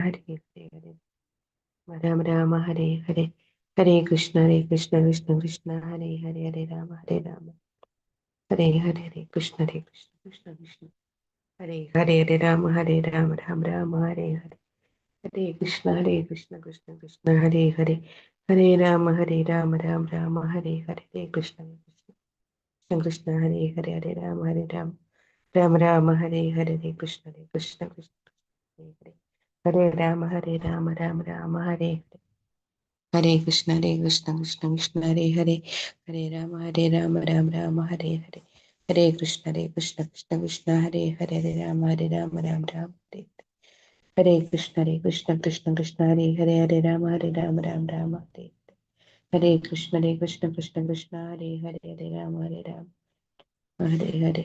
ഹരേ ഹരേ രാമ രാമ ഹരേ ഹരേ ഹരേ കൃഷ്ണ കൃഷ്ണ കൃഷ്ണ ഹരേ ഹരേ ഹരേ രാമ ഹരേ ഹരേ കൃഷ്ണ കൃഷ്ണ കൃഷ്ണ ഹരേ ഹരേ ഹരേ രാമ രാമ രാമ ഹരേ ഹരേ ഹരേ കൃഷ്ണ കൃഷ്ണ കൃഷ്ണ ഹരേ ഹരേ ഹരേ രാമ രാമ രാമ ഹരേ ഹരേ കൃഷ്ണ കൃഷ്ണ ഹരേ ഹരേ ഹരേ രാമ രാമ രാമ ഹരേ ഹരേ കൃഷ്ണ കൃഷ്ണ കൃഷ്ണ ഹരേ രാമ രാമ രാമ ഹരേ ഹരേ കൃഷ്ണ കൃഷ്ണ കൃഷ്ണ ഹരേ ഹരേ ഹരേ രാമ രാമ രാമ ഹരേ ഹരേ ഹരേ കൃഷ്ണ കൃഷ്ണ കൃഷ്ണ ഹരേ ഹരേ ഹരേ രാമ രാമ രാമ ഹരേ ഹരേ കൃഷ്ണ കൃഷ്ണ കൃഷ്ണ ഹരേ ഹരേ ഹരേ രാമ രാമ രാമ ഹരേ ഹരേ കൃഷ്ണ കൃഷ്ണ കൃഷ്ണ ഹരേ ഹരേ ഹരേ രാമ ഹരേ ഹരേ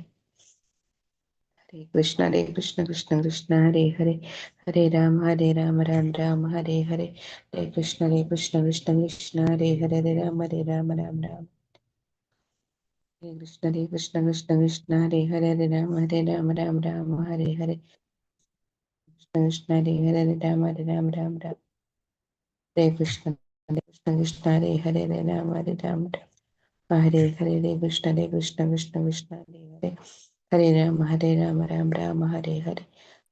ഹരേ കൃഷ്ണ കൃഷ്ണ കൃഷ്ണ ഹരേ ഹരേ ഹരേ രാമ രാമ രാമ ഹരേ ഹരേ ഹരേ കൃഷ്ണ കൃഷ്ണ കൃഷ്ണ ഹരേ ഹരേ ഹരേ രാമ രാമ രാമ ഹരേ കൃഷ്ണ കൃഷ്ണ കൃഷ്ണ ഹരേ ഹരേ ഹരേ രാമ രാമ ഹരേ ഹരേ കൃഷ്ണ ഹരേ ഹരേ രാമ രാമ ഹരേ കൃഷ്ണ കൃഷ്ണ ഹരേ ഹരേ ഹരേ രാമ ഹരേ ഹരേ കൃഷ്ണ കൃഷ്ണ കൃഷ്ണ ഹരേ ഹരേ ഹരേ രാമ രാമ ഹരേ ഹരേ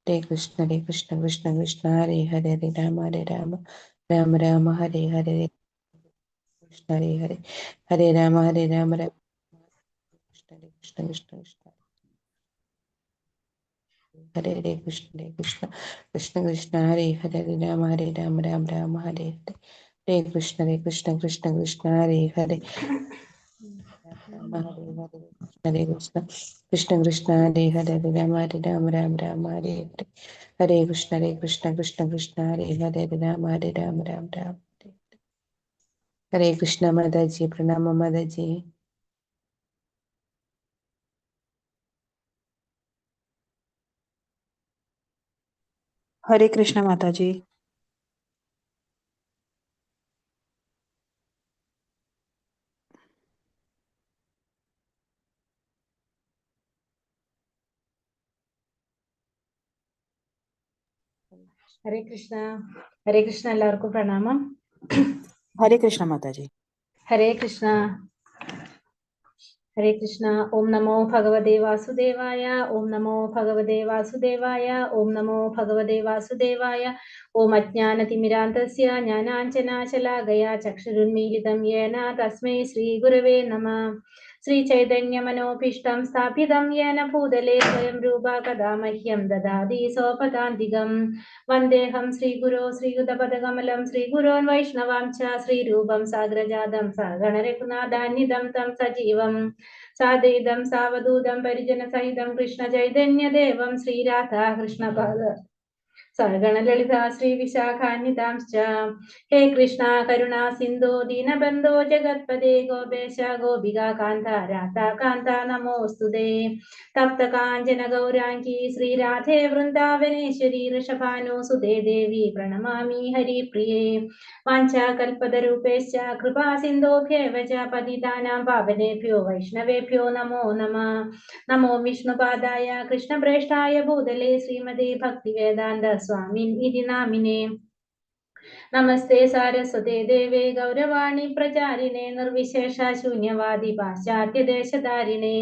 ഹരേ കൃഷ്ണ കൃഷ്ണ കൃഷ്ണ ഹരേ ഹരേ ഹരേ രാമ ഹരേ ഹരേ കൃഷ്ണ ഹരേ ഹരേ ഹരേ രാമ കൃഷ്ണ കൃഷ്ണ കൃഷ്ണ ഹരേ ഹരേ കൃഷ്ണ കൃഷ്ണ കൃഷ്ണ ഹരേ ഹരേ രാമ രാമ ഹരേ ഹരേ ഹരേ കൃഷ്ണ കൃഷ്ണ കൃഷ്ണ ഹരേ ഹരേ ഹരേ കൃഷ്ണ കൃഷ്ണ കൃഷ്ണ ഹരേ ഹരേ രാമ രാമ ഹരേ ഹരേ ഹരേ കൃഷ്ണ കൃഷ്ണ കൃഷ്ണ ഹരേ ഹരേ രാമ രാമ ഹരേ കൃഷ്ണ മാതാജി പ്രണാമ മാതാജി. हरे कृष्ण माता जी. ഹരേ കൃഷ്ണ എല്ലാവർക്കും പ്രണാമം. हरे कृष्ण माता जी. ഹരേ കൃഷ്ണ ഹരേ കൃഷ്ണ. ഓം നമോ ഭഗവതേ വാസുദേവായ. ഓം നമോ ഭഗവതേ വാസുദേവായ. ഓം നമോ ഭഗവതേ വാസുദേവായ. ഓം അജ്ഞാനതിമിരാന്തസ്യ ജ്ഞാനാഞ്ജനാശലാകയാ ചക്ഷുരുന്മീലിതം യേന തസ്മൈ ശ്രീ ഗുരവേ നമഃ. ശ്രീ ചൈതന്യമനോഭീഷ്ടം സ്ഥാപിതം യേന ഭൂതലേ സ്വയം രൂപ കഥാ മഹ്യം ദദാതി സോപദാന്തികം. വന്ദേഹം ശ്രീഗുരോ ശ്രീയുതപദകമലം ശ്രീഗുരോൻ വൈഷ്ണവാം ച ശ്രീരൂപം സാഗ്രജാതം സഗണരഘുനാഥാന്വിതം തം സജീവം സാദ്വൈതം സാവധൂതം പരിജനസഹിതം കൃഷ്ണ ചൈതന്യദേവം ശ്രീരാധാ കൃഷ്ണപാദ സഗണലളിതാ ശ്രീ വിശാഖാന്വിതാംശ്ച. ഹേ കൃഷ്ണ കരുണാ സിന്ധോ ദീനബന്ധോ ജഗത്പദേ ഗോപേശ ഗോപികാ കാന്ത രാധാ കാന്ത നമോസ്തുതേ. തപ്ത കാഞ്ചന ഗൗരാംഗീ ശ്രീരാധേ വൃന്ദാവനേശ്വരി ഋഷഭാനുസുതേ ദേവി പ്രണമാമി ഹരിപ്രിയേ. വാഞ്ചാകൽപതരൂപേശ്ച കൃപാ സിന്ധോഭ്യേവ ച പതിതാനാം പാവനേഭ്യോ വൈഷ്ണവേഭ്യോ നമോ നമഃ. നമോ വിഷ്ണുപാദായ കൃഷ്ണപ്രേഷ്ഠായ ഭൂതലേ ശ്രീമതേ ഭക്തിവേദാന്ത സ്വാമിൻ ഇതി നാമിനേ. നമസ്തേ സാരസ്വതേ ദേവേ ഗൗരവാണി പ്രചാരിണേ നിർവിശേഷ ശൂന്യവാദി പാശ്ചാത്യദേശധാരിണേ.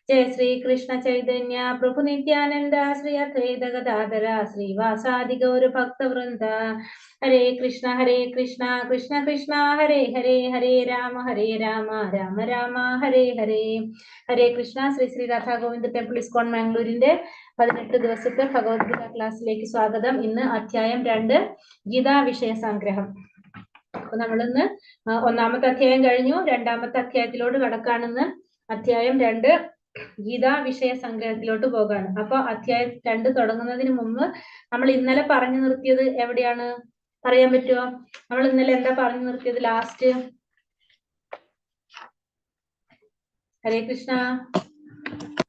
ജയ ശ്രീ കൃഷ്ണ ചൈതന്യ പ്രഭു നിത്യാനന്ദ ശ്രീ അദ്വൈത ഗദാധര ശ്രീവാസാദി ഗൗരഭക്തവൃന്ദ. ഹരേ കൃഷ്ണ കൃഷ്ണ കൃഷ്ണ ഹരേ ഹരേ ഹരേ രാമ രാമ രാമ ഹരേ ഹരേ. ഹരേ കൃഷ്ണ. ശ്രീ രാധാ ഗോവിന്ദ ടെമ്പിൾ ഇസ്കോൺ മാംഗ്ലൂരിന്റെ 18 ദിവസത്തെ ഭഗവത്ഗീത ക്ലാസ്സിലേക്ക് സ്വാഗതം. ഇന്ന് അധ്യായം 2 ഗീതാ വിഷയ സംഗ്രഹം. അപ്പൊ നമ്മളിന്ന് ഒന്നാമത്തെ അധ്യായം കഴിഞ്ഞു, രണ്ടാമത്തെ അധ്യായത്തിലോട്ട് കടക്കാണെന്ന്. അധ്യായം 2 ഗീതാ വിഷയ സംഗ്രഹത്തിലോട്ട് പോകാണ്. അപ്പൊ അധ്യായം 2 തുടങ്ങുന്നതിന് മുമ്പ് നമ്മൾ ഇന്നലെ പറഞ്ഞു നിർത്തിയത് എവിടെയാണ് പറയാൻ പറ്റുമോ? നമ്മൾ ഇന്നലെ എന്താ പറഞ്ഞു നിർത്തിയത് ലാസ്റ്റ്? ഹരേ കൃഷ്ണ.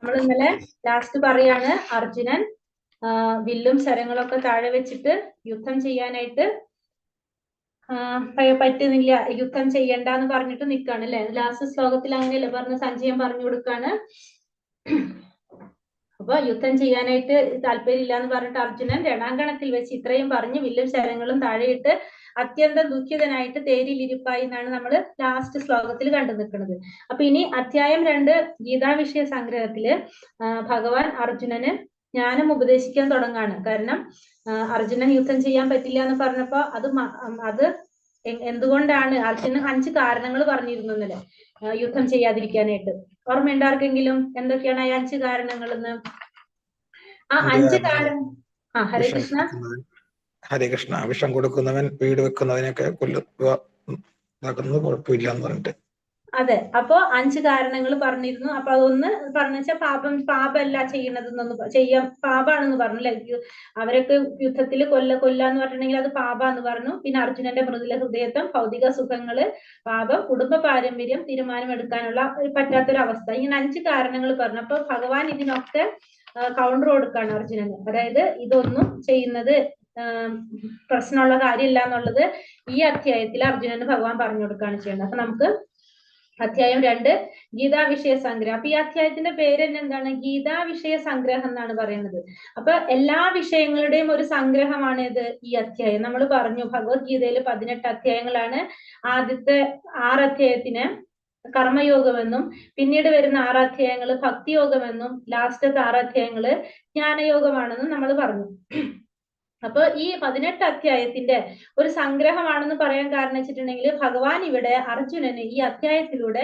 നമ്മൾ ഇന്നലെ ലാസ്റ്റ് പറയാണ് അർജുനൻ വില്ലും ശരങ്ങളൊക്കെ താഴെ വെച്ചിട്ട് യുദ്ധം ചെയ്യാനായിട്ട് പറ്റുന്നില്ല, യുദ്ധം ചെയ്യണ്ടെന്ന് പറഞ്ഞിട്ട് നിൽക്കാണ് അല്ലെ. ലാസ്റ്റ് ശ്ലോകത്തിൽ അങ്ങനെയല്ലേ പറഞ്ഞ? സഞ്ജയം പറഞ്ഞു കൊടുക്കാണ് അപ്പൊ യുദ്ധം ചെയ്യാനായിട്ട് താല്പര്യമില്ല എന്ന് പറഞ്ഞിട്ട് അർജുനൻ രണാങ്കണത്തിൽ വെച്ച് ഇത്രയും പറഞ്ഞ് വില്ലും ശരങ്ങളും താഴെയിട്ട് അത്യന്തം ദുഃഖിതനായിട്ട് തേരിലിരിപ്പായി എന്നാണ് നമ്മൾ ലാസ്റ്റ് ശ്ലോകത്തിൽ കണ്ടു നിൽക്കുന്നത്. അപ്പൊ ഇനി അധ്യായം 2 ഗീതാവിഷയ സംഗ്രഹത്തില് ഭഗവാൻ അർജുനന് ജ്ഞാനം ഉപദേശിക്കാൻ തുടങ്ങാണ്. കാരണം അർജുനൻ യുദ്ധം ചെയ്യാൻ പറ്റില്ല എന്ന് പറഞ്ഞപ്പോ അത് എന്തുകൊണ്ടാണ് അർജുനൻ 5 കാരണങ്ങൾ പറഞ്ഞിരുന്നു എന്നല്ലേ യുദ്ധം ചെയ്യാതിരിക്കാനായിട്ട്. ഓർമ്മയുണ്ട് ആർക്കെങ്കിലും എന്തൊക്കെയാണ് ആ 5 കാരണങ്ങൾ എന്ന്? ആ 5 കാരണം ഹരേ കൃഷ്ണ. ഹരേ കൃഷ്ണ. വിഷം കൊടുക്കുന്നവൻ വീട് വെക്കുന്നതിനൊക്കെ കുഴപ്പമില്ല എന്ന് പറഞ്ഞിട്ട്. അതെ, അപ്പോ 5 കാരണങ്ങൾ പറഞ്ഞിരുന്നു. അപ്പൊ അതൊന്ന് പറഞ്ഞാൽ പാപമല്ല ചെയ്യുന്നതെന്നൊന്ന് പാപാണെന്ന് പറഞ്ഞു അല്ലെ. അവരൊക്കെ യുദ്ധത്തിൽ കൊല്ലാന്ന് പറഞ്ഞിട്ടുണ്ടെങ്കിൽ അത് പാപാന്ന് പറഞ്ഞു. പിന്നെ അർജുനന്റെ മൃദുല ഹൃദയത്വം, ഭൗതിക സുഖങ്ങള്, പാപം, കുടുംബ പാരമ്പര്യം, തീരുമാനമെടുക്കാനുള്ള പറ്റാത്തൊരവസ്ഥ, ഇങ്ങനെ 5 കാരണങ്ങൾ പറഞ്ഞു. അപ്പൊ ഭഗവാൻ ഇതിനൊക്കെ കൗണ്ടർ കൊടുക്കാണ് അർജുനന്. അതായത് ഇതൊന്നും ചെയ്യുന്നത് പ്രശ്നമുള്ള കാര്യമില്ല എന്നുള്ളത് ഈ അധ്യായത്തിൽ അർജുനന് ഭഗവാൻ പറഞ്ഞു കൊടുക്കുകയാണ് ചെയ്യുന്നത്. അപ്പൊ നമുക്ക് അധ്യായം 2 ഗീതാവിഷയ സംഗ്രഹം. അപ്പൊ ഈ അധ്യായത്തിന്റെ പേര് തന്നെ എന്താണ്? ഗീതാവിഷയ സംഗ്രഹം എന്നാണ് പറയുന്നത്. അപ്പൊ എല്ലാ വിഷയങ്ങളുടെയും ഒരു സംഗ്രഹമാണ് ഇത് ഈ അധ്യായം. നമ്മൾ പറഞ്ഞു ഭഗവത്ഗീതയിൽ 18 അധ്യായങ്ങളാണ്. ആദ്യത്തെ 6 അധ്യായത്തിന് കർമ്മയോഗമെന്നും പിന്നീട് വരുന്ന 6 അധ്യായങ്ങൾ ഭക്തിയോഗമെന്നും ലാസ്റ്റത്തെ 6 അധ്യായങ്ങള് ജ്ഞാനയോഗമാണെന്നും നമ്മൾ പറഞ്ഞു. അപ്പൊ ഈ 18 അധ്യായത്തിന്റെ ഒരു സംഗ്രഹമാണെന്ന് പറയാൻ കാരണം വെച്ചിട്ടുണ്ടെങ്കിൽ ഭഗവാൻ ഇവിടെ അർജുനന് ഈ അധ്യായത്തിലൂടെ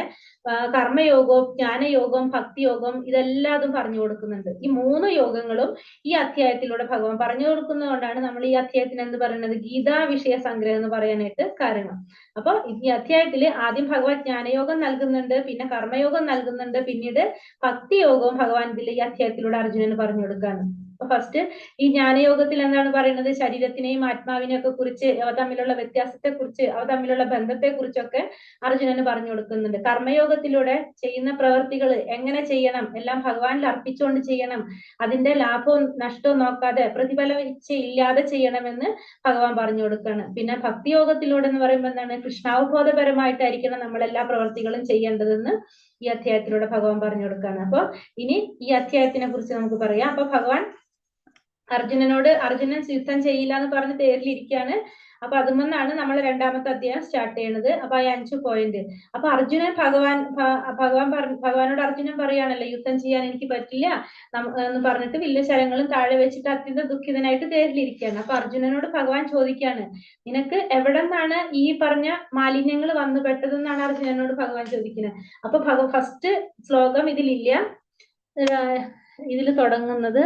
കർമ്മയോഗവും ജ്ഞാനയോഗവും ഭക്തിയോഗവും ഇതെല്ലാതും പറഞ്ഞു കൊടുക്കുന്നുണ്ട്. ഈ 3 യോഗങ്ങളും ഈ അധ്യായത്തിലൂടെ ഭഗവാൻ പറഞ്ഞു കൊടുക്കുന്നതുകൊണ്ടാണ് നമ്മൾ ഈ അധ്യായത്തിന് എന്ത് പറയുന്നത് ഗീതാ വിഷയ സംഗ്രഹം എന്ന് പറയാനായിട്ട് കാരണം. അപ്പൊ ഈ അധ്യായത്തില് ആദ്യം ഭഗവാൻ ജ്ഞാനയോഗം നൽകുന്നുണ്ട്, പിന്നെ കർമ്മയോഗം നൽകുന്നുണ്ട്, പിന്നീട് ഭക്തിയോഗവും ഭഗവാൻ ഇതിൽ ഈ അധ്യായത്തിലൂടെ അർജുനന് പറഞ്ഞു കൊടുക്കാണ്. അപ്പൊ ഫസ്റ്റ് ഈ ജ്ഞാനയോഗത്തിൽ എന്താണ് പറയുന്നത്? ശരീരത്തിനെയും ആത്മാവിനെയും ഒക്കെ കുറിച്ച്, അവ തമ്മിലുള്ള വ്യത്യാസത്തെ കുറിച്ച്, അവ തമ്മിലുള്ള ബന്ധത്തെ കുറിച്ചൊക്കെ അർജുനന് പറഞ്ഞു കൊടുക്കുന്നുണ്ട്. കർമ്മയോഗത്തിലൂടെ ചെയ്യുന്ന പ്രവൃത്തികൾ എങ്ങനെ ചെയ്യണം, എല്ലാം ഭഗവാനിൽ അർപ്പിച്ചുകൊണ്ട് ചെയ്യണം, അതിന്റെ ലാഭവും നഷ്ടവും നോക്കാതെ പ്രതിഫല ഇല്ലാതെ ചെയ്യണമെന്ന് ഭഗവാൻ പറഞ്ഞു കൊടുക്കുകയാണ്. പിന്നെ ഭക്തിയോഗത്തിലൂടെ എന്ന് പറയുമ്പോൾ എന്താണ്? കൃഷ്ണാവബോധപരമായിട്ടായിരിക്കണം നമ്മൾ എല്ലാ പ്രവൃത്തികളും ചെയ്യേണ്ടതെന്ന് ഈ അധ്യായത്തിലൂടെ ഭഗവാൻ പറഞ്ഞു കൊടുക്കുകയാണ്. അപ്പൊ ഇനി ഈ അധ്യായത്തിനെ കുറിച്ച് നമുക്ക് പറയാം. അപ്പൊ ഭഗവാൻ അർജുനൻ യുദ്ധം ചെയ്യില്ല എന്ന് പറഞ്ഞ് തേരിലിരിക്കുകയാണ്. അപ്പൊ അതുമെന്നാണ് നമ്മൾ 2ാമത്തെ അധ്യായം സ്റ്റാർട്ട് ചെയ്യുന്നത്. അപ്പൊ ആ 5 പോയിന്റ്. അപ്പൊ ഭഗവാനോട് അർജുനൻ പറയാണല്ലോ യുദ്ധം ചെയ്യാൻ എനിക്ക് പറ്റില്ല എന്ന് പറഞ്ഞിട്ട് വില്ല് ശരങ്ങളും താഴെ വെച്ചിട്ട് അത്യന്തം ദുഃഖിതനായിട്ട് തേരിലിരിക്കുകയാണ്. അപ്പൊ അർജുനനോട് ഭഗവാൻ ചോദിക്കാണ്, നിനക്ക് എവിടെ നിന്നാണ് ഈ പറഞ്ഞ മാലിന്യങ്ങൾ വന്നു പെട്ടതെന്നാണ് അർജുനനോട് ഭഗവാൻ ചോദിക്കുന്നത്. അപ്പൊ ഫസ്റ്റ് ശ്ലോകം ഇതിലില്ല. ഇതിൽ തുടങ്ങുന്നത്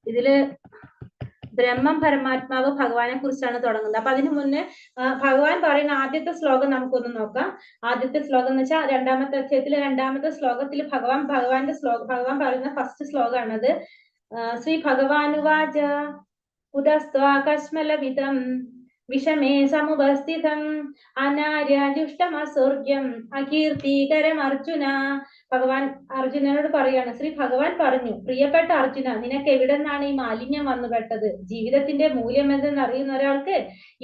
ഇതില് ബ്രഹ്മം പരമാത്മാവ് ഭഗവാനെ കുറിച്ചാണ് തുടങ്ങുന്നത്. അപ്പൊ അതിനു മുന്നേ ഭഗവാൻ പറയുന്ന ആദ്യത്തെ ശ്ലോകം നമുക്കൊന്ന് നോക്കാം. ആദ്യത്തെ ശ്ലോകം എന്ന് വെച്ചാൽ 2ാമത്തെ അധ്യായത്തിലെ 2ാമത്തെ ശ്ലോകത്തിൽ ഭഗവാൻ പറയുന്ന ഫസ്റ്റ് ശ്ലോകമാണത്. ശ്രീ ഭഗവാനുവാച ഉദസ്ത്വാകസ്മലവിതം വിഷമേ സമുപസ്ഥിതം അനാര്യാജുഷ്ടമസൂർഗ്യം അകീർത്തികരം അർജുന. ഭഗവാൻ അർജുനനോട് പറയാണ്, ശ്രീ ഭഗവാൻ പറഞ്ഞു, പ്രിയപ്പെട്ട അർജുന, നിനക്ക് എവിടെ നിന്നാണ് ഈ മാലിന്യം വന്നുപെട്ടത്? ജീവിതത്തിന്റെ മൂല്യം എന്തെന്ന് അറിയുന്ന ഒരാൾക്ക്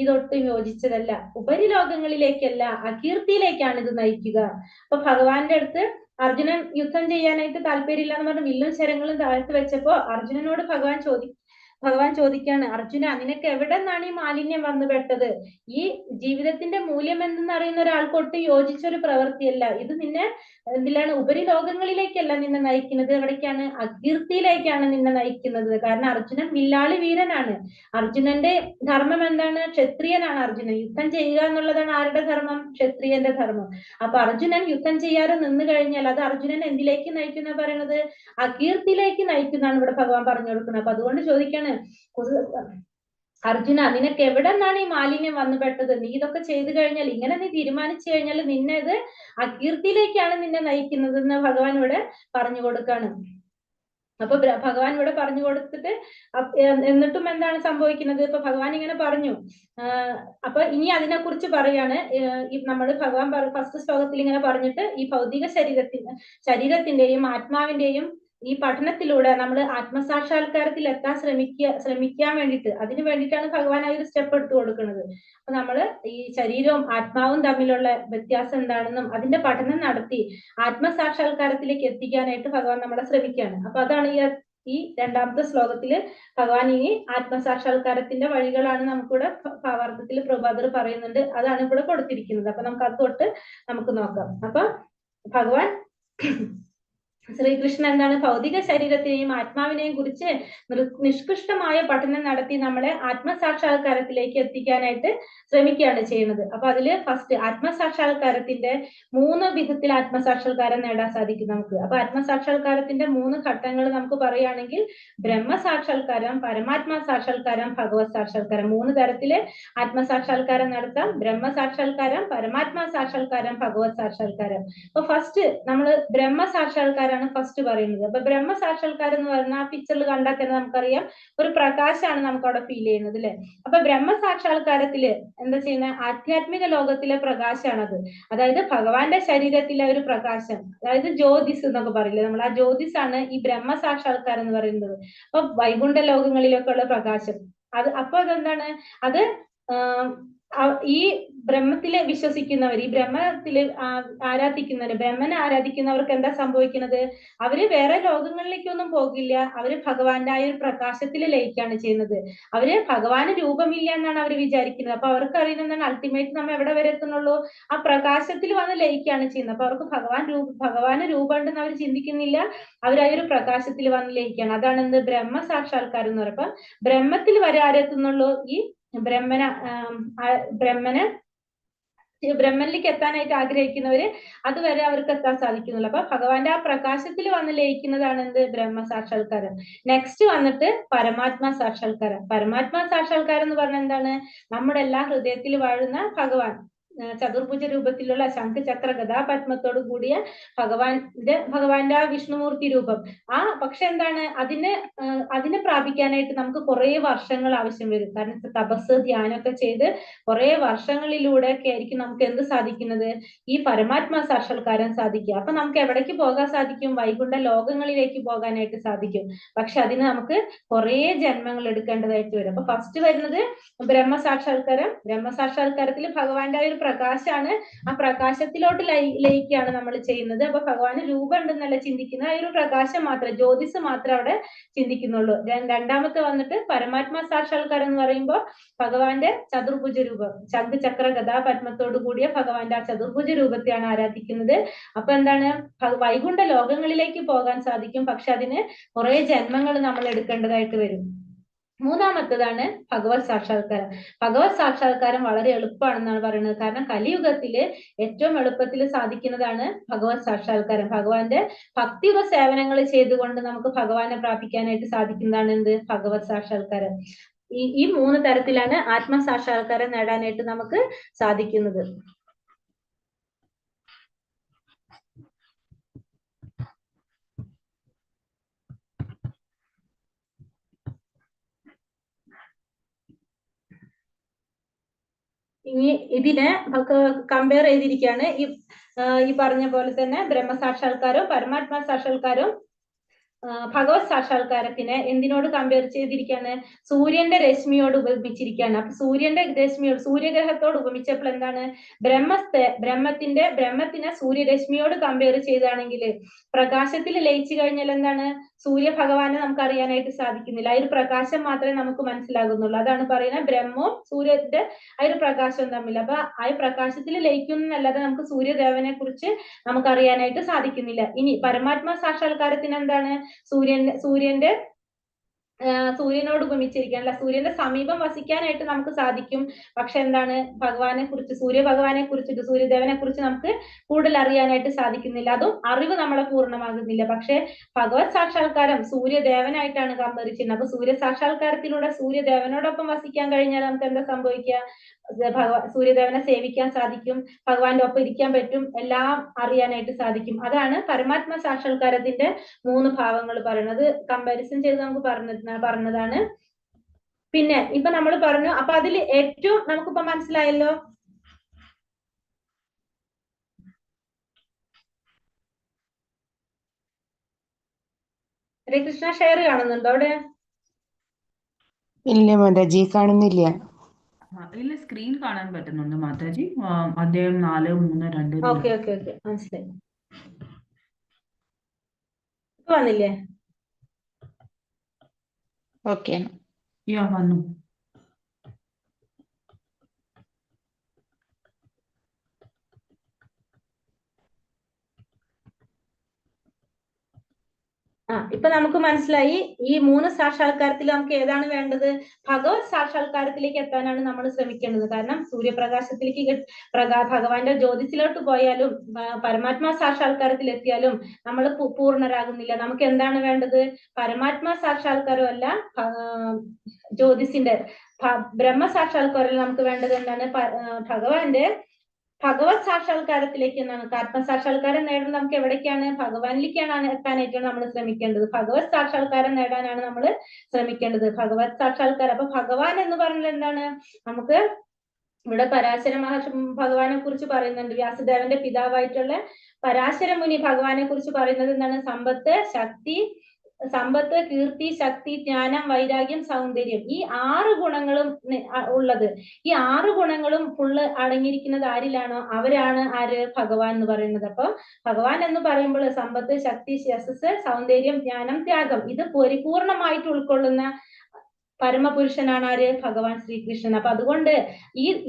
ഇതൊട്ടും യോജിച്ചതല്ല. ഉപരിലോകങ്ങളിലേക്കല്ല, അകീർത്തിയിലേക്കാണ് ഇത് നയിക്കുക. അപ്പൊ ഭഗവാന്റെ അടുത്ത് അർജുനൻ യുദ്ധം ചെയ്യാനായിട്ട് താല്പര്യമില്ല എന്ന് പറഞ്ഞ് വില്ലും ശരങ്ങളും താഴ്ത്തി വെച്ചപ്പോ അർജുനനോട് ഭഗവാൻ ചോദിക്കാണ്, അർജുന, നിനക്ക് എവിടെ നിന്നാണ് ഈ മാലിന്യം വന്നു പെട്ടത്? ഈ ജീവിതത്തിന്റെ മൂല്യം എന്തെന്ന് അറിയുന്ന ഒരാൾക്കൊട്ട് യോജിച്ചൊരു പ്രവൃത്തിയല്ല ഇത്. നിന്നെ എന്തിലാണ്? ഉപരിലോകങ്ങളിലേക്കല്ല നിന്നെ നയിക്കുന്നത്. എവിടേക്കാണ്? അകീർത്തിയിലേക്കാണ് നിന്നെ നയിക്കുന്നത്. കാരണം അർജുനൻ വില്ലാളി വീരനാണ്. അർജുനന്റെ ധർമ്മം എന്താണ്? ക്ഷത്രിയനാണ് അർജുനൻ. യുദ്ധം ചെയ്യുക എന്നുള്ളതാണ് ആരുടെ ധർമ്മം? ക്ഷത്രിയന്റെ ധർമ്മം. അപ്പൊ അർജുനൻ യുദ്ധം ചെയ്യാതെ നിന്ന് കഴിഞ്ഞാൽ അത് അർജുനൻ എന്തിലേക്ക് നയിക്കുന്ന പറയുന്നത്? അകീർത്തിയിലേക്ക് നയിക്കുന്നതാണ് ഇവിടെ ഭഗവാൻ പറഞ്ഞു കൊടുക്കുന്നത്. അപ്പൊ അതുകൊണ്ട് ചോദിക്കാണ്, അർജുന, നിനക്ക് എവിടെ നിന്നാണ് ഈ മാലിന്യം വന്നു പെട്ടത്? നീ ഇതൊക്കെ ചെയ്തു കഴിഞ്ഞാൽ, ഇങ്ങനെ നീ തീരുമാനിച്ചു കഴിഞ്ഞാൽ നിന്നെ ഇത് അകീർത്തിയിലേക്കാണ് നിന്നെ നയിക്കുന്നത് എന്ന് ഭഗവാൻ ഇവിടെ പറഞ്ഞു കൊടുക്കാണ്. അപ്പൊ ഭഗവാൻ ഇവിടെ പറഞ്ഞു കൊടുത്തിട്ട് എന്നിട്ടും എന്താണ് സംഭവിക്കുന്നത്? ഇപ്പൊ ഭഗവാൻ ഇങ്ങനെ പറഞ്ഞു. അപ്പൊ ഇനി അതിനെക്കുറിച്ച് പറയാണ്. ഭഗവാൻ ഫസ്റ്റ് ശ്ലോകത്തിൽ ഇങ്ങനെ പറഞ്ഞിട്ട് ഈ ഭൗതിക ശരീരത്തിന്റെയും ആത്മാവിന്റെയും ഈ പഠനത്തിലൂടെ നമ്മൾ ആത്മസാക്ഷാത്കാരത്തിൽ എത്താൻ ശ്രമിക്കാൻ വേണ്ടിയിട്ട് അതിനു വേണ്ടിയിട്ടാണ് ഭഗവാൻ ആ ഒരു സ്റ്റെപ്പ് എടുത്തു കൊടുക്കുന്നത്. അപ്പൊ നമ്മൾ ഈ ശരീരവും ആത്മാവും തമ്മിലുള്ള വ്യത്യാസം എന്താണെന്നും അതിന്റെ പഠനം നടത്തി ആത്മസാക്ഷാത്കാരത്തിലേക്ക് എത്തിക്കാനായിട്ട് ഭഗവാൻ നമ്മളെ ശ്രമിക്കുകയാണ്. അപ്പൊ അതാണ് ഈ രണ്ടാമത്തെ ശ്ലോകത്തില് ഭഗവാൻ ഇനി ആത്മസാക്ഷാത്കാരത്തിന്റെ വഴികളാണ് നമുക്കിവിടെ ഭാവാർത്ഥത്തിൽ പ്രഭാതർ പറയുന്നുണ്ട്. അതാണ് ഇവിടെ കൊടുത്തിരിക്കുന്നത്. അപ്പൊ നമുക്ക് അത് തൊട്ട് നമുക്ക് നോക്കാം. അപ്പൊ ഭഗവാൻ ശ്രീകൃഷ്ണൻ എന്താണ് ഭൗതിക ശരീരത്തെയും ആത്മാവിനെയും കുറിച്ച് നിഷ്കൃഷ്ടമായ പഠനം നടത്തി നമ്മളെ ആത്മസാക്ഷാത്കാരത്തിലേക്ക് എത്തിക്കാനായിട്ട് ശ്രമിക്കുകയാണ് ചെയ്യുന്നത്. അപ്പൊ അതില് ഫസ്റ്റ് ആത്മസാക്ഷാത്കാരത്തിന്റെ 3 വിധത്തിൽ ആത്മസാക്ഷാത്കാരം നേടാൻ സാധിക്കും നമുക്ക്. അപ്പൊ ആത്മസാക്ഷാത്കാരത്തിന്റെ 3 ഘട്ടങ്ങൾ നമുക്ക് പറയുകയാണെങ്കിൽ ബ്രഹ്മസാക്ഷാത്കാരം, പരമാത്മാ സാക്ഷാത്കാരം, ഭഗവത് സാക്ഷാത്കാരം 3 തരത്തില് ആത്മസാക്ഷാത്കാരം നടത്താം. ബ്രഹ്മസാക്ഷാത്കാരം, പരമാത്മാ സാക്ഷാത്കാരം, ഭഗവത് സാക്ഷാത്കാരം. അപ്പൊ ഫസ്റ്റ് നമ്മൾ ബ്രഹ്മസാക്ഷാത്കാരം ഫസ്റ്റ് പറയുന്നത്. അപ്പൊ ബ്രഹ്മസാക്ഷാത്കാരം എന്ന് പറഞ്ഞാൽ ആ പിക്ചറിൽ കണ്ടാൽ തന്നെ നമുക്കറിയാം ഒരു പ്രകാശമാണ് നമുക്ക് അവിടെ ഫീൽ ചെയ്യുന്നത് അല്ലെ. അപ്പൊ ബ്രഹ്മസാക്ഷാത്കാരത്തില് എന്താ ചെയ്യുന്നത്? ആധ്യാത്മിക ലോകത്തിലെ പ്രകാശമാണത്. അതായത് ഭഗവാന്റെ ശരീരത്തിലെ ഒരു പ്രകാശം, അതായത് ജ്യോതിസ് എന്നൊക്കെ പറയില്ലേ നമ്മൾ, ആ ജ്യോതിസാണ് ഈ ബ്രഹ്മസാക്ഷാത്കാരം എന്ന് പറയുന്നത്. അപ്പൊ വൈകുണ്ഠ ലോകങ്ങളിലൊക്കെ ഉള്ള പ്രകാശം അപ്പൊ അതെന്താണ്? അത് ഈ ബ്രഹ്മത്തില് വിശ്വസിക്കുന്നവർ, ഈ ബ്രഹ്മത്തില് ആരാധിക്കുന്നവർ, ബ്രഹ്മനെ ആരാധിക്കുന്നവർക്ക് എന്താ സംഭവിക്കുന്നത്? അവര് വേറെ ലോകങ്ങളിലേക്കൊന്നും പോകില്ല. അവര് ഭഗവാന്റെ ആ ഒരു പ്രകാശത്തിൽ ലയിക്കുകയാണ് ചെയ്യുന്നത്. അവര് ഭഗവാന് രൂപമില്ല എന്നാണ് അവർ വിചാരിക്കുന്നത്. അപ്പൊ അവർക്ക് അറിയുന്നതാണ് അൾട്ടിമേറ്റ് നമ്മൾ എവിടെ വരെ എത്തുന്നുള്ളൂ? ആ പ്രകാശത്തിൽ വന്ന് ലയിക്കുകയാണ് ചെയ്യുന്നത്. അപ്പൊ അവർക്ക് ഭഗവാന് രൂപം ഉണ്ടെന്ന് അവർ ചിന്തിക്കുന്നില്ല. അവർ ആ ഒരു പ്രകാശത്തിൽ വന്ന് ലയിക്കുകയാണ്. അതാണ് എന്ത്? ബ്രഹ്മസാക്ഷാത്കാരം എന്ന് പറയുമ്പോൾ ബ്രഹ്മത്തിൽ വരെ ആരെത്തുന്നുള്ളൂ? ഈ ബ്രഹ്മനിലേക്ക് എത്താനായിട്ട് ആഗ്രഹിക്കുന്നവര് അതുവരെ അവർക്ക് എത്താൻ സാധിക്കുന്നില്ല. അപ്പൊ ഭഗവാന്റെ ആ പ്രകാശത്തിൽ വന്ന് ലയിക്കുന്നതാണ് എന്ത്? ബ്രഹ്മസാക്ഷാത്കാരം. നെക്സ്റ്റ് വന്നിട്ട് പരമാത്മാ സാക്ഷാത്കാരം. പരമാത്മാ സാക്ഷാത്കാരം എന്ന് പറഞ്ഞാൽ എന്താണ്? നമ്മുടെ എല്ലാ ഹൃദയത്തിൽ വാഴുന്ന ഭഗവാൻ, ചതുർഭുജ രൂപത്തിലുള്ള ശംഖ് ചക്ര ഗദാ പത്മത്തോട് കൂടിയ ഭഗവാന്റെ ആ വിഷ്ണുമൂർത്തി രൂപം. പക്ഷെ എന്താണ്? അതിനെ പ്രാപിക്കാനായിട്ട് നമുക്ക് കുറെ വർഷങ്ങൾ ആവശ്യം വരും. കാരണം തപസ് ധ്യാനമൊക്കെ ചെയ്ത് കുറെ വർഷങ്ങളിലൂടെ ഒക്കെ ആയിരിക്കും നമുക്ക് എന്ത് സാധിക്കുന്നത്? ഈ പരമാത്മാ സാക്ഷാത്കാരം സാധിക്കുക. അപ്പൊ നമുക്ക് എവിടേക്ക് പോകാൻ സാധിക്കും? വൈകുണ്ഠ ലോകങ്ങളിലേക്ക് പോകാനായിട്ട് സാധിക്കും. പക്ഷെ അതിന് നമുക്ക് കുറെ ജന്മങ്ങൾ എടുക്കേണ്ടതായിട്ട് വരും. അപ്പൊ ഫസ്റ്റ് വരുന്നത് ബ്രഹ്മസാക്ഷാത്കാരം. ബ്രഹ്മസാക്ഷാത്കാരത്തിൽ ഭഗവാന്റെ ആ ഒരു പ്രകാശമാണ്. ആ പ്രകാശത്തിലോട്ട് ലയിക്കുകയാണ് നമ്മൾ ചെയ്യുന്നത്. അപ്പൊ ഭഗവാന് രൂപം ഉണ്ടെന്നല്ല ചിന്തിക്കുന്നത്, ആ ഒരു പ്രകാശം മാത്രം, ജ്യോതിസ് മാത്രം അവിടെ ചിന്തിക്കുന്നുള്ളൂ. രണ്ടാമത്തെ വന്നിട്ട് പരമാത്മാ സാക്ഷാത്കാരം എന്ന് പറയുമ്പോൾ ഭഗവാന്റെ ചതുർഭുജ രൂപം, ശംഖ് ചക്ര ഗദാ പത്മത്തോടു കൂടിയ ഭഗവാന്റെ ആ ചതുർഭുജ രൂപത്തെയാണ് ആരാധിക്കുന്നത്. അപ്പൊ എന്താണ്? വൈകുണ്ഠ ലോകങ്ങളിലേക്ക് പോകാൻ സാധിക്കും. പക്ഷെ അതിന് കുറെ ജന്മങ്ങൾ നമ്മൾ എടുക്കേണ്ടതായിട്ട് വരും. മൂന്നാമത്തതാണ് ഭഗവത് സാക്ഷാത്കാരം. ഭഗവത് സാക്ഷാത്കാരം വളരെ എളുപ്പമാണെന്നാണ് പറയുന്നത്. കാരണം കലിയുഗത്തില് ഏറ്റവും എളുപ്പത്തിൽ സാധിക്കുന്നതാണ് ഭഗവത് സാക്ഷാത്കാരം. ഭഗവാന്റെ ഭക്തിയുഗ സേവനങ്ങൾ ചെയ്തുകൊണ്ട് നമുക്ക് ഭഗവാനെ പ്രാപിക്കാനായിട്ട് സാധിക്കുന്നതാണ് എന്ത്? ഭഗവത് സാക്ഷാത്കാരം. ഈ 3 തരത്തിലാണ് ആത്മസാക്ഷാത്കാരം നേടാനായിട്ട് നമുക്ക് സാധിക്കുന്നത്. ഇനി ഇതിനെ കമ്പയർ ചെയ്തിരിക്കുകയാണ്. ഈ പറഞ്ഞ പോലെ തന്നെ ബ്രഹ്മസാക്ഷാത്കാരവും പരമാത്മാ സാക്ഷാത്കാരവും ഭഗവത് സാക്ഷാത്കാരത്തിനെ എന്തിനോട് കമ്പയർ ചെയ്തിരിക്കുകയാണ്? സൂര്യന്റെ രശ്മിയോട് ഉപമിച്ചിരിക്കുകയാണ്. അപ്പൊ സൂര്യന്റെ രശ്മിയോട്, സൂര്യഗ്രഹത്തോട് ഉപമിച്ചപ്പോൾ എന്താണ്? ബ്രഹ്മത്തിനെ സൂര്യരശ്മിയോട് കമ്പയർ ചെയ്താണെങ്കിൽ പ്രകാശത്തിൽ ലയിച്ചു കഴിഞ്ഞാൽ എന്താണ്? സൂര്യ ഭഗവാനെ നമുക്ക് അറിയാനായിട്ട് സാധിക്കുന്നില്ല. ആ ഒരു പ്രകാശം മാത്രമേ നമുക്ക് മനസ്സിലാകുന്നുള്ളൂ. അതാണ് പറയുന്നത് ബ്രഹ്മവും സൂര്യന്റെ ആ ഒരു പ്രകാശവും തമ്മിൽ. അപ്പൊ ആ പ്രകാശത്തിൽ ലയിക്കുന്നല്ലാതെ നമുക്ക് സൂര്യദേവനെ കുറിച്ച് നമുക്ക് അറിയാനായിട്ട് സാധിക്കുന്നില്ല. ഇനി പരമാത്മാ സാക്ഷാത്കാരത്തിന് എന്താണ്? സൂര്യനോട് ഉപമിച്ചിരിക്കുകയല്ല, സൂര്യന്റെ സമീപം വസിക്കാനായിട്ട് നമുക്ക് സാധിക്കും. പക്ഷെ എന്താണ്? ഭഗവാനെ കുറിച്ച്, സൂര്യഭഗവാനെ കുറിച്ചിട്ട്, സൂര്യദേവനെ കുറിച്ച് നമുക്ക് കൂടുതൽ അറിയാനായിട്ട് സാധിക്കുന്നില്ല. അതും അറിവ് നമ്മളെ പൂർണ്ണമാകുന്നില്ല. പക്ഷെ ഭഗവത് സാക്ഷാത്കാരം സൂര്യദേവനായിട്ടാണ് കമ്പയർ ചെയ്യുന്നത്. അപ്പൊ സൂര്യ സാക്ഷാത്കാരത്തിലൂടെ സൂര്യദേവനോടൊപ്പം വസിക്കാൻ കഴിഞ്ഞാൽ നമുക്ക് എന്താ സംഭവിക്കുക? സൂര്യദേവനെ സേവിക്കാൻ സാധിക്കും, ഭഗവാന്റെ ഒപ്പം ഇരിക്കാൻ പറ്റും, എല്ലാം അറിയാനായിട്ട് സാധിക്കും. അതാണ് പരമാത്മ സാക്ഷാത്കാരത്തിന്റെ 3 ഭാവങ്ങൾ പറയുന്നത്. കമ്പാരിസൺ ചെയ്ത് നമുക്ക് പറഞ്ഞതാണ്. പിന്നെ ഇപ്പൊ നമ്മൾ പറഞ്ഞു. അപ്പൊ അതിൽ ഏറ്റവും നമുക്കിപ്പോ മനസ്സിലായല്ലോ. ഹരേ കൃഷ്ണ ഷെയർ കാണുന്നുണ്ടോ അവിടെ? ഇല്ല മാതാജി, കാണുന്നില്ല. ഇല്ല, സ്ക്രീൻ കാണാൻ പറ്റുന്നുണ്ട് മാതാജി. അധ്യായം 4, 3, 2 ഓക്കെ ഓക്കെ ഓക്കെ, മനസ്സിലായി. വന്നില്ലേ? ഓക്കെ. വന്നു. ഇപ്പൊ നമുക്ക് മനസ്സിലായി ഈ 3 സാക്ഷാത്കാരത്തിൽ നമുക്ക് ഏതാണ് വേണ്ടത്? ഭഗവത് സാക്ഷാത്കാരത്തിലേക്ക് എത്താനാണ് നമ്മൾ ശ്രമിക്കേണ്ടത്. കാരണം സൂര്യപ്രകാശത്തിലേക്ക് ഭഗവാന്റെ ജ്യോതിസിലോട്ട് പോയാലും പരമാത്മാ സാക്ഷാത്കാരത്തിൽ എത്തിയാലും നമ്മൾ പൂർണ്ണരാകുന്നില്ല. നമുക്ക് എന്താണ് വേണ്ടത്? പരമാത്മാ സാക്ഷാത്കാരമല്ല, ജ്യോതിസിന്റെ ബ്രഹ്മ സാക്ഷാത്കാരം. നമുക്ക് വേണ്ടത് എന്താണ്? ഭഗവത് സാക്ഷാത്കാരത്തിലേക്ക് എന്നാണ്. ആത്മസാക്ഷാത്കാരം നേടാൻ നമുക്ക് എവിടേക്കാണ്? ഭഗവാനിലേക്കാണ് എത്താനായിട്ടാണ് നമ്മൾ ശ്രമിക്കേണ്ടത്. ഭഗവത് സാക്ഷാത്കാരം നേടാനാണ് നമ്മൾ ശ്രമിക്കേണ്ടത്. ഭഗവത് സാക്ഷാത്കാരം. അപ്പൊ ഭഗവാൻ എന്ന് പറഞ്ഞാൽ എന്താണ്? നമുക്ക് ഇവിടെ പരാശര മഹർഷി ഭഗവാനെ കുറിച്ച് പറയുന്നുണ്ട്. വ്യാസദേവന്റെ പിതാവായിട്ടുള്ള പരാശര മുനി ഭഗവാനെ കുറിച്ച് പറയുന്നത് എന്താണ്? സമ്പത്ത്, കീർത്തി, ശക്തി, ജ്ഞാനം, വൈരാഗ്യം, സൗന്ദര്യം, ഈ 6 ഗുണങ്ങളും ഉള്ളത്. ഈ 6 ഗുണങ്ങളും ഫുള്ള് അടങ്ങിയിരിക്കുന്നത് ആരിലാണോ അവരാണ് ആര്? ഭഗവാൻ എന്ന് പറയുന്നത്. അപ്പൊ ഭഗവാൻ എന്ന് പറയുമ്പോൾ സമ്പത്ത്, ശക്തി, യശസ്, സൗന്ദര്യം, ജ്ഞാനം, ത്യാഗം, ഇത് പരിപൂർണമായിട്ട് ഉൾക്കൊള്ളുന്ന പരമപുരുഷനാണ് ആര്? ഭഗവാൻ ശ്രീകൃഷ്ണൻ. അപ്പൊ അതുകൊണ്ട്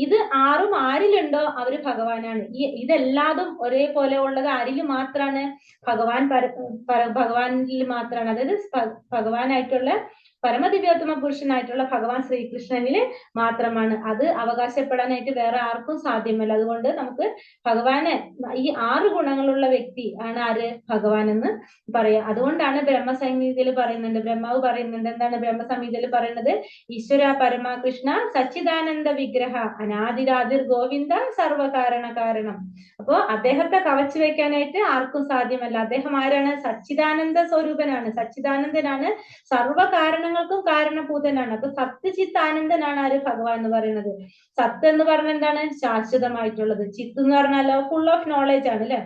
ഇത് 6ഉം ആരിലുണ്ടോ അവര് ഭഗവാനാണ്. ഇതെല്ലാതും ഒരേപോലെ ഉള്ളത് ആരിൽ മാത്രാണ്? ഭഗവാനിൽ മാത്രാണ്. അതായത് ഭഗവാനായിട്ടുള്ള പരമദിവ്യോത്തമ പുരുഷനായിട്ടുള്ള ഭഗവാൻ ശ്രീകൃഷ്ണനിൽ മാത്രമാണ്. അത് അവകാശപ്പെടാനായിട്ട് വേറെ ആർക്കും സാധ്യമല്ല. അതുകൊണ്ട് നമുക്ക് ഭഗവാനെ, ഈ 6 ഗുണങ്ങളുള്ള വ്യക്തി ആണ് ആര്? ഭഗവാൻ എന്ന് പറയാം. അതുകൊണ്ടാണ് ബ്രഹ്മസംഹിതയിൽ പറയുന്നുണ്ട്, ബ്രഹ്മാവ് പറയുന്നുണ്ട്. എന്താണ് ബ്രഹ്മസംഹിതയിൽ പറയുന്നത്? ഈശ്വര പരമകൃഷ്ണ സച്ചിദാനന്ദ വിഗ്രഹ അനാദിരാതിർ ഗോവിന്ദ സർവകാരണ കാരണം. അപ്പോ അദ്ദേഹത്തെ കവച്ചു വെക്കാനായിട്ട് ആർക്കും സാധ്യമല്ല. അദ്ദേഹം ആരാണ്? സച്ചിദാനന്ദ സ്വരൂപനാണ്, സച്ചിദാനന്ദനാണ്, സർവകാരണങ്ങൾക്കും കാരണഭൂതനാണ്. അപ്പൊ സത്യചിത്ത് ആനന്ദനാണ് ആര്? ഭഗവാൻ എന്ന് പറയുന്നത്. സത്ത് എന്ന് പറഞ്ഞാൽ എന്താണ്? ശാശ്വതമായിട്ടുള്ളത്. ചിത്ത് എന്ന് പറഞ്ഞാലോ ഫുൾ ഓഫ് നോളേജ് ആണ്, അല്ലെ?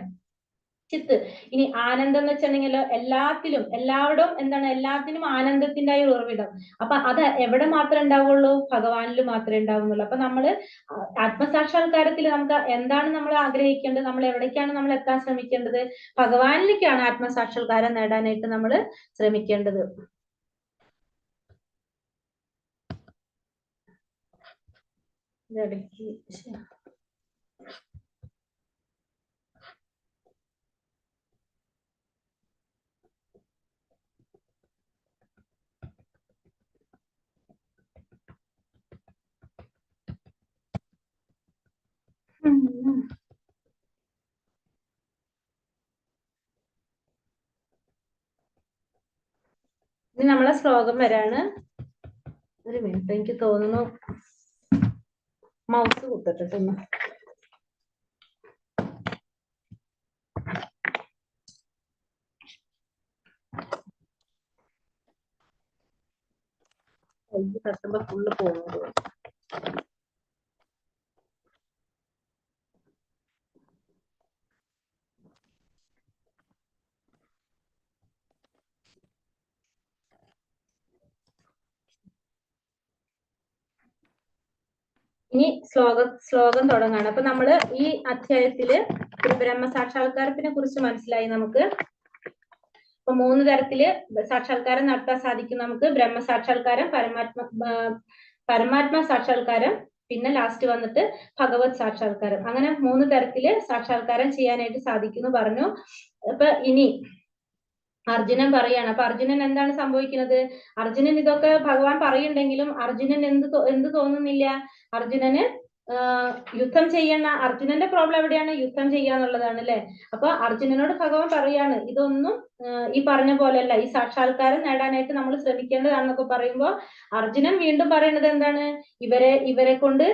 ചിത്ത്. ഇനി ആനന്ദം എന്ന് വെച്ചിട്ടുണ്ടെങ്കിലോ എല്ലാവരും എന്താണ്? എല്ലാത്തിനും ആനന്ദത്തിന്റെ ഒരു ഉറവിടം. അപ്പൊ അത് എവിടെ മാത്രമേ ഉണ്ടാവുള്ളൂ? ഭഗവാനിൽ മാത്രമേ ഉണ്ടാവുന്നുള്ളൂ. അപ്പൊ നമ്മള് ആത്മസാക്ഷാത്കാരത്തിൽ നമുക്ക് എന്താണ് നമ്മൾ ആഗ്രഹിക്കേണ്ടത്? നമ്മൾ എവിടേക്കാണ് നമ്മൾ എത്താൻ ശ്രമിക്കേണ്ടത്? ഭഗവാനിലേക്കാണ് ആത്മസാക്ഷാത്കാരം നേടാനായിട്ട് നമ്മൾ ശ്രമിക്കേണ്ടത്. ഇടയ്ക്ക് ഇനി നമ്മളെ ശ്ലോകം വരാണ്. ഒരു മിനിറ്റ്, എനിക്ക് തോന്നുന്നു മൗസ് കുത്തട്ടെന്ന്. തട്ടുമ്പോ ഫുള്ള് പോകുന്നത്. ഇനി ശ്ലോകം തുടങ്ങാണ്. അപ്പൊ നമ്മള് ഈ അധ്യായത്തില് ബ്രഹ്മസാക്ഷാത്കാരത്തിനെ കുറിച്ച് മനസ്സിലായി നമുക്ക്. അപ്പൊ 3 തരത്തില് സാക്ഷാത്കാരം നടത്താൻ സാധിക്കും നമുക്ക്. ബ്രഹ്മസാക്ഷാത്കാരം, പരമാത്മാ സാക്ഷാത്കാരം, പിന്നെ ലാസ്റ്റ് വന്നിട്ട് ഭഗവത് സാക്ഷാത്കാരം. അങ്ങനെ 3 തരത്തില് സാക്ഷാത്കാരം ചെയ്യാനായിട്ട് സാധിക്കുന്നു പറഞ്ഞു. അപ്പൊ ഇനി അർജുനൻ പറയാണ്. അപ്പൊ അർജുനൻ എന്താണ് സംഭവിക്കുന്നത്? അർജുനൻ ഇതൊക്കെ ഭഗവാൻ പറയുന്നുണ്ടെങ്കിലും അർജുനൻ എന്ത് തോന്നുന്നില്ല? അർജുനന് യുദ്ധം ചെയ്യണ, അർജുനന്റെ പ്രോബ്ലം എവിടെയാണ്? യുദ്ധം ചെയ്യാന്നുള്ളതാണ്, അല്ലെ? അപ്പൊ അർജുനനോട് ഭഗവാൻ പറയാണ്, ഇതൊന്നും ഈ പറഞ്ഞ പോലെയല്ല, ഈ സാക്ഷാത്കാരം നേടാനായിട്ട് നമ്മൾ ശ്രമിക്കേണ്ടതാണെന്നൊക്കെ പറയുമ്പോ അർജുനൻ വീണ്ടും പറയുന്നത് എന്താണ്? ഇവരെ കൊണ്ട്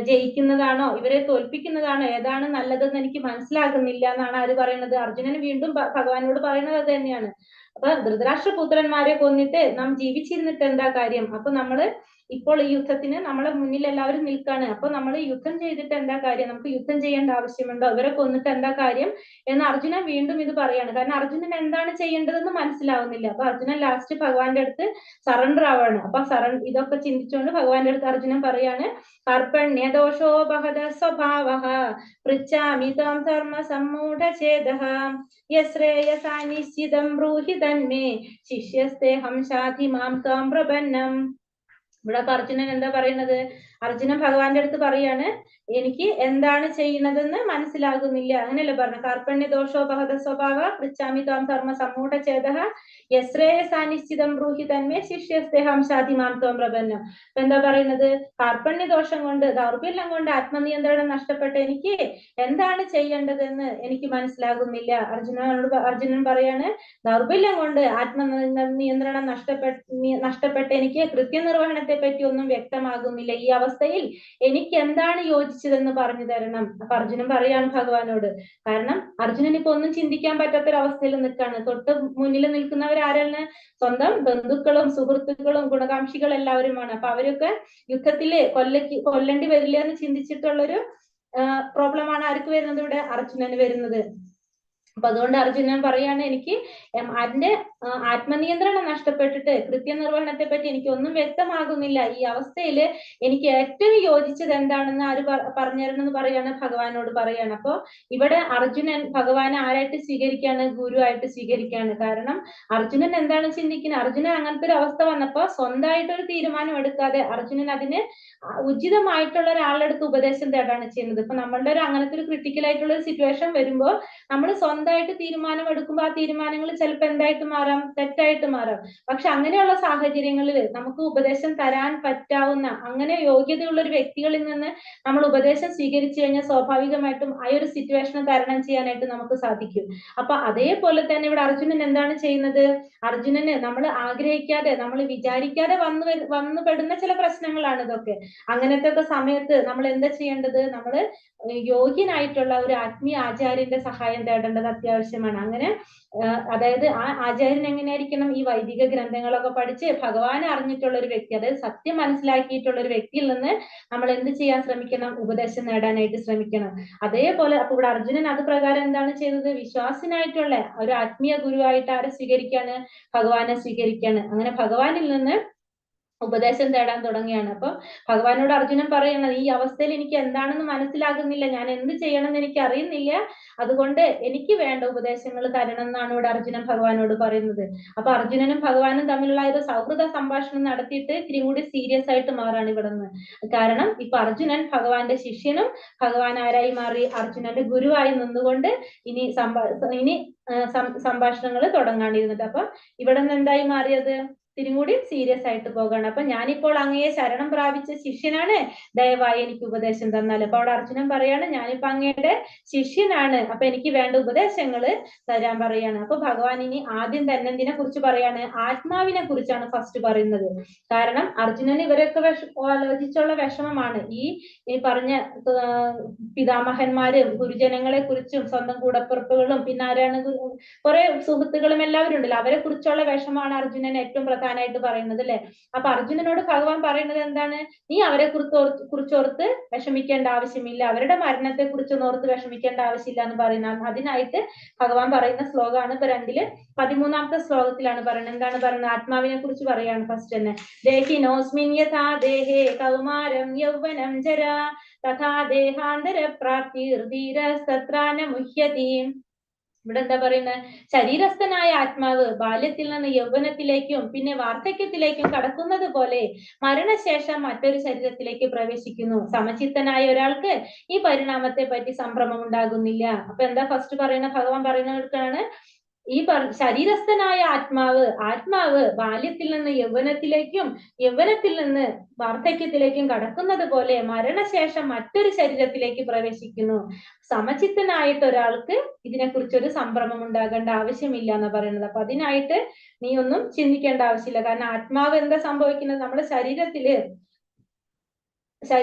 ജയിക്കുന്നതാണോ ഇവരെ തോൽപ്പിക്കുന്നതാണോ ഏതാണ് നല്ലതെന്ന് എനിക്ക് മനസ്സിലാകുന്നില്ല എന്നാണ് ആര് പറയുന്നത്? അർജുനൻ വീണ്ടും ഭഗവാനോട് പറയുന്നത് അത് തന്നെയാണ്. അപ്പൊ ധൃതരാഷ്ട്രപുത്രന്മാരെ കൊന്നിട്ട് നാം ജീവിച്ചിരുന്നിട്ട് എന്താ കാര്യം? അപ്പൊ നമ്മള് ഇപ്പോൾ ഈ യുദ്ധത്തിന് നമ്മളെ മുന്നിൽ എല്ലാവരും നിൽക്കാണ്. അപ്പൊ നമ്മൾ യുദ്ധം ചെയ്തിട്ട് എന്താ കാര്യം? നമുക്ക് യുദ്ധം ചെയ്യേണ്ട ആവശ്യമുണ്ടോ? ഇവരെ കൊന്നിട്ട് എന്താ കാര്യം എന്ന് അർജുനൻ വീണ്ടും ഇത് പറയാണ്. കാരണം അർജുനൻ എന്താണ് ചെയ്യേണ്ടതെന്ന് മനസ്സിലാവുന്നില്ല. അപ്പൊ അർജുനൻ ലാസ്റ്റ് ഭഗവാന്റെ അടുത്ത് സറണ്ടർ ആവാണ്. അപ്പൊ ഇതൊക്കെ ചിന്തിച്ചുകൊണ്ട് ഭഗവാന്റെ അടുത്ത് അർജുനൻ പറയാണ്, കർപ്പണ്യദോഷോ ബഹദ സ്വഭാവഃ പൃച്ഛാമി ത്വം ധർമ്മ സമ്മൂഢഛേദഃ യശ്രേയസാ നിശ്ചിതം ബ്രൂഹി തന്മേ ശിഷ്യസ്തേഹം ശാധി മാം ത്വം പ്രപന്നം. ഇവിടെ അർജുനൻ എന്താ പറയുന്നത്? അർജുനൻ ഭഗവാന്റെ അടുത്ത് പറയാണ്, എനിക്ക് എന്താണ് ചെയ്യുന്നതെന്ന് മനസ്സിലാകുന്നില്ല. അങ്ങനെയല്ലേ പറഞ്ഞു, കാർപ്പണ്യ ദോഷോപഹത സ്വഭാവ പൃച്ഛാമി ത്വാം ധർമ്മ സമ്മൂഢഛേദഃ യശ്രേയസാ നിശ്ചിതം ബ്രൂഹി തന്മേ ശിഷ്യസ്തേഹം ശാധി മാം ത്വം പ്രപന്നം. അപ്പൊ എന്താ പറയുന്നത്? കാർപ്പണ്യ ദോഷം കൊണ്ട്, ദൗർബല്യം കൊണ്ട് ആത്മനിയന്ത്രണം നഷ്ടപ്പെട്ട എനിക്ക് എന്താണ് ചെയ്യേണ്ടതെന്ന് എനിക്ക് മനസ്സിലാകുന്നില്ല. അർജുനൻ പറയാണ്, ദൗർബല്യം കൊണ്ട് ആത്മനിയന്ത്രണം നഷ്ടപ്പെട്ട എനിക്ക് കൃത്യനിർവഹണത്തെ പറ്റി ഒന്നും വ്യക്തമാകുന്നില്ല. ഈ അവസ്ഥയിൽ എനിക്ക് എന്താണ് യോജിച്ചതെന്ന് പറഞ്ഞു തരണം. അപ്പൊ അർജുനൻ പറയാണ് ഭഗവാനോട്. കാരണം അർജുനൻ ഇപ്പൊ ഒന്നും ചിന്തിക്കാൻ പറ്റാത്തൊരവസ്ഥയിൽ നിൽക്കാണ്. തൊട്ട് മുന്നിൽ നിൽക്കുന്നവരാരാണ്? സ്വന്തം ബന്ധുക്കളും സുഹൃത്തുക്കളും ഗുണകാംക്ഷികൾ എല്ലാവരുമാണ്. അപ്പൊ അവരൊക്കെ യുദ്ധത്തില് കൊല്ലേണ്ടി വരില്ല എന്ന് ചിന്തിച്ചിട്ടുള്ളൊരു പ്രോബ്ലമാണ് ആർക്ക് വരുന്നത്? ഇവിടെ അർജുനന് വരുന്നത്. അപ്പൊ അതുകൊണ്ട് അർജുനൻ പറയാണ്, എനിക്ക് അതിന്റെ ആത്മനിയന്ത്രണം നഷ്ടപ്പെട്ടിട്ട് കൃത്യനിർവഹണത്തെ പറ്റി എനിക്ക് ഒന്നും വ്യക്തമാകുന്നില്ല. ഈ അവസ്ഥയിൽ എനിക്ക് ഏറ്റവും യോജിച്ചത് എന്താണെന്ന് ആര് പറഞ്ഞു തരണമെന്ന് പറയാണ്, ഭഗവാനോട് പറയാണ്. അപ്പൊ ഇവിടെ അർജുനൻ ഭഗവാനെ ആരായിട്ട് സ്വീകരിക്കാണ്? ഗുരുവായിട്ട് സ്വീകരിക്കാണ്. കാരണം അർജുനൻ എന്താണ് ചിന്തിക്കുന്നത്? അർജുനൻ അങ്ങനത്തെ ഒരു അവസ്ഥ വന്നപ്പോ സ്വന്തമായിട്ടൊരു തീരുമാനം എടുക്കാതെ അർജുനൻ അതിന് ഉചിതമായിട്ടുള്ള ഒരാളുടെ അടുത്ത് ഉപദേശം തേടാണ് ചെയ്യുന്നത്. ഇപ്പൊ നമ്മളുടെ ഒരു അങ്ങനത്തെ ഒരു ക്രിട്ടിക്കൽ ആയിട്ടുള്ള ഒരു സിറ്റുവേഷൻ വരുമ്പോൾ നമ്മൾ സ്വന്തമായിട്ട് തീരുമാനം എടുക്കുമ്പോൾ ആ തീരുമാനങ്ങൾ ചിലപ്പോൾ എന്തായിട്ട് മാറാം? തെറ്റായിട്ട് മാറാം. പക്ഷെ അങ്ങനെയുള്ള സാഹചര്യങ്ങളിൽ നമുക്ക് ഉപദേശം തരാൻ പറ്റാവുന്ന അങ്ങനെ യോഗ്യതയുള്ള ഒരു വ്യക്തികളിൽ നിന്ന് നമ്മൾ ഉപദേശം സ്വീകരിച്ചു കഴിഞ്ഞാൽ സ്വാഭാവികമായിട്ടും ആ ഒരു സിറ്റുവേഷനെ തരണം ചെയ്യാനായിട്ട് നമുക്ക് സാധിക്കും. അപ്പൊ അതേപോലെ തന്നെ ഇവിടെ അർജുനൻ എന്താണ് ചെയ്യുന്നത്? അർജുനന് നമ്മൾ ആഗ്രഹിക്കാതെ, നമ്മൾ വിചാരിക്കാതെ വന്നു പെടുന്ന ചില പ്രശ്നങ്ങളാണ് ഇതൊക്കെ. അങ്ങനത്തെ ഒക്കെ സമയത്ത് നമ്മൾ എന്താ ചെയ്യേണ്ടത്? നമ്മൾ യോഗ്യനായിട്ടുള്ള ഒരു ആത്മീയ ആചാര്യന്റെ സഹായം തേടേണ്ടത് അത്യാവശ്യമാണ്. അങ്ങനെ അതായത് ആ ആചാര്യൻ എങ്ങനെയായിരിക്കണം? ഈ വൈദിക ഗ്രന്ഥങ്ങളൊക്കെ പഠിച്ച് ഭഗവാനെ അറിഞ്ഞിട്ടുള്ള ഒരു വ്യക്തി, അതായത് സത്യം മനസ്സിലാക്കിയിട്ടുള്ള ഒരു വ്യക്തിയിൽ നിന്ന് നമ്മൾ എന്ത് ചെയ്യാൻ ശ്രമിക്കണം? ഉപദേശം നേടാനായിട്ട് ശ്രമിക്കണം. അതേപോലെ അപ്പൊ ഇവിടെ അർജുനൻ അത് പ്രകാരം എന്താണ് ചെയ്തത്? വിശ്വാസിനായിട്ടുള്ള ഒരു ആത്മീയ ഗുരുവായിട്ട് ആരെ സ്വീകരിക്കാണ്? ഭഗവാനെ സ്വീകരിക്കാണ്. അങ്ങനെ ഭഗവാനിൽ നിന്ന് ഉപദേശം തേടാൻ തുടങ്ങിയാണ്. അപ്പൊ ഭഗവാനോട് അർജുനൻ പറയണത്, ഈ അവസ്ഥയിൽ എനിക്ക് എന്താണെന്ന് മനസ്സിലാകുന്നില്ല, ഞാൻ എന്ത് ചെയ്യണമെന്ന് എനിക്ക് അറിയുന്നില്ല, അതുകൊണ്ട് എനിക്ക് വേണ്ട ഉപദേശങ്ങൾ തരണം എന്നാണ് ഇവിടെ അർജുനൻ ഭഗവാനോട് പറയുന്നത്. അപ്പൊ അർജുനനും ഭഗവാനും തമ്മിലുള്ള ഒരു സൗഹൃദ സംഭാഷണം നടത്തിയിട്ട് ഇത്തിരി കൂടി സീരിയസ് ആയിട്ട് മാറാണ് ഇവിടെ നിന്ന്. കാരണം ഇപ്പൊ അർജുനൻ ഭഗവാന്റെ ശിഷ്യനും ഭഗവാൻ ആരായി മാറി? അർജുനന്റെ ഗുരുവായി നിന്നുകൊണ്ട് ഇനി സംഭാഷണങ്ങൾ തുടങ്ങാണ്ടിരുന്നിട്ട്. അപ്പൊ ഇവിടെ നിന്ന് എന്തായി മാറിയത്? ഇത്തിരികൂടി സീരിയസ് ആയിട്ട് പോകാണ്. അപ്പൊ ഞാനിപ്പോൾ അങ്ങയെ ശരണം പ്രാപിച്ച ശിഷ്യനാണ്, ദയവായി എനിക്ക് ഉപദേശം തന്നാൽ. അപ്പൊ അവിടെ അർജുനൻ പറയാണ്, ഞാനിപ്പോ അങ്ങയുടെ ശിഷ്യനാണ്, അപ്പൊ എനിക്ക് വേണ്ട ഉപദേശങ്ങൾ തരാൻ പറയാണ്. അപ്പൊ ഭഗവാൻ ഇനി ആദ്യം തന്നെ എന്തിനെ കുറിച്ച് പറയാണ്? ആത്മാവിനെ കുറിച്ചാണ് ഫസ്റ്റ് പറയുന്നത്. കാരണം അർജുനൻ ഇവരൊക്കെ ആലോചിച്ചുള്ള വിഷമമാണ് ഈ പറഞ്ഞ പിതാമഹന്മാരും ഗുരുജനങ്ങളെ കുറിച്ചും സ്വന്തം കൂടപ്പിറപ്പുകളും പിന്നെ ആരാണ് കുറെ സുഹൃത്തുക്കളും എല്ലാവരും ഉണ്ടല്ലോ, അവരെ കുറിച്ചുള്ള വിഷമാണ് അർജുനൻ ഏറ്റവും പ്രധാനമായിട്ട് പറയുന്നത്, അല്ലെ? അപ്പൊ അർജുനനോട് ഭഗവാൻ പറയുന്നത് എന്താണ്? നീ അവരെ കുറിച്ചോർത്ത് വിഷമിക്കേണ്ട ആവശ്യമില്ല, അവരുടെ മരണത്തെ കുറിച്ചൊന്നും ഓർത്ത് വിഷമിക്കേണ്ട ആവശ്യമില്ല എന്ന് പറയുന്നത്. അതിനായിട്ട് ഭഗവാൻ പറയുന്ന ശ്ലോകമാണ് ഇപ്പൊ 13ാമത്തെ ശ്ലോകത്തിലാണ് പറയുന്നത്. എന്താണ് പറയുന്നത്? ആത്മാവിനെ കുറിച്ച് പറയാണ് ഫസ്റ്റ് തന്നെ. ദേഹിനോസ്മിൻ യഥാ ദേഹേ കൗമാരം യൗവനം ജരാ തഥാ ദേഹാന്തര പ്രാപ്തിർ ധീരസ്തത്രാന മുഹ്യതി. ഇവിടെ എന്താ പറയുന്നത്? ശരീരസ്ഥനായ ആത്മാവ് ബാല്യത്തിൽ നിന്ന് യൗവനത്തിലേക്കും പിന്നെ വാർദ്ധക്യത്തിലേക്കും കടക്കുന്നത് പോലെ മരണശേഷം മറ്റൊരു ശരീരത്തിലേക്ക് പ്രവേശിക്കുന്നു. സമചിത്തനായ ഒരാൾക്ക് ഈ പരിണാമത്തെ പറ്റി സംഭ്രമം ഉണ്ടാകുന്നില്ല. അപ്പൊ എന്താ ഫസ്റ്റ് പറയുന്ന? ഭഗവാൻ പറയുന്നവർക്കാണ് ഈ ശരീരസ്ഥനായ ആത്മാവ് ബാല്യത്തിൽ നിന്ന് യൗവനത്തിലേക്കും യൗവനത്തിൽ നിന്ന് വാർദ്ധക്യത്തിലേക്കും കടക്കുന്നത് പോലെ മരണശേഷം മറ്റൊരു ശരീരത്തിലേക്ക് പ്രവേശിക്കുന്നു. സമചിത്തനായിട്ട് ഒരാൾക്ക് ഇതിനെക്കുറിച്ചൊരു സംഭ്രമം ഉണ്ടാകേണ്ട ആവശ്യമില്ല എന്ന് പറയുന്നത്. അപ്പൊ അതിനായിട്ട് നീ ഒന്നും ചിന്തിക്കേണ്ട ആവശ്യമില്ല. കാരണം ആത്മാവ് എന്താ സംഭവിക്കുന്നത്? നമ്മുടെ ശരീരത്തിന്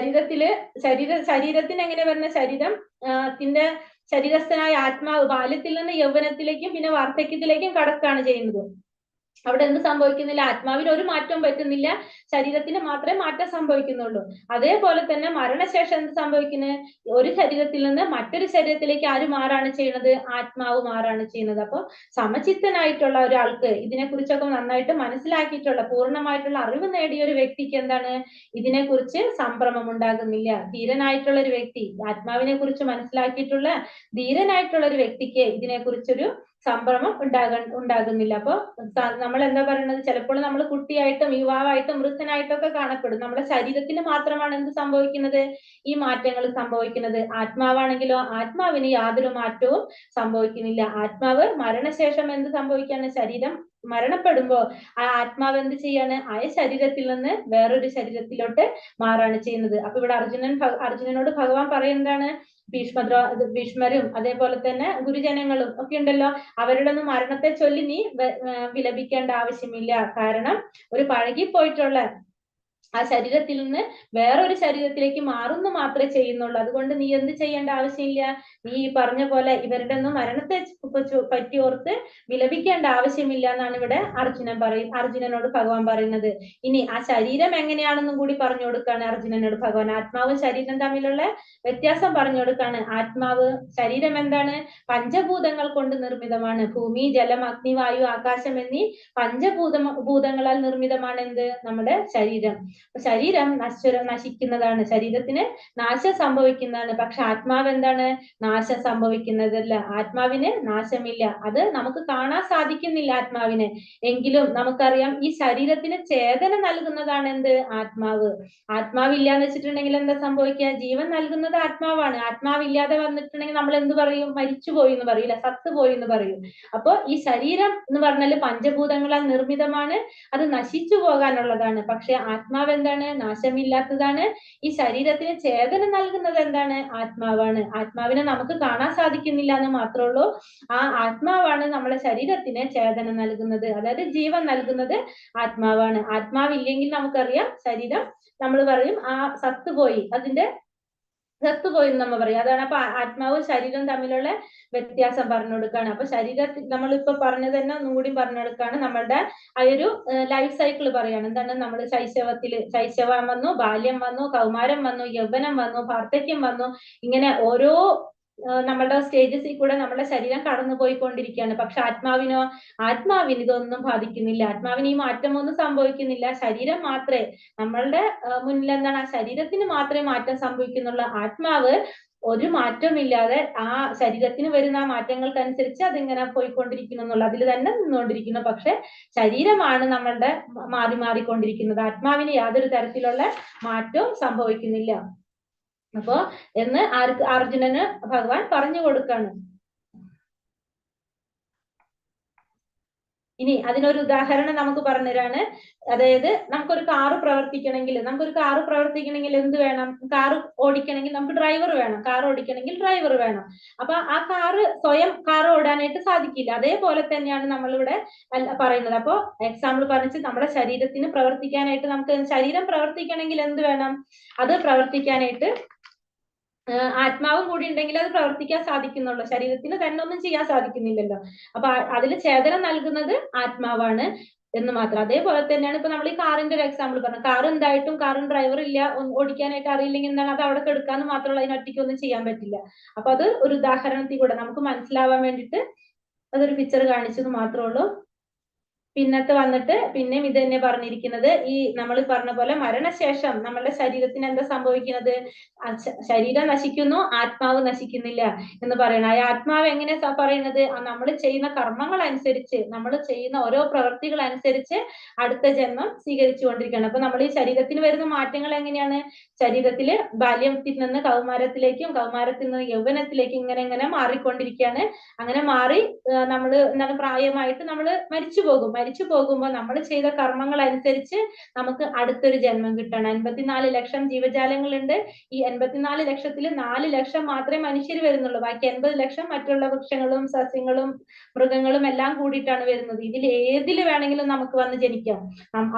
എങ്ങനെ വരുന്ന ശരീരത്തിന്റെ ശരീരസ്ഥനായ ആത്മാവ് ബാല്യത്തിൽ നിന്ന് യൗവനത്തിലേക്കും പിന്നെ വാർദ്ധക്യത്തിലേക്കും കടക്കുകയാണ് ചെയ്യുന്നത്. അവിടെ എന്ത് സംഭവിക്കുന്നില്ല? ആത്മാവിന് ഒരു മാറ്റവും പറ്റുന്നില്ല, ശരീരത്തിന് മാത്രമേ മാറ്റം സംഭവിക്കുന്നുള്ളൂ. അതേപോലെ തന്നെ മരണശേഷം എന്ത് സംഭവിക്കുന്നത്? ഒരു ശരീരത്തിൽ നിന്ന് മറ്റൊരു ശരീരത്തിലേക്ക് ആര് മാറാണ് ചെയ്യുന്നത്? ആത്മാവ് മാറാണ് ചെയ്യുന്നത്. അപ്പൊ സമചിത്തനായിട്ടുള്ള ഒരാൾക്ക് ഇതിനെക്കുറിച്ചൊക്കെ നന്നായിട്ട് മനസ്സിലാക്കിയിട്ടുള്ള പൂർണ്ണമായിട്ടുള്ള അറിവ് നേടിയ ഒരു വ്യക്തിക്ക് എന്താണ് ഇതിനെക്കുറിച്ച് സംഭ്രമം ഉണ്ടാകുന്നില്ല. ധീരനായിട്ടുള്ള ഒരു വ്യക്തി, ആത്മാവിനെ കുറിച്ച് മനസ്സിലാക്കിയിട്ടുള്ള ധീരനായിട്ടുള്ള ഒരു വ്യക്തിക്ക് ഇതിനെക്കുറിച്ചൊരു സംഭ്രമം ഉണ്ടാകുന്നില്ല. അപ്പൊ നമ്മൾ എന്താ പറയുന്നത്? ചിലപ്പോൾ നമ്മൾ കുട്ടിയായിട്ടും യുവാവായിട്ടും വൃദ്ധനായിട്ടും ഒക്കെ കാണപ്പെടും. നമ്മുടെ ശരീരത്തിന് മാത്രമാണ് എന്ത് സംഭവിക്കുന്നത്? ഈ മാറ്റങ്ങൾ സംഭവിക്കുന്നത്. ആത്മാവാണെങ്കിലോ ആത്മാവിന് യാതൊരു മാറ്റവും സംഭവിക്കുന്നില്ല. ആത്മാവ് മരണശേഷം എന്ത് സംഭവിക്കാണ്? ശരീരം മരണപ്പെടുമ്പോ ആ ആത്മാവ് എന്ത് ചെയ്യാണ്? ആ ശരീരത്തിൽ നിന്ന് വേറൊരു ശരീരത്തിലോട്ട് മാറാണ് ചെയ്യുന്നത്. അപ്പൊ ഇവിടെ അർജുനനോട് ഭഗവാൻ പറയുന്നതാണ്, ഭീഷ്മരും അതേപോലെ തന്നെ ഗുരുജനങ്ങളും ഒക്കെ ഉണ്ടല്ലോ, അവരുടെ ഒന്നും മരണത്തെ ചൊല്ലി നീ വിലപിക്കേണ്ട ആവശ്യമില്ല. കാരണം ഒരു പഴകിപ്പോയിട്ടുള്ള ആ ശരീരത്തിൽ നിന്ന് വേറൊരു ശരീരത്തിലേക്ക് മാറുന്നു മാത്രമേ ചെയ്യുന്നുള്ളൂ. അതുകൊണ്ട് നീ എന്ത് ചെയ്യേണ്ട ആവശ്യമില്ല. നീ ഈ പറഞ്ഞ പോലെ ഇവരുടെ ഒന്നും മരണത്തെ പറ്റി ഓർത്ത് വിലപിക്കേണ്ട ആവശ്യമില്ല എന്നാണ് ഇവിടെ അർജുനനോട് ഭഗവാൻ പറയുന്നത്. ഇനി ആ ശരീരം എങ്ങനെയാണെന്നും കൂടി പറഞ്ഞു കൊടുക്കാണ് അർജുനനോട് ഭഗവാൻ. ആത്മാവും ശരീരം തമ്മിലുള്ള വ്യത്യാസം പറഞ്ഞു കൊടുക്കാണ്. ആത്മാവ്, ശരീരം എന്താണ്? പഞ്ചഭൂതങ്ങൾ കൊണ്ട് നിർമ്മിതമാണ്. ഭൂമി, ജലം, അഗ്നി, വായു, ആകാശം എന്നീ ഭൂതങ്ങളാൽ നിർമ്മിതമാണ് എന്ത്? നമ്മുടെ ശരീരം. ശരീരം നശിക്കുന്നതാണ്, ശരീരത്തിന് നാശം സംഭവിക്കുന്നതാണ്. പക്ഷെ ആത്മാവ് എന്താണ്? നാശം സംഭവിക്കുന്നതല്ല. ആത്മാവിന് നാശമില്ല. അത് നമുക്ക് കാണാൻ സാധിക്കുന്നില്ല ആത്മാവിനെ, എങ്കിലും നമുക്കറിയാം ഈ ശരീരത്തിന് ചേതന നൽകുന്നതാണ് എന്ത്? ആത്മാവ്. ആത്മാവില്ല എന്ന് വെച്ചിട്ടുണ്ടെങ്കിൽ എന്താ സംഭവിക്കുക? ജീവൻ നൽകുന്നത് ആത്മാവാണ്. ആത്മാവില്ലാതെ വന്നിട്ടുണ്ടെങ്കിൽ നമ്മൾ എന്ത് പറയും? മരിച്ചുപോയി എന്ന് പറയില്ല, സത്തുപോയി എന്ന് പറയും. അപ്പൊ ഈ ശരീരം എന്ന് പറഞ്ഞാൽ പഞ്ചഭൂതങ്ങളാൽ നിർമ്മിതമാണ്, അത് നശിച്ചു പോകാനുള്ളതാണ്. പക്ഷെ ആത്മാവ് എന്താണ്? നാശമില്ലാത്തതാണ്. ഈ ശരീരത്തിന് ചേതന നൽകുന്നത് എന്താണ്? ആത്മാവാണ്. ആത്മാവിനെ നമുക്ക് കാണാൻ സാധിക്കുന്നില്ല എന്ന് മാത്രമേ ഉള്ളൂ. ആ ആത്മാവാണ് നമ്മളെ ശരീരത്തിന് ചേതന നൽകുന്നത്, അതായത് ജീവൻ നൽകുന്നത് ആത്മാവാണ്. ആത്മാവില്ലെങ്കിൽ നമുക്കറിയാം ശരീരം, നമ്മൾ പറയും ആ സത്തുപോയി, അതിന്റെ ചത്തുപോയി എന്ന് നമ്മൾ പറയും. അതാണ് അപ്പൊ ആത്മാവും ശരീരവും തമ്മിലുള്ള വ്യത്യാസം പറഞ്ഞു കൊടുക്കുകയാണ്. അപ്പൊ ശരീരത്തിൽ നമ്മളിപ്പോ പറഞ്ഞത് തന്നെ ഒന്നുകൂടി പറഞ്ഞു കൊടുക്കുകയാണ്. നമ്മളുടെ ആ ഒരു ലൈഫ് സൈക്കിൾ പറയാണ്. എന്താണ്? നമ്മൾ ശൈശവം വന്നു, ബാല്യം വന്നു, കൗമാരം വന്നു, യൗവനം വന്നു, വാർദ്ധക്യം വന്നു, ഇങ്ങനെ ഓരോ നമ്മളുടെ സ്റ്റേജസിൽ കൂടെ നമ്മുടെ ശരീരം കടന്നു പോയിക്കൊണ്ടിരിക്കുകയാണ്. പക്ഷെ ആത്മാവിന് ഇതൊന്നും ബാധിക്കുന്നില്ല. ആത്മാവിന് ഈ മാറ്റമൊന്നും സംഭവിക്കുന്നില്ല. ശരീരം മാത്രമേ നമ്മളുടെ മുന്നിൽ എന്താണ്? ആ ശരീരത്തിന് മാത്രമേ മാറ്റം സംഭവിക്കുന്നുള്ളൂ. ആത്മാവ് ഒരു മാറ്റമില്ലാതെ ആ ശരീരത്തിന് വരുന്ന ആ മാറ്റങ്ങൾക്കനുസരിച്ച് അതിങ്ങനെ പോയിക്കൊണ്ടിരിക്കുന്നു എന്നുള്ള അതിൽ തന്നെ നിന്നുകൊണ്ടിരിക്കുന്നു. പക്ഷെ ശരീരമാണ് നമ്മളുടെ മാറിക്കൊണ്ടിരിക്കുന്നത്. ആത്മാവിന് യാതൊരു തരത്തിലുള്ള മാറ്റവും സംഭവിക്കുന്നില്ല. അപ്പോ എന്ന് അർജുനന് ഭഗവാൻ പറഞ്ഞു കൊടുക്കാണ്. ഇനി അതിനൊരു ഉദാഹരണം നമുക്ക് പറഞ്ഞുതരാണ്. അതായത് നമുക്കൊരു കാറ് പ്രവർത്തിക്കണമെങ്കിൽ എന്ത് വേണം? കാറ് ഓടിക്കണമെങ്കിൽ നമുക്ക് ഡ്രൈവർ വേണം. കാർ ഓടിക്കണമെങ്കിൽ ഡ്രൈവർ വേണം. അപ്പൊ ആ സ്വയം കാർ ഓടാനായിട്ട് സാധിക്കില്ല. അതേപോലെ തന്നെയാണ് നമ്മളിവിടെ പറയുന്നത്. അപ്പൊ എക്സാമ്പിൾ പറഞ്ഞിട്ട് നമ്മുടെ ശരീരത്തിന് പ്രവർത്തിക്കാനായിട്ട്, നമുക്ക് ശരീരം പ്രവർത്തിക്കണമെങ്കിൽ എന്ത് വേണം? അത് പ്രവർത്തിക്കാനായിട്ട് ആത്മാവും കൂടി ഉണ്ടെങ്കിൽ അത് പ്രവർത്തിക്കാൻ സാധിക്കുന്നുള്ളൂ. ശരീരത്തിന് തന്നെ ഒന്നും ചെയ്യാൻ സാധിക്കുന്നില്ലല്ലോ. അപ്പൊ അതിൽ ചേതന നൽകുന്നത് ആത്മാവാണ് എന്ന് മാത്രം. അതേപോലെ തന്നെയാണ് ഇപ്പൊ നമ്മൾ ഈ കാറിന്റെ ഒരു എക്സാമ്പിൾ പറഞ്ഞു. കാർ ഉണ്ടായിട്ടും കാറും ഡ്രൈവർ ഇല്ല, ഓടിക്കാനായിട്ട് അറിയില്ലെങ്കിൽ എന്താണ്? അത് അവിടെ കെടുക്കാന്ന് മാത്രമല്ല, അതിനൊറ്റയ്ക്ക് ഒന്നും ചെയ്യാൻ പറ്റില്ല. അപ്പൊ അത് ഒരു ഉദാഹരണത്തിൽ കൂടെ നമുക്ക് മനസ്സിലാവാൻ വേണ്ടിയിട്ട് അതൊരു പിക്ചർ കാണിച്ചത് മാത്രമേ ഉള്ളൂ. പിന്നത്തെ വന്നിട്ട് പിന്നെയും ഇത് തന്നെ പറഞ്ഞിരിക്കുന്നത്, ഈ നമ്മൾ പറഞ്ഞ പോലെ മരണശേഷം നമ്മളുടെ ശരീരത്തിന് എന്താ സംഭവിക്കുന്നത്? ശരീരം നശിക്കുന്നു, ആത്മാവ് നശിക്കുന്നില്ല എന്ന് പറയണം. ആ ആത്മാവ് എങ്ങനെയാ പറയുന്നത്? നമ്മൾ ചെയ്യുന്ന കർമ്മങ്ങൾ അനുസരിച്ച്, നമ്മൾ ചെയ്യുന്ന ഓരോ പ്രവൃത്തികൾ അനുസരിച്ച് അടുത്ത ജന്മം സ്വീകരിച്ചുകൊണ്ടിരിക്കുകയാണ്. അപ്പൊ നമ്മൾ ഈ ശരീരത്തിന് വരുന്ന മാറ്റങ്ങൾ എങ്ങനെയാണ്? ശരീരത്തില് ബാല്യത്തിൽ നിന്ന് കൗമാരത്തിലേക്കും, കൗമാരത്തിൽ നിന്ന് യൗവനത്തിലേക്കും ഇങ്ങനെ മാറിക്കൊണ്ടിരിക്കുകയാണ്. അങ്ങനെ മാറി നമ്മൾ എന്താണ് പ്രായമായിട്ട് നമ്മൾ മരിച്ചു പോകും. മരിച്ചു പോകുമ്പോൾ നമ്മൾ ചെയ്ത കർമ്മങ്ങൾ അനുസരിച്ച് നമുക്ക് അടുത്തൊരു ജന്മം കിട്ടണം. 84 ലക്ഷം ജീവജാലങ്ങളുണ്ട്. ഈ 84 ലക്ഷത്തിൽ 4 ലക്ഷം മാത്രമേ മനുഷ്യർ വരുന്നുള്ളൂ. ബാക്കി 80 ലക്ഷം മറ്റുള്ള വൃക്ഷങ്ങളും സസ്യങ്ങളും മൃഗങ്ങളും എല്ലാം കൂടിയിട്ടാണ് വരുന്നത്. ഇതിൽ ഏതിൽ വേണമെങ്കിലും നമുക്ക് വന്ന് ജനിക്കാം.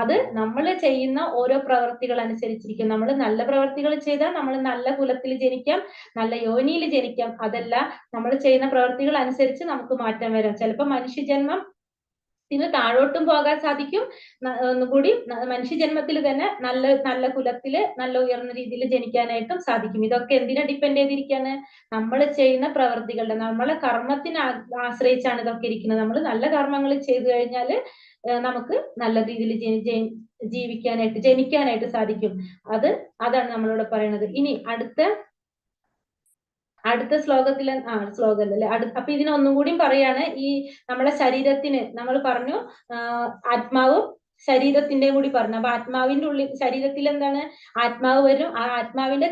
അത് നമ്മൾ ചെയ്യുന്ന ഓരോ പ്രവർത്തികൾ അനുസരിച്ചിരിക്കും. നമ്മൾ നല്ല പ്രവർത്തികൾ ചെയ്താൽ നമ്മൾ നല്ല കുലത്തിൽ ജനിക്കാം, നല്ല യോനിയിൽ ജനിക്കാം. അതല്ല, നമ്മൾ ചെയ്യുന്ന പ്രവർത്തികൾ അനുസരിച്ച് നമുക്ക് മാറ്റം വരാം. ചിലപ്പോൾ മനുഷ്യജന്മം ത്തിന് താഴോട്ടും പോകാൻ സാധിക്കും. ഒന്നുകൂടി മനുഷ്യജന്മത്തിൽ തന്നെ നല്ല നല്ല കുലത്തില് നല്ല ഉയർന്ന രീതിയിൽ ജനിക്കാനായിട്ടും സാധിക്കും. ഇതൊക്കെ എന്തിനെ ഡിപ്പെൻഡ് ചെയ്തിരിക്കുകയാണ്? നമ്മൾ ചെയ്യുന്ന പ്രവർത്തികളുടെ, നമ്മളെ കർമ്മത്തിനെ ആശ്രയിച്ചാണ് ഇതൊക്കെ ഇരിക്കുന്നത്. നമ്മൾ നല്ല കർമ്മങ്ങൾ ചെയ്തു കഴിഞ്ഞാൽ നമുക്ക് നല്ല രീതിയിൽ ജനിക്കാനായിട്ട് സാധിക്കും. അതാണ് നമ്മളോട് പറയുന്നത്. ഇനി അടുത്ത ശ്ലോകത്തിൽ ശ്ലോകമല്ലേ അപ്പൊ ഇതിനൊന്നും കൂടി പറയാണ്. ഈ നമ്മുടെ ശരീരത്തിന് നമ്മൾ പറഞ്ഞു ആത്മാവും ശരീരത്തിന്റെയും കൂടി പറഞ്ഞു. അപ്പൊ ആത്മാവിന്റെ ഉള്ളിൽ ശരീരത്തിൽ എന്താണ്? ആത്മാവ് വരും. ആ ആത്മാവിന്റെ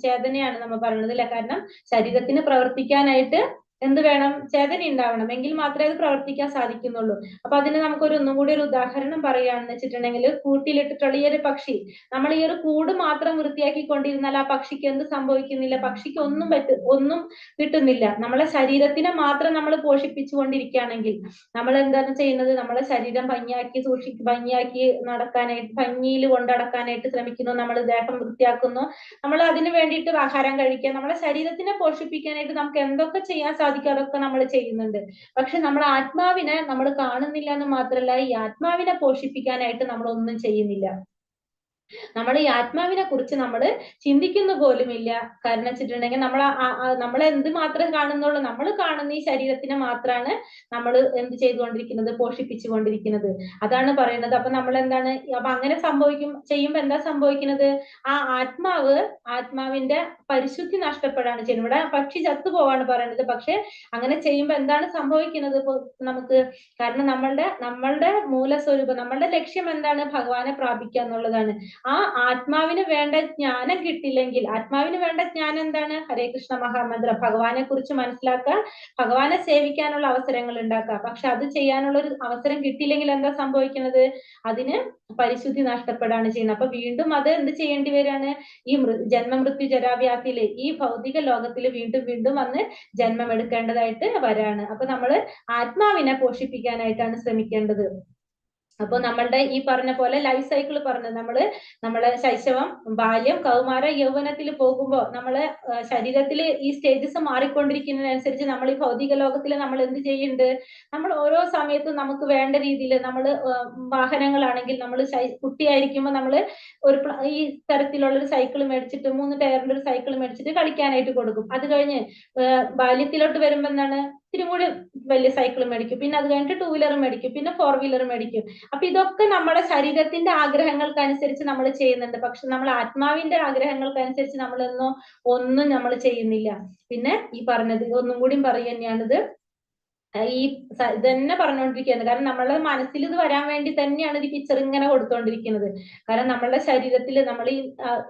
ചേതനയാണ് നമ്മൾ പറയുന്നത് അല്ലെ. കാരണം ശരീരത്തിന് പ്രവർത്തിക്കാനായിട്ട് എന്ത് വേണം? ചേതന ഉണ്ടാവണം. എങ്കിൽ മാത്രമേ അത് പ്രവർത്തിക്കാൻ സാധിക്കുന്നുള്ളൂ. അപ്പൊ അതിന് നമുക്കൊരു ഒന്നും കൂടി ഒരു ഉദാഹരണം പറയുകയാണെന്ന് വെച്ചിട്ടുണ്ടെങ്കിൽ, കൂട്ടിലിട്ടിട്ടുള്ള ഈ ഒരു പക്ഷി, നമ്മൾ ഈ ഒരു കൂട് മാത്രം വൃത്തിയാക്കിക്കൊണ്ടിരുന്നാൽ ആ പക്ഷിക്ക് എന്ത് സംഭവിക്കുന്നില്ല? പക്ഷിക്ക് ഒന്നും കിട്ടുന്നില്ല. നമ്മളെ ശരീരത്തിനെ മാത്രം നമ്മൾ പോഷിപ്പിച്ചുകൊണ്ടിരിക്കുകയാണെങ്കിൽ നമ്മൾ എന്താണ് ചെയ്യുന്നത്? നമ്മളെ ശരീരം ഭംഗിയാക്കി നടക്കാനായിട്ട്, ഭംഗിയിൽ കൊണ്ടടക്കാനായിട്ട് ശ്രമിക്കുന്നു. നമ്മൾ ദേഹം വൃത്തിയാക്കുന്നു. നമ്മൾ അതിന് വേണ്ടിയിട്ട് ആഹാരം കഴിക്കുക. നമ്മളെ ശരീരത്തിനെ പോഷിപ്പിക്കാനായിട്ട് നമുക്ക് എന്തൊക്കെ ചെയ്യാൻ സാധിക്കും അതൊക്കെ നമ്മൾ ചെയ്യുന്നുണ്ട്. പക്ഷെ നമ്മൾ ആത്മാവിനെ നമ്മൾ കാണുന്നില്ല എന്ന് മാത്രമല്ല, ഈ ആത്മാവിനെ പോഷിപ്പിക്കാനായിട്ട് നമ്മൾ ഒന്നും ചെയ്യുന്നില്ല. നമ്മൾ ഈ ആത്മാവിനെ കുറിച്ച് നമ്മൾ ചിന്തിക്കുന്ന പോലുമില്ല. കാരണം വെച്ചിട്ടുണ്ടെങ്കിൽ നമ്മളെ എന്ത് മാത്രമേ കാണുന്നുള്ളൂ? നമ്മൾ കാണുന്ന ഈ ശരീരത്തിനെ മാത്രമാണ് നമ്മൾ എന്ത് ചെയ്തുകൊണ്ടിരിക്കുന്നത്? പോഷിപ്പിച്ചുകൊണ്ടിരിക്കുന്നത്. അതാണ് പറയുന്നത്. അപ്പൊ നമ്മൾ എന്താണ്? അപ്പൊ അങ്ങനെ ചെയ്യുമ്പോ എന്താ സംഭവിക്കുന്നത്? ആ ആത്മാവിന്റെ പരിശുദ്ധി നഷ്ടപ്പെടാണ് ചെയ്യുന്നത്. ഇവിടെ പക്ഷി ചത്തുപോവാണ് പറയുന്നത്. പക്ഷെ അങ്ങനെ ചെയ്യുമ്പോ എന്താണ് സംഭവിക്കുന്നത് നമുക്ക്? കാരണം നമ്മളുടെ മൂലസ്വരൂപം, നമ്മളുടെ ലക്ഷ്യം എന്താണ്? ഭഗവാനെ പ്രാപിക്കുക എന്നുള്ളതാണ്. ആ ആത്മാവിന് വേണ്ട ജ്ഞാനം കിട്ടില്ലെങ്കിൽ, ആത്മാവിന് വേണ്ട ജ്ഞാനം എന്താണ്? ഹരേ കൃഷ്ണ മഹാമന്ത്രം, ഭഗവാനെ കുറിച്ച് മനസ്സിലാക്കുക, ഭഗവാനെ സേവിക്കാനുള്ള അവസരങ്ങൾ ഉണ്ടാക്കുക. പക്ഷെ അത് ചെയ്യാനുള്ള ഒരു അവസരം കിട്ടിയില്ലെങ്കിൽ എന്താ സംഭവിക്കുന്നത്? അതിന് പരിശുദ്ധി നഷ്ടപ്പെടാണ് ചെയ്യുന്നത്. അപ്പൊ വീണ്ടും അത് എന്ത് ചെയ്യേണ്ടി വരികയാണ്? ഈ ജന്മമൃത്യു ജരാവ്യാധിയില്, ഈ ഭൗതിക ലോകത്തിൽ വീണ്ടും വന്ന് ജന്മം എടുക്കേണ്ടതായിട്ട് വരാണ്. അപ്പൊ നമ്മള് ആത്മാവിനെ പോഷിപ്പിക്കാനായിട്ടാണ് ശ്രമിക്കേണ്ടത്. അപ്പൊ നമ്മളുടെ ഈ പറഞ്ഞ പോലെ ലൈഫ് സൈക്കിൾ നമ്മളെ ശൈശവം, ബാല്യം, കൗമാരം, യൗവനത്തിൽ പോകുമ്പോൾ നമ്മളെ ശരീരത്തിൽ ഈ സ്റ്റേജസ് മാറിക്കൊണ്ടിരിക്കുന്നതിനനുസരിച്ച് നമ്മൾ ഈ ഭൗതിക ലോകത്തിൽ നമ്മൾ എന്ത് ചെയ്യുന്നുണ്ട്? നമ്മൾ ഓരോ സമയത്തും നമുക്ക് വേണ്ട രീതിയിൽ നമ്മൾ വാഹനങ്ങളാണെങ്കിൽ നമ്മൾ കുട്ടിയായിരിക്കുമ്പോൾ നമ്മൾ ഈ തരത്തിലുള്ള ഒരു സൈക്കിൾ മേടിച്ചിട്ട്, 3 ടയറിന്റെ ഒരു സൈക്കിൾ മേടിച്ചിട്ട് കളിക്കാനായിട്ട് കൊടുക്കും. അത് കഴിഞ്ഞ് ബാല്യത്തിലോട്ട് വരുമ്പോ എന്താണ്? ഇത്തിരി കൂടി വലിയ സൈക്കിൾ മേടിക്കും. പിന്നെ അത് കഴിഞ്ഞിട്ട് 2 വീലർ മേടിക്കും. പിന്നെ 4 വീലർ മേടിക്കും. അപ്പൊ ഇതൊക്കെ നമ്മുടെ ശരീരത്തിന്റെ ആഗ്രഹങ്ങൾക്കനുസരിച്ച് നമ്മൾ ചെയ്യുന്നുണ്ട്. പക്ഷെ നമ്മൾ ആത്മാവിന്റെ ആഗ്രഹങ്ങൾക്കനുസരിച്ച് ഒന്നും നമ്മൾ ചെയ്യുന്നില്ല. പിന്നെ ഈ പറഞ്ഞത് ഒന്നും കൂടി പറയുക തന്നെയാണിത്. ഈ ഇതന്നെ പറഞ്ഞുകൊണ്ടിരിക്കുകയാണ്. കാരണം നമ്മളുടെ മനസ്സിൽ ഇത് വരാൻ വേണ്ടി തന്നെയാണ് ഈ പിക്ചർ ഇങ്ങനെ കൊടുത്തുകൊണ്ടിരിക്കുന്നത്. കാരണം നമ്മളുടെ ശരീരത്തിൽ നമ്മൾ ഈ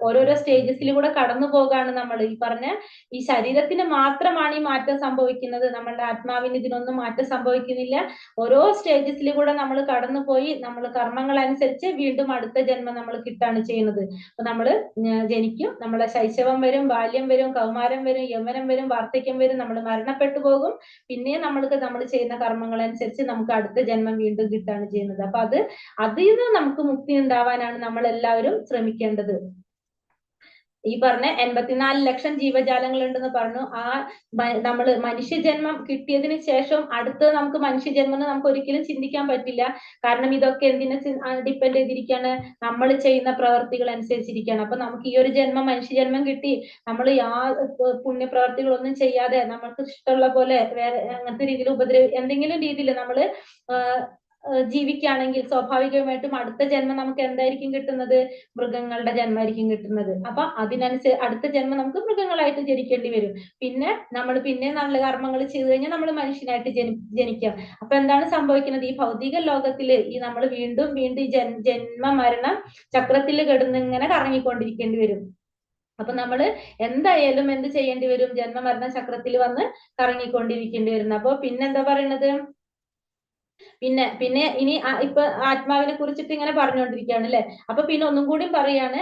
ഓരോരോ സ്റ്റേജസിൽ കൂടെ കടന്നു പോകാണ്. നമ്മൾ ഈ പറഞ്ഞ ഈ ശരീരത്തിന് മാത്രമാണ് ഈ മാറ്റം സംഭവിക്കുന്നത്. നമ്മളുടെ ആത്മാവിന് ഇതിനൊന്നും മാറ്റം സംഭവിക്കുന്നില്ല. ഓരോ സ്റ്റേജസിൽ കൂടെ നമ്മൾ കടന്നുപോയി നമ്മൾ കർമ്മങ്ങൾ അനുസരിച്ച് വീണ്ടും അടുത്ത ജന്മം നമ്മൾ കിട്ടാണ് ചെയ്യുന്നത്. അപ്പൊ നമ്മൾ ജനിക്കും, നമ്മളെ ശൈശവം വരും, ബാല്യം വരും, കൗമാരം വരും, യൗവനം വരും, വാർദ്ധക്യം വരും, നമ്മൾ മരണപ്പെട്ടു പോകും. പിന്നെ നമ്മൾ ചെയ്യുന്ന കർമ്മങ്ങൾ അനുസരിച്ച് നമുക്ക് അടുത്ത ജന്മം വീണ്ടും കിട്ടാണ് ചെയ്യുന്നത്. അപ്പൊ അതിൽ നിന്ന് നമുക്ക് മുക്തി ഉണ്ടാവാനാണ് നമ്മൾ എല്ലാവരും ശ്രമിക്കേണ്ടത്. ഈ പറഞ്ഞ 84 ലക്ഷം ജീവജാലങ്ങൾ ഉണ്ടെന്ന് പറഞ്ഞു. നമ്മള് മനുഷ്യജന്മം കിട്ടിയതിന് ശേഷം അടുത്തത് നമുക്ക് മനുഷ്യജന്മം എന്ന് നമുക്ക് ഒരിക്കലും ചിന്തിക്കാൻ പറ്റില്ല. കാരണം ഇതൊക്കെ എന്തിനെ ഡിപ്പെൻഡ് ചെയ്തിരിക്കുകയാണ്? നമ്മൾ ചെയ്യുന്ന പ്രവർത്തികൾ അനുസരിച്ചിരിക്കുകയാണ്. അപ്പൊ നമുക്ക് ഈ ഒരു മനുഷ്യജന്മം കിട്ടി, നമ്മൾ പുണ്യപ്രവർത്തികളൊന്നും ചെയ്യാതെ നമുക്ക് ഇഷ്ടമുള്ള പോലെ വേറെ അങ്ങനത്തെ രീതിയിൽ എന്തെങ്കിലും രീതിയിൽ നമ്മള് ജീവിക്കുകയാണെങ്കിൽ സ്വാഭാവികമായിട്ടും അടുത്ത ജന്മം നമുക്ക് എന്തായിരിക്കും കിട്ടുന്നത്? മൃഗങ്ങളുടെ ജന്മമായിരിക്കും കിട്ടുന്നത്. അപ്പൊ അടുത്ത ജന്മം നമുക്ക് മൃഗങ്ങളായിട്ട് ജനിക്കേണ്ടി വരും. പിന്നെ നല്ല കർമ്മങ്ങൾ ചെയ്തു കഴിഞ്ഞാൽ നമ്മൾ മനുഷ്യനായിട്ട് ജനിക്കാം. അപ്പൊ എന്താണ് സംഭവിക്കുന്നത്? ഈ ഭൗതിക ലോകത്തില് നമ്മൾ വീണ്ടും ഈ ജന്മ മരണം ചക്രത്തിൽ കിടന്നിങ്ങനെ കറങ്ങിക്കൊണ്ടിരിക്കേണ്ടി വരും. അപ്പൊ നമ്മൾ എന്തായാലും എന്ത് ചെയ്യേണ്ടി വരും? ജന്മമരണ ചക്രത്തിൽ വന്ന് കറങ്ങിക്കൊണ്ടിരിക്കേണ്ടി വരുന്നു. അപ്പൊ പിന്നെന്താ പറയണത്? പിന്നെ ഇനി ഇപ്പൊ ആത്മാവിനെ കുറിച്ചിട്ട് ഇങ്ങനെ പറഞ്ഞുകൊണ്ടിരിക്കുകയാണ് അല്ലെ. അപ്പൊ പിന്നെ ഒന്നും കൂടി പറയാണ്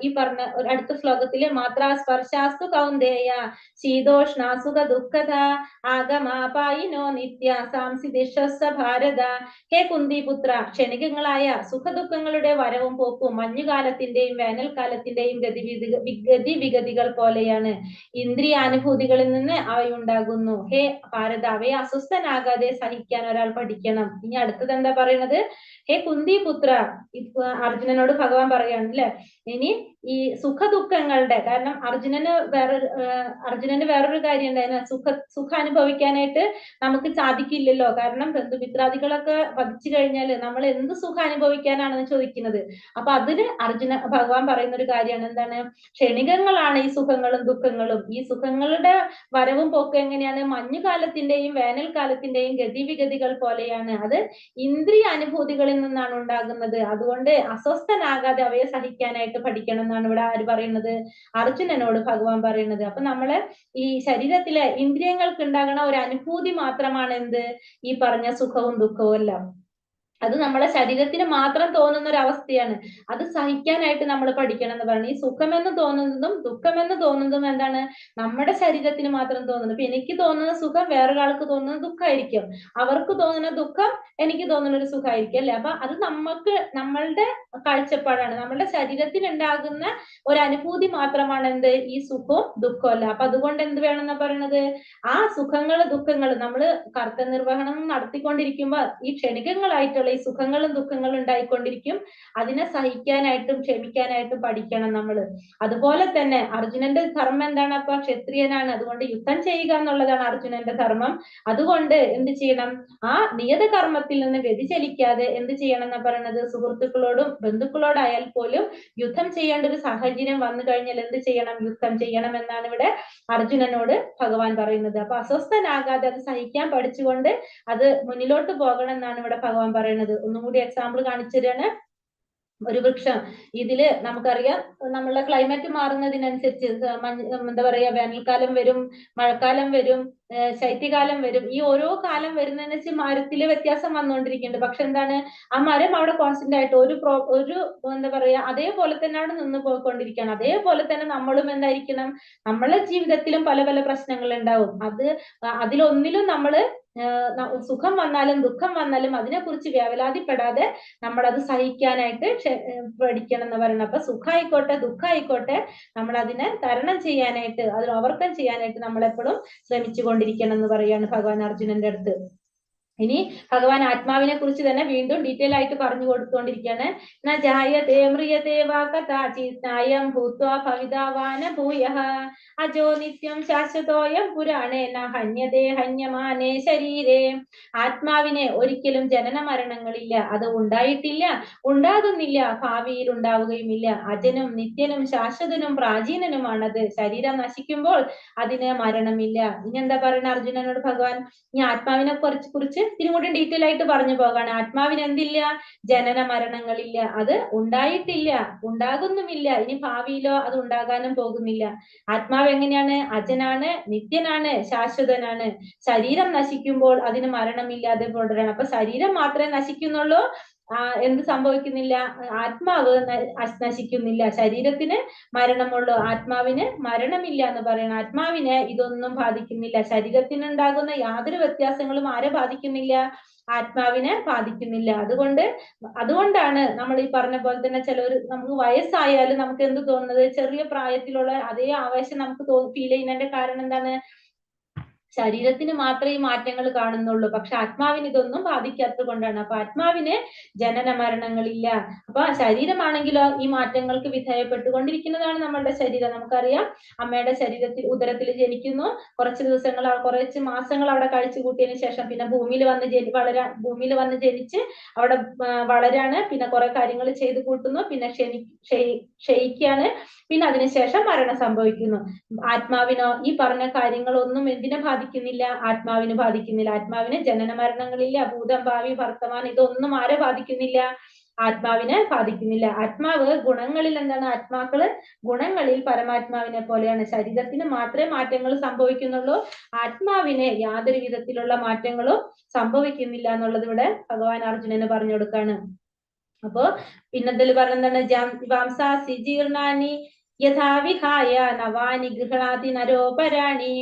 ഈ പറഞ്ഞ അടുത്ത ശ്ലോകത്തില് മാത്ര സ്പർശാസ്തു കൗന്ദേയ ശീതോഷ്ണാസുഖ ദുഃഖത ആഗമാപായിനോ നിത്യ സാംസിദിശ്വസ ഭാരത. ഹേ കുന്തിപുത്ര, ക്ഷണികങ്ങളായ സുഖദുഃഖങ്ങളുടെ വരവും പോക്കും മഞ്ഞുകാലത്തിന്റെയും വേനൽക്കാലത്തിന്റെയും ഗതിവിഗതികൾ പോലെയാണ്. ഇന്ദ്രിയാനുഭൂതികളിൽ നിന്ന് അവയുണ്ടാകുന്നു. ഹേ ഭാരത, അവയെ അസ്വസ്ഥനാകാതെ സഹിക്കാൻ ഒരാൾ പഠിക്കണം. ഇനി അടുത്തത് എന്താ പറയുന്നത്? ഹേ കുന്തിപുത്ര, അർജുനനോട് ഭഗവാൻ പറയാണ് അല്ലെ. ഇനി ഈ സുഖദുഃഖങ്ങളുടെ, കാരണം അർജുനന് വേറൊരു കാര്യം ഉണ്ടായിരുന്നു. സുഖം അനുഭവിക്കാനായിട്ട് നമുക്ക് സാധിക്കില്ലല്ലോ. കാരണം ബന്ധുമിത്രാദികളൊക്കെ വധിച്ചു കഴിഞ്ഞാൽ നമ്മൾ എന്ത് സുഖം അനുഭവിക്കാനാണെന്ന് ചോദിക്കുന്നത്. അപ്പൊ അതിന് ഭഗവാൻ പറയുന്ന ഒരു കാര്യമാണ് എന്താണ്? ക്ഷണികങ്ങളാണ് ഈ സുഖങ്ങളും ദുഃഖങ്ങളും. ഈ സുഖങ്ങളുടെ വരവും പോക്കും എങ്ങനെയാണ്? മഞ്ഞുകാലത്തിന്റെയും വേനൽക്കാലത്തിന്റെയും ഗതിവിഗതികൾ പോലെയാണ്. അത് ഇന്ദ്രിയ അനുഭൂതികളിൽ നിന്നാണ് ഉണ്ടാകുന്നത്. അതുകൊണ്ട് അസ്വസ്ഥനാകാതെ അവയെ സഹിക്കാനായിട്ട് പഠിക്കണം എന്നാണ് ഇവിടെ ആര് പറയുന്നത്? അർജുനനോട് ഭഗവാൻ പറയുന്നത്. അപ്പൊ നമ്മള് ഈ ശരീരത്തിലെ ഇന്ദ്രിയങ്ങൾക്ക് ഉണ്ടാകുന്ന ഒരു അനുഭൂതി മാത്രമാണ് എന്ത്? ഈ പറഞ്ഞ സുഖവും ദുഃഖവും എല്ലാം. അത് നമ്മളെ ശരീരത്തിന് മാത്രം തോന്നുന്ന ഒരു അവസ്ഥയാണ്. അത് സഹിക്കാനായിട്ട് നമ്മൾ പഠിക്കണം എന്ന് പറയുന്നത്. ഈ സുഖമെന്ന് തോന്നുന്നതും ദുഃഖമെന്ന് തോന്നുന്നതും എന്താണ്? നമ്മുടെ ശരീരത്തിന് മാത്രം തോന്നുന്നത്. ഇപ്പൊ എനിക്ക് തോന്നുന്ന സുഖം വേറൊരാൾക്ക് തോന്നുന്ന ദുഃഖമായിരിക്കും, അവർക്ക് തോന്നുന്ന ദുഃഖം എനിക്ക് തോന്നുന്ന ഒരു സുഖമായിരിക്കും അല്ലെ. അപ്പൊ അത് നമ്മളുടെ കാഴ്ചപ്പാടാണ്. നമ്മളുടെ ശരീരത്തിന് ഉണ്ടാകുന്ന ഒരു അനുഭൂതി മാത്രമാണ് എന്ത്? ഈ സുഖവും ദുഃഖവും അല്ല. അപ്പൊ അതുകൊണ്ട് എന്ത് വേണമെന്നാ പറയുന്നത്? ആ സുഖങ്ങളും ദുഃഖങ്ങളും നമ്മള് കർത്തനിർവഹണം നടത്തിക്കൊണ്ടിരിക്കുമ്പോ ഈ ക്ഷണികങ്ങളായിട്ടുള്ള ഈ സുഖങ്ങളും ദുഃഖങ്ങളും ഉണ്ടായിക്കൊണ്ടിരിക്കും. അതിനെ സഹിക്കാനായിട്ടും ക്ഷമിക്കാനായിട്ടും പഠിക്കണം നമ്മള്. അതുപോലെ തന്നെ അർജുനന്റെ ധർമ്മം എന്താണ്? അപ്പൊ ക്ഷത്രിയനാണ്, അതുകൊണ്ട് യുദ്ധം ചെയ്യുക എന്നുള്ളതാണ് അർജുനന്റെ ധർമ്മം. അതുകൊണ്ട് എന്ത് ചെയ്യണം? ആ നിയത കർമ്മത്തിൽ നിന്ന് വ്യതിചലിക്കാതെ എന്ത് ചെയ്യണം എന്നാ പറയുന്നത്? സുഹൃത്തുക്കളോടും ബന്ധുക്കളോടായാൽ പോലും യുദ്ധം ചെയ്യേണ്ട ഒരു സാഹചര്യം വന്നു കഴിഞ്ഞാൽ എന്ത് ചെയ്യണം? യുദ്ധം ചെയ്യണം എന്നാണ് ഇവിടെ അർജുനനോട് ഭഗവാൻ പറയുന്നത്. അപ്പൊ അസ്വസ്ഥനാകാതെ അത് സഹിക്കാൻ പഠിച്ചുകൊണ്ട് അത് മുന്നിലോട്ട് പോകണം എന്നാണ് ഇവിടെ ഭഗവാൻ പറയുന്നത്. ഒന്നും കൂടി എക്സാമ്പിൾ കാണിച്ചു തരാണ്. ഒരു വൃക്ഷം, ഇതില് നമുക്കറിയാം നമ്മളുടെ ക്ലൈമറ്റ് മാറുന്നതിനനുസരിച്ച് എന്താ പറയാ, വേനൽക്കാലം വരും, മഴക്കാലം വരും, ശൈത്യകാലം വരും. ഈ ഓരോ കാലം വരുന്നതിനനുസരിച്ച് മരത്തില് വ്യത്യാസം വന്നുകൊണ്ടിരിക്കുന്നുണ്ട്. പക്ഷെ എന്താണ്? ആ മരം അവിടെ കോൺസ്റ്റന്റ് ആയിട്ട് ഒരു എന്താ പറയാ അതേപോലെ തന്നെ അവിടെ നിന്ന് പോയിക്കൊണ്ടിരിക്കുകയാണ്. അതേപോലെ തന്നെ നമ്മളും എന്തായിരിക്കണം? നമ്മളെ ജീവിതത്തിലും പല പല പ്രശ്നങ്ങൾ ഉണ്ടാവും. അതിലൊന്നിലും നമ്മള് സുഖം വന്നാലും ദുഃഖം വന്നാലും അതിനെക്കുറിച്ച് വേവലാതിപ്പെടാതെ നമ്മളത് സഹിക്കാനായിട്ട് പഠിക്കണം എന്ന് പറയുന്നത്. അപ്പൊ സുഖമായിക്കോട്ടെ ദുഃഖമായിക്കോട്ടെ നമ്മൾ അതിനെ തരണം ചെയ്യാനായിട്ട്, അതിന് ഓവർകം ചെയ്യാനായിട്ട് നമ്മളെപ്പോഴും ശ്രമിച്ചുകൊണ്ടിരിക്കണം എന്ന് പറയാണ് ഭഗവാൻ അർജുനന്റെ അടുത്ത്. ഇനി ഭഗവാൻ ആത്മാവിനെ കുറിച്ച് തന്നെ വീണ്ടും ഡീറ്റെയിൽ ആയിട്ട് പറഞ്ഞു കൊടുത്തുകൊണ്ടിരിക്കുകയാണ്. അജോ നിത്യം ശാശ്വതോയം പുരാണേ ന ഹന്യതേ ഹന്യമാനേ ശരീരേ. ആത്മാവിനെ ഒരിക്കലും ജനന മരണങ്ങളില്ല, അത് ഉണ്ടായിട്ടില്ല, ഉണ്ടാകുന്നില്ല, ഭാവിയിൽ ഉണ്ടാവുകയുമില്ല. അജനും നിത്യനും ശാശ്വതനും പ്രാചീനനുമാണത്. ശരീരം നശിക്കുമ്പോൾ അതിന് മരണമില്ല. ഇനി എന്താ പറയുന്നത് അർജുനനോട് ഭഗവാൻ? ഇനി ആത്മാവിനെ കുറിച്ച് ഇതിനും കൂടി ഡീറ്റെയിൽ ആയിട്ട് പറഞ്ഞു പോകാണ്. ആത്മാവിന് എന്തില്ല? ജനന മരണങ്ങളില്ല, അത് ഉണ്ടായിട്ടില്ല, ഉണ്ടാകുന്നുമില്ല, ഇനി ഭാവിയിലോ അത് ഉണ്ടാകാനും പോകുന്നില്ല. ആത്മാവ് എങ്ങനെയാണ്? അജനാണ്, നിത്യനാണ്, ശാശ്വതനാണ്. ശരീരം നശിക്കുമ്പോൾ അതിന് മരണമില്ലാതെ തുടരണം. അപ്പൊ ശരീരം മാത്രമേ നശിക്കുന്നുള്ളൂ, എന്ത് സംഭവിക്കുന്നില്ല? ആത്മാവ് നശിക്കുന്നില്ല. ശരീരത്തിന് മരണമുള്ളൂ, ആത്മാവിന് മരണമില്ല എന്ന് പറയണം. ആത്മാവിനെ ഇതൊന്നും ബാധിക്കുന്നില്ല. ശരീരത്തിന് ഉണ്ടാകുന്ന യാതൊരു വ്യത്യാസങ്ങളും ആരെ ബാധിക്കുന്നില്ല? ആത്മാവിനെ ബാധിക്കുന്നില്ല. അതുകൊണ്ടാണ് നമ്മൾ ഈ പറഞ്ഞ പോലെ തന്നെ നമുക്ക് വയസ്സായാലും നമുക്ക് എന്ത് തോന്നുന്നത്? ചെറിയ പ്രായത്തിലുള്ള അതേ ആവേശം നമുക്ക് ഫീൽ ചെയ്യുന്നതിന്റെ കാരണം എന്താണ്? ശരീരത്തിന് മാത്രമേ ഈ മാറ്റങ്ങൾ കാണുന്നുള്ളൂ, പക്ഷെ ആത്മാവിന് ഇതൊന്നും ബാധിക്കാത്തത് കൊണ്ടാണ്. അപ്പൊ ആത്മാവിന് ജനന മരണങ്ങളില്ല. അപ്പൊ ശരീരമാണെങ്കിലോ ഈ മാറ്റങ്ങൾക്ക് വിധേയപ്പെട്ടുകൊണ്ടിരിക്കുന്നതാണ് നമ്മളുടെ ശരീരം. നമുക്കറിയാം, അമ്മയുടെ ശരീരത്തിൽ ഉദരത്തിൽ ജനിക്കുന്നു, കുറച്ച് മാസങ്ങൾ അവിടെ കഴിച്ചു കൂട്ടിയതിനു ശേഷം പിന്നെ ഭൂമിയിൽ വന്ന് ജനിച്ച് അവിടെ വളരാണ്, പിന്നെ കുറെ കാര്യങ്ങൾ ചെയ്തു കൂട്ടുന്നു, പിന്നെ ക്ഷയിക്കാണ്, പിന്നെ അതിനുശേഷം മരണം സംഭവിക്കുന്നു. ആത്മാവിനോ ഈ പറഞ്ഞ കാര്യങ്ങളൊന്നും എന്തിനെ ബാധിക്കുന്നില്ല? ആത്മാവിന് ബാധിക്കുന്നില്ല. ആത്മാവിന് ജനന മരണങ്ങളില്ല, ഭൂതം ഭാവി വർത്തമാനം ഇതൊന്നും ആരെ ബാധിക്കുന്നില്ല? ആത്മാവിനെ ബാധിക്കുന്നില്ല. ആത്മാവ് ഗുണങ്ങളിൽ എന്താണ്? ആത്മാക്കള് ഗുണങ്ങളിൽ പരമാത്മാവിനെ പോലെയാണ്. ശരീരത്തിന് മാത്രമേ മാറ്റങ്ങൾ സംഭവിക്കുന്നുള്ളൂ, ആത്മാവിന് യാതൊരു വിധത്തിലുള്ള മാറ്റങ്ങളും സംഭവിക്കുന്നില്ല എന്നുള്ളത് ഇവിടെ ഭഗവാൻ അർജുനന് പറഞ്ഞു കൊടുക്കാണ്. അപ്പോ പിന്നതിൽ പറഞ്ഞെന്താണ്? വാംസാസി ജീർണാനി യഥാവിഹായ നവാനി ഗൃഹണാതി നരോപരാണി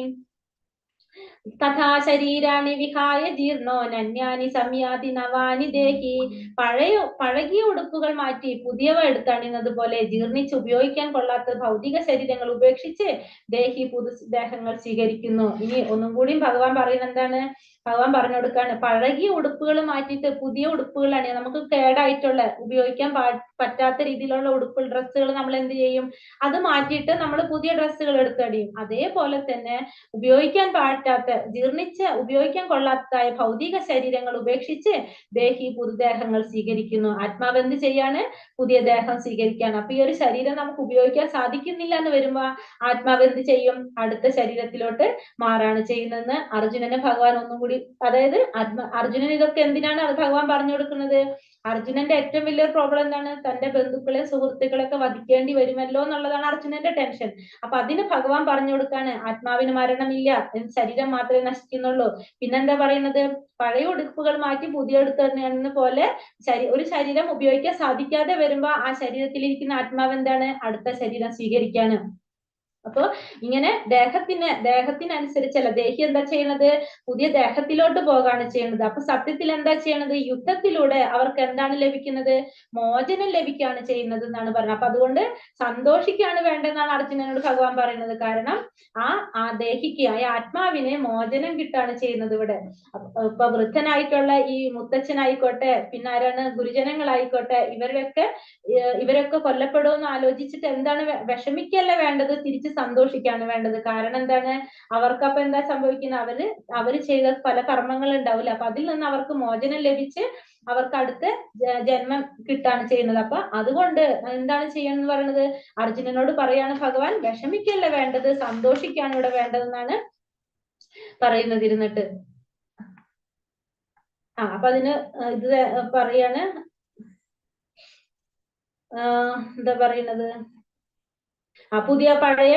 തഥാ ശരീരാണി വിഹായ ജീർണോ നന്യാനി സംയാതി നവാനി ദേഹി. പഴകിയ ഉടുപ്പുകൾ മാറ്റി പുതിയവ എടുത്തണിയുന്നത് പോലെ ജീർണിച്ച് ഉപയോഗിക്കാൻ കൊള്ളാത്ത ഭൗതിക ശരീരങ്ങൾ ഉപേക്ഷിച്ച് ദേഹി ദേഹങ്ങൾ സ്വീകരിക്കുന്നു. ഇനി ഒന്നും കൂടി ഭഗവാൻ പറയുന്നത് എന്താണ്? ഭഗവാൻ പറഞ്ഞു കൊടുക്കാണ്, പഴകിയ ഉടുപ്പുകൾ മാറ്റിയിട്ട് പുതിയ ഉടുപ്പുകളാണ്. നമുക്ക് കേടായിട്ടുള്ള ഉപയോഗിക്കാൻ പറ്റാത്ത രീതിയിലുള്ള ഉടുപ്പ് ഡ്രസ്സുകൾ നമ്മൾ എന്ത് ചെയ്യും? അത് മാറ്റിയിട്ട് നമ്മൾ പുതിയ ഡ്രസ്സുകൾ എടുത്തടിയും. അതേപോലെ തന്നെ ഉപയോഗിക്കാൻ പറ്റാത്ത, ജീർണിച്ച് ഉപയോഗിക്കാൻ കൊള്ളാത്തതായ ഭൗതിക ശരീരങ്ങൾ ഉപേക്ഷിച്ച് ദേഹി പുതുദേഹങ്ങൾ സ്വീകരിക്കുന്നു. ആത്മാവ് എന്ത് ചെയ്യാണ്? പുതിയ ദേഹം സ്വീകരിക്കുകയാണ്. അപ്പൊ ഈ ഒരു ശരീരം നമുക്ക് ഉപയോഗിക്കാൻ സാധിക്കുന്നില്ല എന്ന് വരുമ്പോ ആത്മാവ് എന്ത് ചെയ്യും? അടുത്ത ശരീരത്തിലോട്ട് മാറാണ് ചെയ്യുന്നതെന്ന് അർജുനന് ഭഗവാൻ ഒന്നും കൂടി, അതായത് അർജുനൻ ഇതൊക്കെ എന്തിനാണ് ഭഗവാൻ പറഞ്ഞു കൊടുക്കുന്നത്? അർജുനന്റെ ഏറ്റവും വലിയൊരു പ്രോബ്ലം എന്താണ്? തന്റെ ബന്ധുക്കളെ സുഹൃത്തുക്കളെയൊക്കെ വധിക്കേണ്ടി വരുമല്ലോ എന്നുള്ളതാണ് അർജുനന്റെ ടെൻഷൻ. അപ്പൊ അതിന് ഭഗവാൻ പറഞ്ഞു കൊടുക്കാണ്, ആത്മാവിന് മരണമില്ല, ശരീരം മാത്രമേ നശിക്കുന്നുള്ളൂ. പിന്നെന്താ പറയുന്നത്? പഴയ ഉടുപ്പുകൾ മാറ്റി പുതിയ എടുക്കുന്ന പോലെ ഒരു ശരീരം ഉപയോഗിക്കാൻ സാധിക്കാതെ വരുമ്പോ ആ ശരീരത്തിലിരിക്കുന്ന ആത്മാവ് എന്താണ്? അടുത്ത ശരീരം സ്വീകരിക്കാണ്. അപ്പൊ ഇങ്ങനെ ദേഹത്തിനനുസരിച്ചല്ല, ദേഹി എന്താ ചെയ്യണത്? പുതിയ ദേഹത്തിലോട്ട് പോകാണ് ചെയ്യുന്നത്. അപ്പൊ സത്യത്തിൽ എന്താ ചെയ്യണത്? യുദ്ധത്തിലൂടെ അവർക്ക് എന്താണ് ലഭിക്കുന്നത്? മോചനം ലഭിക്കുകയാണ് ചെയ്യുന്നത് എന്നാണ് പറയുന്നത്. അപ്പൊ അതുകൊണ്ട് സന്തോഷിക്കുകയാണ് വേണ്ടതെന്നാണ് അർജുനനോട് ഭഗവാൻ പറയുന്നത്. കാരണം ആ ദേഹിക്ക്, ആ ആത്മാവിന് മോചനം കിട്ടാണ് ചെയ്യുന്നത് ഇവിടെ. ഇപ്പൊ വൃദ്ധനായിട്ടുള്ള ഈ മുത്തച്ഛനായിക്കോട്ടെ, പിന്നെ ആരാണ്, ഗുരുജനങ്ങളായിക്കോട്ടെ, ഇവരൊക്കെ കൊല്ലപ്പെടുമെന്ന് ആലോചിച്ചിട്ട് എന്താണ് വിഷമിക്കല്ല വേണ്ടത്, തിരിച്ച് സന്തോഷിക്കാണ് വേണ്ടത്. കാരണം എന്താണ്? അവർക്കപ്പൊ എന്താ സംഭവിക്കുന്നത്? അവര് ചെയ്ത പല കർമ്മങ്ങൾ ഉണ്ടാവില്ല. അപ്പൊ അതിൽ നിന്ന് അവർക്ക് മോചനം ലഭിച്ച് അവർക്ക് അടുത്ത ജന്മം കിട്ടാണ് ചെയ്യുന്നത്. അപ്പൊ അതുകൊണ്ട് എന്താണ് ചെയ്യണമെന്ന് പറയുന്നത്? അർജുനനോട് പറയാണ് ഭഗവാൻ, വിഷമിക്കല്ല വേണ്ടത്, സന്തോഷിക്കാണ് ഇവിടെ വേണ്ടതെന്നാണ് പറയുന്നത് ഇരുന്നിട്ട്. അപ്പൊ അതിന് ഇത് പറയാണ്, എന്താ പറയുന്നത്? പുതിയ പഴയ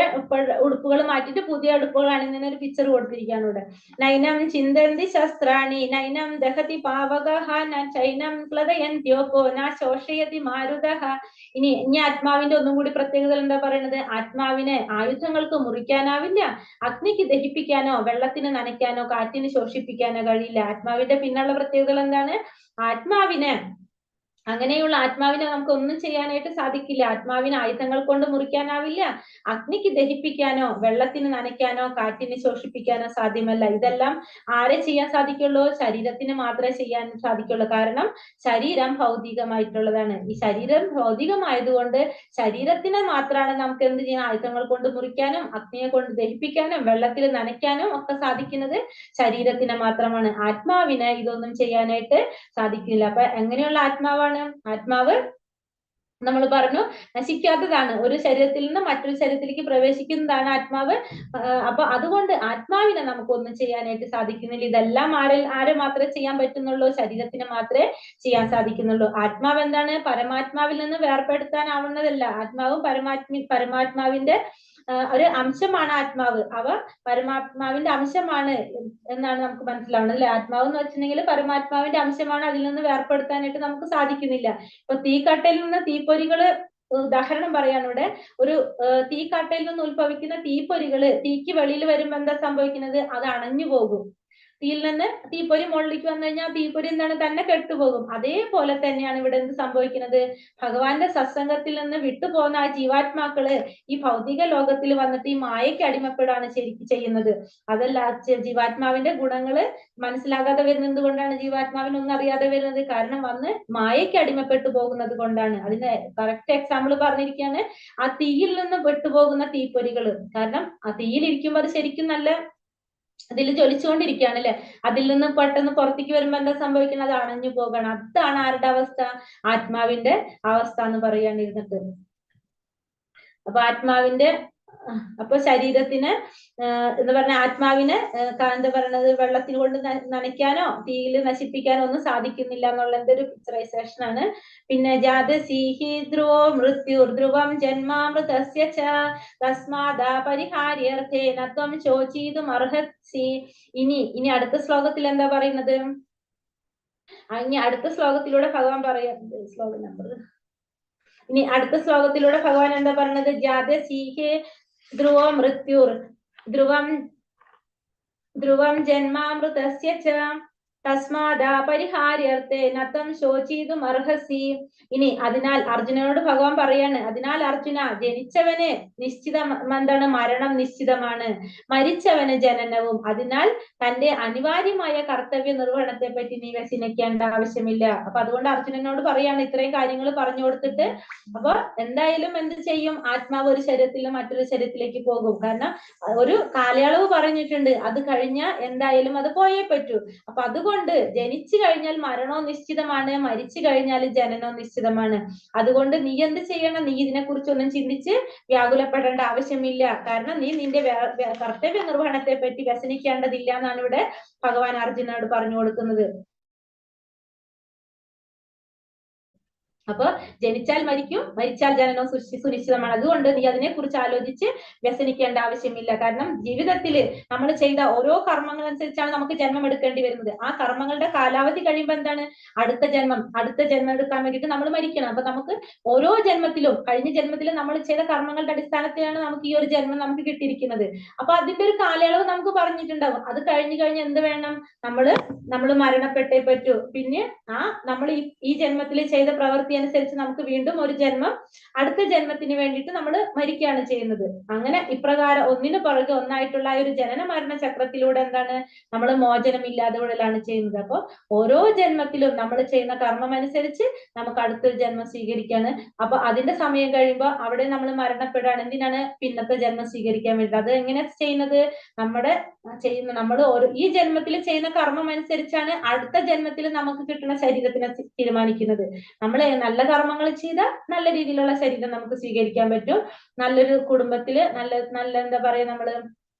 ഉടുപ്പുകൾ മാറ്റിയിട്ട് പുതിയ ഉടുപ്പുകൾ അണിഞ്ഞ ഒരു പിക്ചർ കൊടുത്തിരിക്കുകയാണ് ഇവിടെ. നൈനം ചിന്തന്തി ശസ്ത്രാണി നൈനം ദഹതി പാവകഃ ന ചൈനം ക്ലദയന്ത്യോപോ ന ശോഷയതി മാരുതഃ. ഇനി ആത്മാവിന്റെ ഒന്നും കൂടി പ്രത്യേകത എന്താ പറയുന്നത്? ആത്മാവിനെ ആയുധങ്ങൾക്ക് മുറിക്കാനാവില്ല, അഗ്നിക്ക് ദഹിപ്പിക്കാനോ വെള്ളത്തിന് നനയ്ക്കാനോ കാറ്റിന് ശോഷിപ്പിക്കാനോ കഴിയില്ല. ആത്മാവിന്റെ പിന്നുള്ള പ്രത്യേകത എന്താണ്? അങ്ങനെയുള്ള ആത്മാവിനെ നമുക്ക് ഒന്നും ചെയ്യാനായിട്ട് സാധിക്കില്ല. ആത്മാവിന് ആയുധങ്ങൾ കൊണ്ട് മുറിക്കാനാവില്ല, അഗ്നിക്ക് ദഹിപ്പിക്കാനോ വെള്ളത്തിന് നനയ്ക്കാനോ കാറ്റിന് ശോഷിപ്പിക്കാനോ സാധ്യമല്ല. ഇതെല്ലാം ആരെ ചെയ്യാൻ സാധിക്കുള്ളൂ? ശരീരത്തിന് മാത്രമേ ചെയ്യാൻ സാധിക്കുള്ളൂ. കാരണം ശരീരം ഭൗതികമായിട്ടുള്ളതാണ്. ഈ ശരീരം ഭൗതികമായതുകൊണ്ട് ശരീരത്തിന് മാത്രമാണ് നമുക്ക് എന്ത് ചെയ്യാൻ? ആയുധങ്ങൾ കൊണ്ട് മുറിക്കാനും അഗ്നിയെ കൊണ്ട് ദഹിപ്പിക്കാനും വെള്ളത്തിൽ നനയ്ക്കാനും ഒക്കെ സാധിക്കുന്നത് ശരീരത്തിന് മാത്രമാണ്. ആത്മാവിന് ഇതൊന്നും ചെയ്യാനായിട്ട് സാധിക്കില്ല. അപ്പൊ എങ്ങനെയുള്ള ആത്മാവാണ്? ആത്മാവ് നമ്മൾ പറഞ്ഞു നശിക്കാത്തതാണ്, ഒരു ശരീരത്തിൽ നിന്ന് മറ്റൊരു ശരീരത്തിലേക്ക് പ്രവേശിക്കുന്നതാണ് ആത്മാവ്. അപ്പൊ അതുകൊണ്ട് ആത്മാവിനെ നമുക്കൊന്നും ചെയ്യാനായിട്ട് സാധിക്കുന്നില്ല. ഇതെല്ലാം ആരെ മാത്രമേ ചെയ്യാൻ പറ്റുന്നുള്ളൂ? ശരീരത്തിന് മാത്രമേ ചെയ്യാൻ സാധിക്കുന്നുള്ളൂ. ആത്മാവ് എന്താണ്? പരമാത്മാവിൽ നിന്ന് വേർപെടുത്താനാവുന്നതല്ല. ആത്മാവും പരമാത്മാവിന്റെ ഒരു അംശമാണ് ആത്മാവ്. അവ പരമാത്മാവിന്റെ അംശമാണ് എന്നാണ് നമുക്ക് മനസ്സിലാവുന്നത് അല്ലെ? ആത്മാവ് എന്ന് വെച്ചിട്ടുണ്ടെങ്കിൽ പരമാത്മാവിന്റെ അംശമാണ്, അതിൽ നിന്ന് വേർപെടുത്താനായിട്ട് നമുക്ക് സാധിക്കുന്നില്ല. ഇപ്പൊ തീക്കട്ടയിൽ നിന്ന് തീപ്പൊരികള്, ഉദാഹരണം പറയാണ് ഇവിടെ, ഒരു തീക്കട്ടയിൽ നിന്ന് ഉത്ഭവിക്കുന്ന തീപ്പൊരികള് തീക്ക് വെളിയിൽ വരുമ്പോ എന്താ സംഭവിക്കുന്നത്? അത് അണഞ്ഞു പോകും. തീയിൽ നിന്ന് തീപ്പൊരി മുകളിലേക്ക് വന്നു കഴിഞ്ഞാൽ തീപ്പൊരി എന്താണ്? തന്നെ കെട്ടുപോകും. അതേപോലെ തന്നെയാണ് ഇവിടെ എന്ത് സംഭവിക്കുന്നത്? ഭഗവാന്റെ സത്സംഗത്തിൽ നിന്ന് വിട്ടുപോകുന്ന ആ ജീവാത്മാക്കള് ഈ ഭൗതിക ലോകത്തിൽ വന്നിട്ട് ഈ മായയ്ക്ക് അടിമപ്പെടാണ് ശരിക്കും ചെയ്യുന്നത്. അതല്ല, ജീവാത്മാവിന്റെ ഗുണങ്ങള് മനസ്സിലാകാതെ വരുന്നത് എന്തുകൊണ്ടാണ്? ജീവാത്മാവിനൊന്നും അറിയാതെ വരുന്നത് കാരണം വന്ന് മായയ്ക്ക് അടിമപ്പെട്ടു പോകുന്നത് കൊണ്ടാണ്. അതിന് കറക്റ്റ് എക്സാമ്പിൾ പറഞ്ഞിരിക്കുകയാണ് ആ തീയിൽ നിന്ന് വിട്ടുപോകുന്ന തീപ്പൊരികള്. കാരണം ആ തീയിൽ ഇരിക്കുമ്പോൾ അത് ശരിക്കും നല്ല അതിൽ ജ്വലിച്ചുകൊണ്ടിരിക്കുകയാണ് അല്ലെ? അതിൽ നിന്ന് പെട്ടെന്ന് പുറത്തേക്ക് വരുമ്പോ എന്താ സംഭവിക്കുന്നത്? അത് അണഞ്ഞു പോകണം. അതാണ് ആരുടെ അവസ്ഥ? ആത്മാവിന്റെ അവസ്ഥ എന്ന് പറയാനിരുന്നിട്ട്. അപ്പൊ ആത്മാവിന്റെ അപ്പൊ ശരീരത്തിന് എന്ന് പറഞ്ഞ ആത്മാവിന് എന്താ പറയണത് വെള്ളത്തിൽ കൊണ്ട് നനയ്ക്കാനോ തീയിൽ നശിപ്പിക്കാനോ ഒന്നും സാധിക്കുന്നില്ല എന്നുള്ളതിന്റെ ഒരു പിക്ചറൈസേഷൻ ആണ്. പിന്നെ ജാതസീഹി ധ്രുവോ മൃത്യുർ ധ്രുവം ജന്മാമൃതസ്യ ച തസ്മാദാ പരിഹാര്യർത്ഥേ നത്വം ശോചിതും അർഹസി. ഇനി അടുത്ത ശ്ലോകത്തിൽ എന്താ പറയുന്നത്? ഇനി അടുത്ത ശ്ലോകത്തിലൂടെ ഭഗവാൻ ശ്ലോകം നമ്പർ ഇനി അടുത്ത ശ്ലോകത്തിലൂടെ ഭഗവാൻ എന്താ പറയുന്നത്? ജാതസീഹേ ധ്രുവോ മൃത്യുർ ധ്രുവം ജന്മാമൃതസ്യ ച തസ്മാദാ പരിഹാര്യർത്ഥേ നത്വം ശോചിതും അർഹസി. ഇനി അതിനാൽ അർജുനനോട് ഭഗവാൻ പറയാണ്, അതിനാൽ അർജുന, ജനിച്ചവന് എന്താണ്? മരണം നിശ്ചിതമാണ്, മരിച്ചവന് ജനനവും. അതിനാൽ തന്റെ അനിവാര്യമായ കർത്തവ്യ നിർവഹണത്തെ പറ്റി നീ വ്യസനിക്കേണ്ട ആവശ്യമില്ല. അപ്പൊ അതുകൊണ്ട് അർജുനനോട് പറയാണ് ഇത്രയും കാര്യങ്ങൾ പറഞ്ഞു കൊടുത്തിട്ട്, അപ്പൊ എന്തായാലും എന്ത് ചെയ്യും? ആത്മാവ് ഒരു ശരീരത്തിൽ നിന്ന് മറ്റൊരു ശരീരത്തിലേക്ക് പോകും. കാരണം ഒരു കാലയളവ് പറഞ്ഞിട്ടുണ്ട്, അത് കഴിഞ്ഞാൽ എന്തായാലും അത് പോയേ പറ്റൂ. അപ്പൊ അതുകൊണ്ട് ജനിച്ചു കഴിഞ്ഞാൽ മരണവും നിശ്ചിതമാണ്, മരിച്ചു കഴിഞ്ഞാൽ ജനനവും നിശ്ചിതമാണ്. അതുകൊണ്ട് നീ എന്ത് ചെയ്യണം? നീ ഇതിനെക്കുറിച്ചൊന്നും ചിന്തിച്ച് വ്യാകുലപ്പെടേണ്ട ആവശ്യമില്ല. കാരണം നീ നിന്റെ കർത്തവ്യ നിർവഹണത്തെ പറ്റി വ്യസനിക്കേണ്ടതില്ല എന്നാണ് ഇവിടെ ഭഗവാൻ അർജുനോട് പറഞ്ഞു കൊടുക്കുന്നത്. അപ്പൊ ജനിച്ചാൽ മരിക്കും, മരിച്ചാൽ ജനനവും സുനിശ്ചിതമാണ്. അതുകൊണ്ട് നീ അതിനെക്കുറിച്ച് ആലോചിച്ച് വ്യസനിക്കേണ്ട ആവശ്യമില്ല. കാരണം ജീവിതത്തിൽ നമ്മൾ ചെയ്ത ഓരോ കർമ്മങ്ങൾ അനുസരിച്ചാണ് നമുക്ക് ജന്മം എടുക്കേണ്ടി വരുന്നത്. ആ കർമ്മങ്ങളുടെ കാലാവധി കഴിയുമ്പോൾ എന്താണ്? അടുത്ത ജന്മം എടുക്കാൻ വേണ്ടിയിട്ട് നമ്മൾ മരിക്കണം. അപ്പൊ നമുക്ക് ഓരോ ജന്മത്തിലും, കഴിഞ്ഞ ജന്മത്തിലും നമ്മൾ ചെയ്ത കർമ്മങ്ങളുടെ അടിസ്ഥാനത്തിലാണ് നമുക്ക് ഈ ഒരു ജന്മം നമുക്ക് കിട്ടിയിരിക്കുന്നത്. അപ്പൊ അതിന്റെ ഒരു കാലയളവ് നമുക്ക് പറഞ്ഞിട്ടുണ്ടാവും. അത് കഴിഞ്ഞ് എന്ത് വേണം? നമ്മൾ മരണപ്പെട്ടേ പറ്റൂ. പിന്നെ നമ്മൾ ഈ ജന്മത്തിൽ ചെയ്ത പ്രവൃത്തി അനുസരിച്ച് നമുക്ക് വീണ്ടും ഒരു ജന്മം, അടുത്ത ജന്മത്തിന് വേണ്ടിയിട്ട് നമ്മൾ മരിക്കുകയാണ് ചെയ്യുന്നത്. അങ്ങനെ ഇപ്രകാരം ഒന്നിനു പുറകെ ഒന്നായിട്ടുള്ള ഒരു ജനന മരണ ചക്രത്തിലൂടെ എന്താണ്? നമ്മൾ മോചനമില്ലാതെ വിടലാണ് ചെയ്യുന്നത്. അപ്പൊ ഓരോ ജന്മത്തിലും നമ്മൾ ചെയ്യുന്ന കർമ്മം അനുസരിച്ച് നമുക്ക് അടുത്തൊരു ജന്മം സ്വീകരിക്കാണ്. അപ്പൊ അതിന്റെ സമയം കഴിയുമ്പോൾ അവിടെ നമ്മൾ മരണപ്പെടുകയാണ്. എന്തിനാണ്? പിന്നത്തെ ജന്മം സ്വീകരിക്കാൻ വേണ്ടി. അത് എങ്ങനെ ചെയ്യുന്നത്? നമ്മൾ ഈ ജന്മത്തിൽ ചെയ്യുന്ന കർമ്മം അനുസരിച്ചാണ് അടുത്ത ജന്മത്തിൽ നമുക്ക് കിട്ടുന്ന ശരീരത്തിനെ തീരുമാനിക്കുന്നത്. നമ്മൾ നല്ല കർമ്മങ്ങൾ ചെയ്താൽ നല്ല രീതിയിലുള്ള ശരീരം നമുക്ക് സ്വീകരിക്കാൻ പറ്റും. നല്ലൊരു കുടുംബത്തില് നല്ല എന്താ പറയാ, നമ്മള്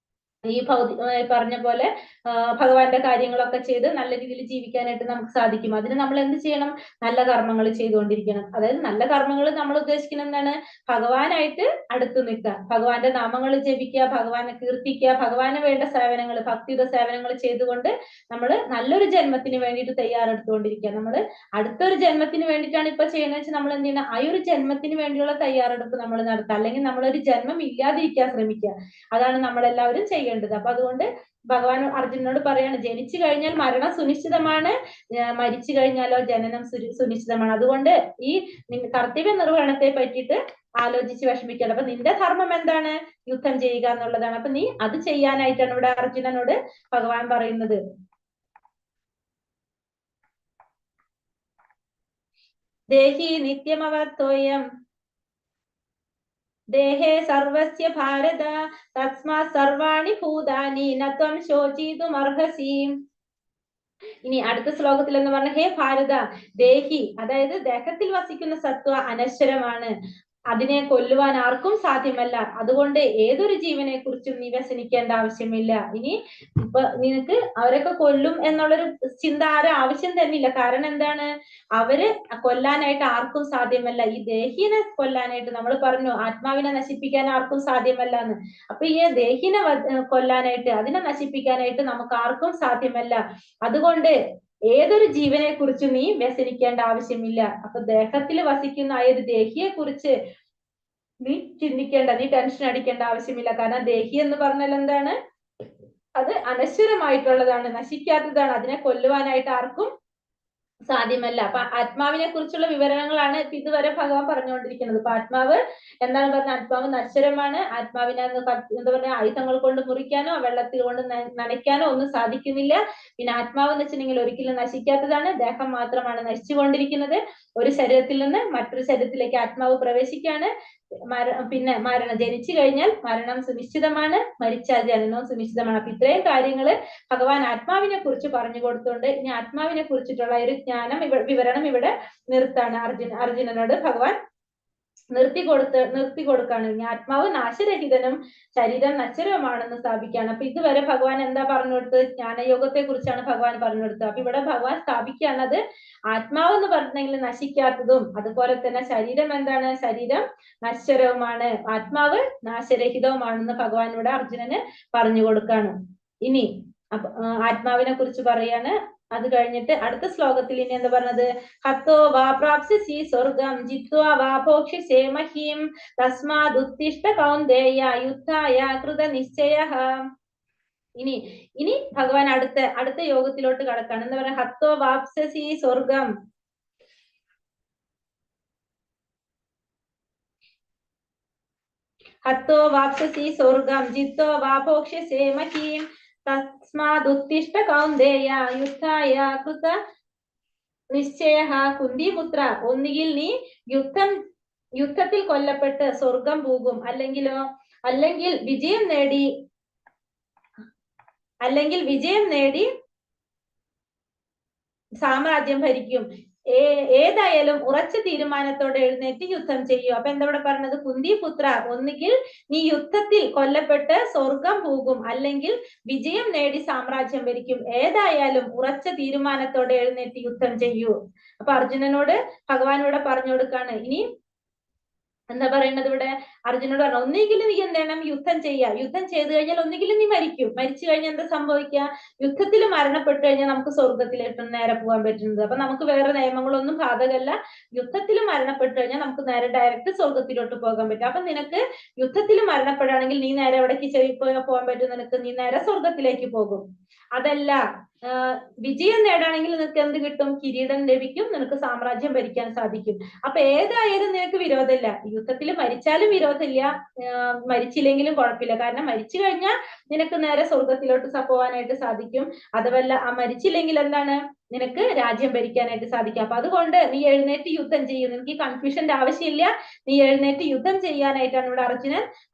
ഈ പറഞ്ഞ പോലെ ഭഗവാന്റെ കാര്യങ്ങളൊക്കെ ചെയ്ത് നല്ല രീതിയിൽ ജീവിക്കാനായിട്ട് നമുക്ക് സാധിക്കും. അതിന് നമ്മൾ എന്ത് ചെയ്യണം? നല്ല കർമ്മങ്ങൾ ചെയ്തുകൊണ്ടിരിക്കണം. അതായത് നല്ല കർമ്മങ്ങൾ നമ്മൾ ഉദ്ദേശിക്കുന്നത് എന്താണ്? ഭഗവാനായിട്ട് അടുത്ത് നിൽക്കുക, ഭഗവാന്റെ നാമങ്ങൾ ജപിക്കുക, ഭഗവാനെ കീർത്തിക്കുക, ഭഗവാന് വേണ്ട സേവനങ്ങൾ, ഭക്തിയുത സേവനങ്ങൾ ചെയ്തുകൊണ്ട് നമ്മൾ നല്ലൊരു ജന്മത്തിന് വേണ്ടിയിട്ട് തയ്യാറെടുത്തുകൊണ്ടിരിക്കുക. നമ്മൾ അടുത്തൊരു ജന്മത്തിന് വേണ്ടിയിട്ടാണ് ഇപ്പൊ ചെയ്യുന്നത് വെച്ചാൽ നമ്മൾ എന്ത് ചെയ്യണം? ആ ഒരു ജന്മത്തിന് വേണ്ടിയുള്ള തയ്യാറെടുപ്പ് നമ്മൾ നടത്തുക. അല്ലെങ്കിൽ നമ്മളൊരു ജന്മം ഇല്ലാതിരിക്കാൻ ശ്രമിക്കുക. അതാണ് നമ്മളെല്ലാവരും ചെയ്യേണ്ടത്. അപ്പൊ അതുകൊണ്ട് ഭഗവാൻ അർജുനനോട് പറയാണ്, ജനിച്ചു കഴിഞ്ഞാൽ മരണം സുനിശ്ചിതമാണ്, മരിച്ചു കഴിഞ്ഞാലോ ജനനം സുനിശ്ചിതമാണ്. അതുകൊണ്ട് ഈ കർത്തവ്യ നിർവഹണത്തെ പറ്റിയിട്ട് ആലോചിച്ച് വിഷമിക്കണം. അപ്പൊ നിന്റെ ധർമ്മം എന്താണ്? യുദ്ധം ചെയ്യുക എന്നുള്ളതാണ്. അപ്പൊ നീ അത് ചെയ്യാനായിട്ടാണ് ഇവിടെ അർജുനനോട് ഭഗവാൻ പറയുന്നത്. ദേഹി നിത്യമവത്തോയം ദേഹേ സർവസ്യ ഭാരത തസ്മാത് സർവാണി ഭൂതാനി നത്വം ശോചിതും അർഹസി. ഇനി അടുത്ത ശ്ലോകത്തിൽ എന്ന് പറഞ്ഞ, ഹേ ഭാരത, ദേഹി അതായത് ദേഹത്തിൽ വസിക്കുന്ന സത്വ അനശ്വരമാണ്, അതിനെ കൊല്ലുവാൻ ആർക്കും സാധ്യമല്ല. അതുകൊണ്ട് ഏതൊരു ജീവനെ കുറിച്ചും നീ വ്യസനിക്കേണ്ട ആവശ്യമില്ല. ഇനി ഇപ്പൊ നിനക്ക് അവരൊക്കെ കൊല്ലും എന്നുള്ളൊരു ചിന്ത ആവശ്യം തന്നെയില്ല. കാരണം എന്താണ്? അവര് കൊല്ലാനായിട്ട് ആർക്കും സാധ്യമല്ല. ഈ ദേഹിനെ കൊല്ലാനായിട്ട് നമ്മൾ പറഞ്ഞു, ആത്മാവിനെ നശിപ്പിക്കാൻ ആർക്കും സാധ്യമല്ല എന്ന്. അപ്പൊ ഈ ദേഹിനെ കൊല്ലാനായിട്ട്, അതിനെ നശിപ്പിക്കാനായിട്ട് നമുക്ക് ആർക്കും സാധ്യമല്ല. അതുകൊണ്ട് ഏതൊരു ജീവനെ കുറിച്ച് നീ വ്യസനിക്കേണ്ട ആവശ്യമില്ല. അപ്പൊ ദേഹത്തിൽ വസിക്കുന്ന ആ ഒരു ദേഹിയെ കുറിച്ച് നീ ചിന്തിക്കേണ്ട, നീ ടെൻഷൻ അടിക്കേണ്ട ആവശ്യമില്ല. കാരണം ദേഹി എന്ന് പറഞ്ഞാൽ എന്താണ്? അത് അനശ്വരമായിട്ടുള്ളതാണ്, നശിക്കാത്തതാണ്. അതിനെ കൊല്ലുവാനായിട്ട് ആർക്കും സാധ്യമല്ല. അപ്പൊ ആത്മാവിനെ കുറിച്ചുള്ള വിവരണങ്ങളാണ് ഇതുവരെ ഭഗവാൻ പറഞ്ഞുകൊണ്ടിരിക്കുന്നത്. അപ്പൊ ആത്മാവ് എന്താണ് പറഞ്ഞ? ആത്മാവ് നശ്വരമാണ്. ആത്മാവിനെ എന്താ പറയാ, ആയുധങ്ങൾ കൊണ്ട് മുറിക്കാനോ വെള്ളത്തിൽ കൊണ്ട് നനയ്ക്കാനോ ഒന്നും സാധിക്കുന്നില്ല. പിന്നെ ആത്മാവ് എന്ന് വെച്ചിട്ടുണ്ടെങ്കിൽ ഒരിക്കലും നശിക്കാത്തതാണ്. ദേഹം മാത്രമാണ് നശിച്ചുകൊണ്ടിരിക്കുന്നത്. ഒരു ശരീരത്തിൽ നിന്ന് മറ്റൊരു ശരീരത്തിലേക്ക് ആത്മാവ് പ്രവേശിക്കുകയാണ്. പിന്നെ ജനിച്ചു കഴിഞ്ഞാൽ മരണം സുനിശ്ചിതമാണ്, മരിച്ചാൽ ജനനവും സുനിശ്ചിതമാണ്. അപ്പൊ ഇത്രയും കാര്യങ്ങള് ഭഗവാൻ ആത്മാവിനെ കുറിച്ച് പറഞ്ഞു കൊടുത്തുകൊണ്ട് ഇനി ആത്മാവിനെ കുറിച്ചിട്ടുള്ള ഒരു വിവരണം ഇവിടെ നിർത്താണ് അർജുനനോട് ഭഗവാൻ നിർത്തി കൊടുക്കാണ്. ഇനി ആത്മാവ് നാശരഹിതനും ശരീരം നശ്വരവുമാണെന്ന് സ്ഥാപിക്കുകയാണ്. അപ്പൊ ഇതുവരെ ഭഗവാൻ എന്താ പറഞ്ഞു കൊടുത്തത്? ജ്ഞാനയോഗത്തെ കുറിച്ചാണ് ഭഗവാൻ പറഞ്ഞു കൊടുത്തത്. അപ്പൊ ഇവിടെ ഭഗവാൻ സ്ഥാപിക്കുകയാണ് അത് ആത്മാവ് എന്ന് പറഞ്ഞിട്ടുണ്ടെങ്കിൽ നശിക്കാത്തതും അതുപോലെ തന്നെ ശരീരം എന്താണ്? ശരീരം നശ്വരവുമാണ്, ആത്മാവ് നാശരഹിതവുമാണെന്ന് ഭഗവാൻ ഇവിടെ അർജുനന് പറഞ്ഞു കൊടുക്കാണ്. ഇനി ആത്മാവിനെ കുറിച്ച് പറയാണ്. അത് കഴിഞ്ഞിട്ട് അടുത്ത ശ്ലോകത്തിൽ ഇനി എന്താ പറഞ്ഞത്? ഹത്തോ വാ പ്രാപ്സ്യസി സ്വർഗം ജിത്വാ വാ ഭോക്ഷ്യസേ മഹീം തസ്മാദുത്തിഷ്ഠ കൗന്ദേയ യുദ്ധായ കൃതനിശ്ചയഃ. ഇനി ഭഗവാൻ അടുത്ത യോഗത്തിലോട്ട് കടക്കാണ്. എന്താ പറയാ? ഹത്തോ വാപ്സ്യസി സ്വർഗം, ഹത്തോ വാപ്സ്യസി സ്വർഗം ജിത്വാ വാ ഭോക്ഷ്യസേ മഹീം തസ്മാദുത്തിഷ്ഠ കൗന്ദേയ യുദ്ധായ കൃത നിശ്ചയഃ. കുന്തിപുത്ര, ഒന്നുകിൽ നീ യുദ്ധത്തിൽ കൊല്ലപ്പെട്ട് സ്വർഗം പോകും, അല്ലെങ്കിൽ വിജയം നേടി സാമ്രാജ്യം ഭരിക്കും. ഏതായാലും ഉറച്ച തീരുമാനത്തോടെ എഴുന്നേറ്റ് യുദ്ധം ചെയ്യൂ. അപ്പൊ എന്താ ഇവിടെ പറഞ്ഞത്? കുന്തിപുത്ര, ഒന്നുകിൽ നീ യുദ്ധത്തിൽ കൊല്ലപ്പെട്ട് സ്വർഗം പോകും, അല്ലെങ്കിൽ വിജയം നേടി സാമ്രാജ്യം ഭരിക്കും. ഏതായാലും ഉറച്ച തീരുമാനത്തോടെ എഴുന്നേറ്റ് യുദ്ധം ചെയ്യൂ. അപ്പൊ അർജുനനോട് ഭഗവാൻ ഇവിടെ പറഞ്ഞു കൊടുക്കാണ്. ഇനി എന്താ പറയുന്നത്? ഇവിടെ അർജുനോട് പറഞ്ഞു, ഒന്നുകിൽ നീ എന്ത് ചെയ്യണം? യുദ്ധം ചെയ്തു കഴിഞ്ഞാൽ ഒന്നുകിൽ നീ മരിച്ചു കഴിഞ്ഞാൽ എന്താ സംഭവിക്കുക? യുദ്ധത്തിൽ മരണപ്പെട്ടു കഴിഞ്ഞാൽ നമുക്ക് സ്വർഗത്തിലേക്ക് നേരെ പോകാൻ പറ്റുന്നത്. അപ്പൊ നമുക്ക് വേറെ നിയമങ്ങളൊന്നും ബാധകമല്ല. യുദ്ധത്തിൽ മരണപ്പെട്ടു കഴിഞ്ഞാൽ നമുക്ക് നേരെ ഡയറക്റ്റ് സ്വർഗത്തിലോട്ട് പോകാൻ പറ്റും. അപ്പൊ നിനക്ക് യുദ്ധത്തിൽ മരണപ്പെടുകയാണെങ്കിൽ നീ നേരെ എവിടേക്ക് പോകാൻ പറ്റും? നീ നേരെ സ്വർഗത്തിലേക്ക് പോകും. അതല്ല, വിജയം നേടാണെങ്കിൽ നിനക്ക് എന്ത് കിട്ടും? കിരീടം ലഭിക്കും, നിനക്ക് സാമ്രാജ്യം ഭരിക്കാൻ സാധിക്കും. അപ്പൊ ഏതായാലും നിനക്ക് വിരോധമില്ല. യുദ്ധത്തിൽ മരിച്ചാലും വിരോധമില്ല, മരിച്ചില്ലെങ്കിലും കുഴപ്പമില്ല. കാരണം മരിച്ചു കഴിഞ്ഞാൽ നിനക്ക് നേരെ സ്വർഗത്തിലോട്ട് പോകാനായിട്ട് സാധിക്കും. അതുമല്ല, ആ എന്താണ്? നിനക്ക് രാജ്യം ഭരിക്കാനായിട്ട് സാധിക്കും. അപ്പൊ അതുകൊണ്ട് നീ എഴുന്നേറ്റ് യുദ്ധം ചെയ്യും. നിനക്ക് ഈ കൺഫ്യൂഷന്റെ ആവശ്യമില്ല. നീ എഴുന്നേറ്റ് യുദ്ധം ചെയ്യാനായിട്ടാണ് ഇവിടെ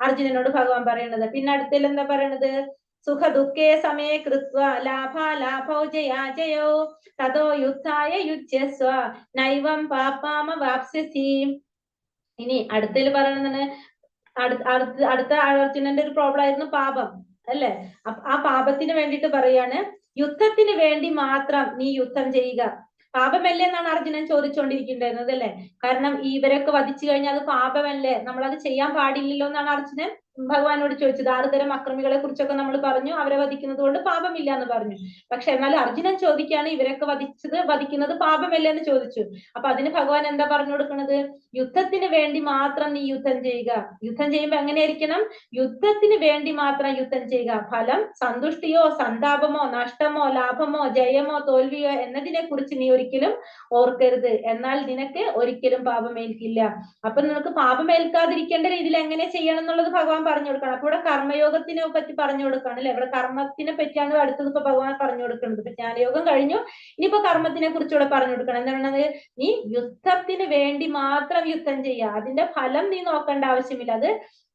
അർജുനനോട് ഭഗവാൻ പറയുന്നത്. പിന്നെ അടുത്തിൽ എന്താ പറയണത്? സുഖ ദുഃഖേ സമേ കൃത്വാ ലാഭോ ജയോ തതോ യുദ്ധായ യുജ്യസ്വ നൈവം പാപാമ വാപ്സ്യസി. ഇനി അടുത്തതിൽ പറയണത്, അടുത്ത അർജുനന്റെ ഒരു പ്രോബ്ലം ആയിരുന്നു പാപം, അല്ലെ? ആ പാപത്തിന് വേണ്ടിയിട്ട് പറയാണ്, യുദ്ധത്തിന് വേണ്ടി മാത്രം നീ യുദ്ധം ചെയ്യുക. പാപമല്ലേ എന്നാണ് അർജുനൻ ചോദിച്ചുകൊണ്ടിരിക്കേണ്ടിരുന്നത്, അല്ലെ? കാരണം ഇവരൊക്കെ വധിച്ചു കഴിഞ്ഞാൽ അത് പാപമല്ലേ, നമ്മളത് ചെയ്യാൻ പാടില്ലല്ലോ എന്നാണ് അർജുനൻ ഭഗവാനോട് ചോദിച്ചത്. 6 തരം അക്രമികളെ കുറിച്ചൊക്കെ നമ്മൾ പറഞ്ഞു, അവരെ വധിക്കുന്നത് കൊണ്ട് പാപമില്ല എന്ന് പറഞ്ഞു. പക്ഷെ എന്നാൽ അർജുനൻ ചോദിക്കുകയാണ്, ഇവരൊക്കെ വധിക്കുന്നത് പാപമല്ലേ എന്ന് ചോദിച്ചു. അപ്പൊ അതിന് ഭഗവാൻ എന്താ പറഞ്ഞു കൊടുക്കുന്നത്? യുദ്ധത്തിന് വേണ്ടി മാത്രം നീ യുദ്ധം ചെയ്യുക. യുദ്ധം ചെയ്യുമ്പോ എങ്ങനെയായിരിക്കണം? യുദ്ധത്തിന് വേണ്ടി മാത്രം യുദ്ധം ചെയ്യുക. ഫലം സന്തുഷ്ടിയോ സന്താപമോ നഷ്ടമോ ലാഭമോ ജയമോ തോൽവിയോ എന്നതിനെ കുറിച്ച് നീ ഒരിക്കലും ഓർക്കരുത്. എന്നാൽ നിനക്ക് ഒരിക്കലും പാപമേൽക്കില്ല. അപ്പൊ നിനക്ക് പാപമേൽക്കാതിരിക്കേണ്ട രീതിയിൽ എങ്ങനെ ചെയ്യണം എന്നുള്ളത് ഭഗവാൻ പറഞ്ഞു കൊടുക്കണം. അപ്പൊ ഇവിടെ കർമ്മയോഗത്തിനെ പറ്റി പറഞ്ഞു കൊടുക്കണം, അല്ലെ? ഇവിടെ കർമ്മത്തിനെ പറ്റിയാണ് അടുത്തത് ഇപ്പൊ ഭഗവാൻ പറഞ്ഞു കൊടുക്കുന്നത്. ഇപ്പൊ ജ്ഞാനയോഗം കഴിഞ്ഞു, ഇനിയിപ്പോ കർമ്മത്തിനെ കുറിച്ചുകൂടെ പറഞ്ഞു കൊടുക്കണം. എന്താണ്? നീ യുദ്ധത്തിന് വേണ്ടി മാത്രം യുദ്ധം ചെയ്യുക. അതിന്റെ ഫലം നീ നോക്കേണ്ട ആവശ്യമില്ല. അത്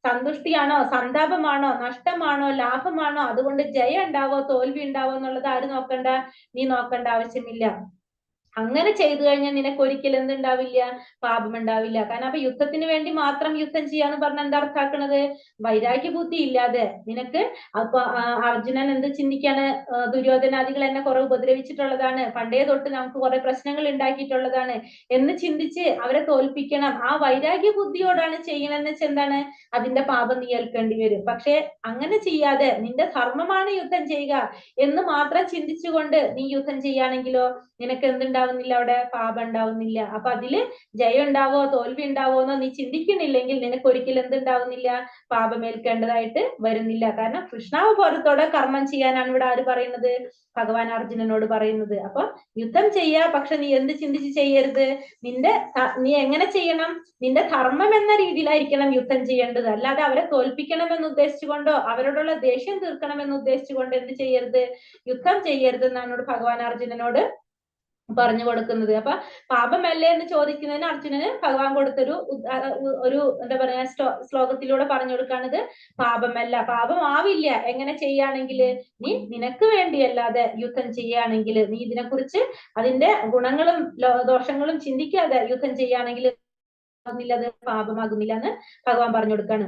സന്തുഷ്ടിയാണോ സന്താപമാണോ നഷ്ടമാണോ ലാഭമാണോ, അതുകൊണ്ട് ജയം ഉണ്ടാവോ തോൽവി ഉണ്ടാവോ എന്നുള്ളത് നീ നോക്കേണ്ട ആവശ്യമില്ല. അങ്ങനെ ചെയ്തു കഴിഞ്ഞാൽ നിനക്ക് ഒരിക്കലും എന്തുണ്ടാവില്ല? പാപം ഉണ്ടാവില്ല. കാരണം അപ്പൊ യുദ്ധത്തിന് വേണ്ടി മാത്രം യുദ്ധം ചെയ്യാന്ന് പറഞ്ഞ എന്താ അർത്ഥാക്കണത്? വൈരാഗ്യ ബുദ്ധി ഇല്ലാതെ നിനക്ക്. അപ്പൊ അർജുനൻ എന്ത് ചിന്തിക്കാണ്? ദുര്യോധനാദികൾ എന്നെ കുറെ ഉപദ്രവിച്ചിട്ടുള്ളതാണ്, പണ്ടേ തൊട്ട് നമുക്ക് കുറെ പ്രശ്നങ്ങൾ ഉണ്ടാക്കിയിട്ടുള്ളതാണ് എന്ന് ചിന്തിച്ച് അവരെ തോൽപ്പിക്കണം. ആ വൈരാഗ്യ ബുദ്ധിയോടാണ് ചെയ്യണമെന്ന് വെച്ചാൽ എന്താണ്? അതിന്റെ പാപം നീ ഏൽക്കേണ്ടി വരും. പക്ഷെ അങ്ങനെ ചെയ്യാതെ നിന്റെ ധർമ്മമാണ് യുദ്ധം ചെയ്യുക എന്ന് മാത്രം ചിന്തിച്ചുകൊണ്ട് നീ യുദ്ധം ചെയ്യുകയാണെങ്കിലോ നിനക്ക് എന്തുണ്ടാവുന്നില്ല? അവിടെ പാപം ഉണ്ടാവുന്നില്ല. അപ്പൊ അതില് ജയം ഉണ്ടാവോ തോൽവി ഉണ്ടാവോ എന്നോ നീ ചിന്തിക്കുന്നില്ലെങ്കിൽ നിനക്ക് ഒരിക്കലും എന്തുണ്ടാവുന്നില്ല? പാപമേൽക്കേണ്ടതായിട്ട് വരുന്നില്ല. കാരണം കൃഷ്ണാവബോധത്തോടെ കർമ്മം ചെയ്യാനാണ് ഇവിടെ ആര് പറയുന്നത്? ഭഗവാൻ അർജുനനോട് പറയുന്നത്. അപ്പൊ യുദ്ധം ചെയ്യാ, പക്ഷെ നീ എന്ത് ചിന്തിച്ച് ചെയ്യരുത്? നീ എങ്ങനെ ചെയ്യണം? നിന്റെ ധർമ്മം എന്ന രീതിയിലായിരിക്കണം യുദ്ധം ചെയ്യേണ്ടത്. അല്ലാതെ അവരെ തോൽപ്പിക്കണം എന്ന് ഉദ്ദേശിച്ചുകൊണ്ടോ അവരോടുള്ള ദേഷ്യം തീർക്കണം എന്ന് ഉദ്ദേശിച്ചുകൊണ്ട് എന്ത് ചെയ്യരുത്? യുദ്ധം ചെയ്യരുത് എന്നാണ് ഭഗവാൻ അർജുനനോട് പറഞ്ഞു കൊടുക്കുന്നത്. അപ്പൊ പാപമല്ലേ എന്ന് ചോദിക്കുന്നതിന് അർജുനന് ഭഗവാൻ കൊടുത്തൊരു എന്താ പറയാ ശ്ലോകത്തിലൂടെ പറഞ്ഞു കൊടുക്കാണിത്. പാപമല്ല, പാപമാവില്ല. എങ്ങനെ ചെയ്യുകയാണെങ്കിൽ? നീ നിനക്ക് വേണ്ടിയല്ലാതെ യുദ്ധം ചെയ്യുകയാണെങ്കിൽ, നീ ഇതിനെക്കുറിച്ച് അതിന്റെ ഗുണങ്ങളും ദോഷങ്ങളും ചിന്തിക്കാതെ യുദ്ധം ചെയ്യുകയാണെങ്കിൽ ആകുന്നില്ല, അത് പാപമാകുന്നില്ല എന്ന് ഭഗവാൻ പറഞ്ഞു കൊടുക്കാണ്.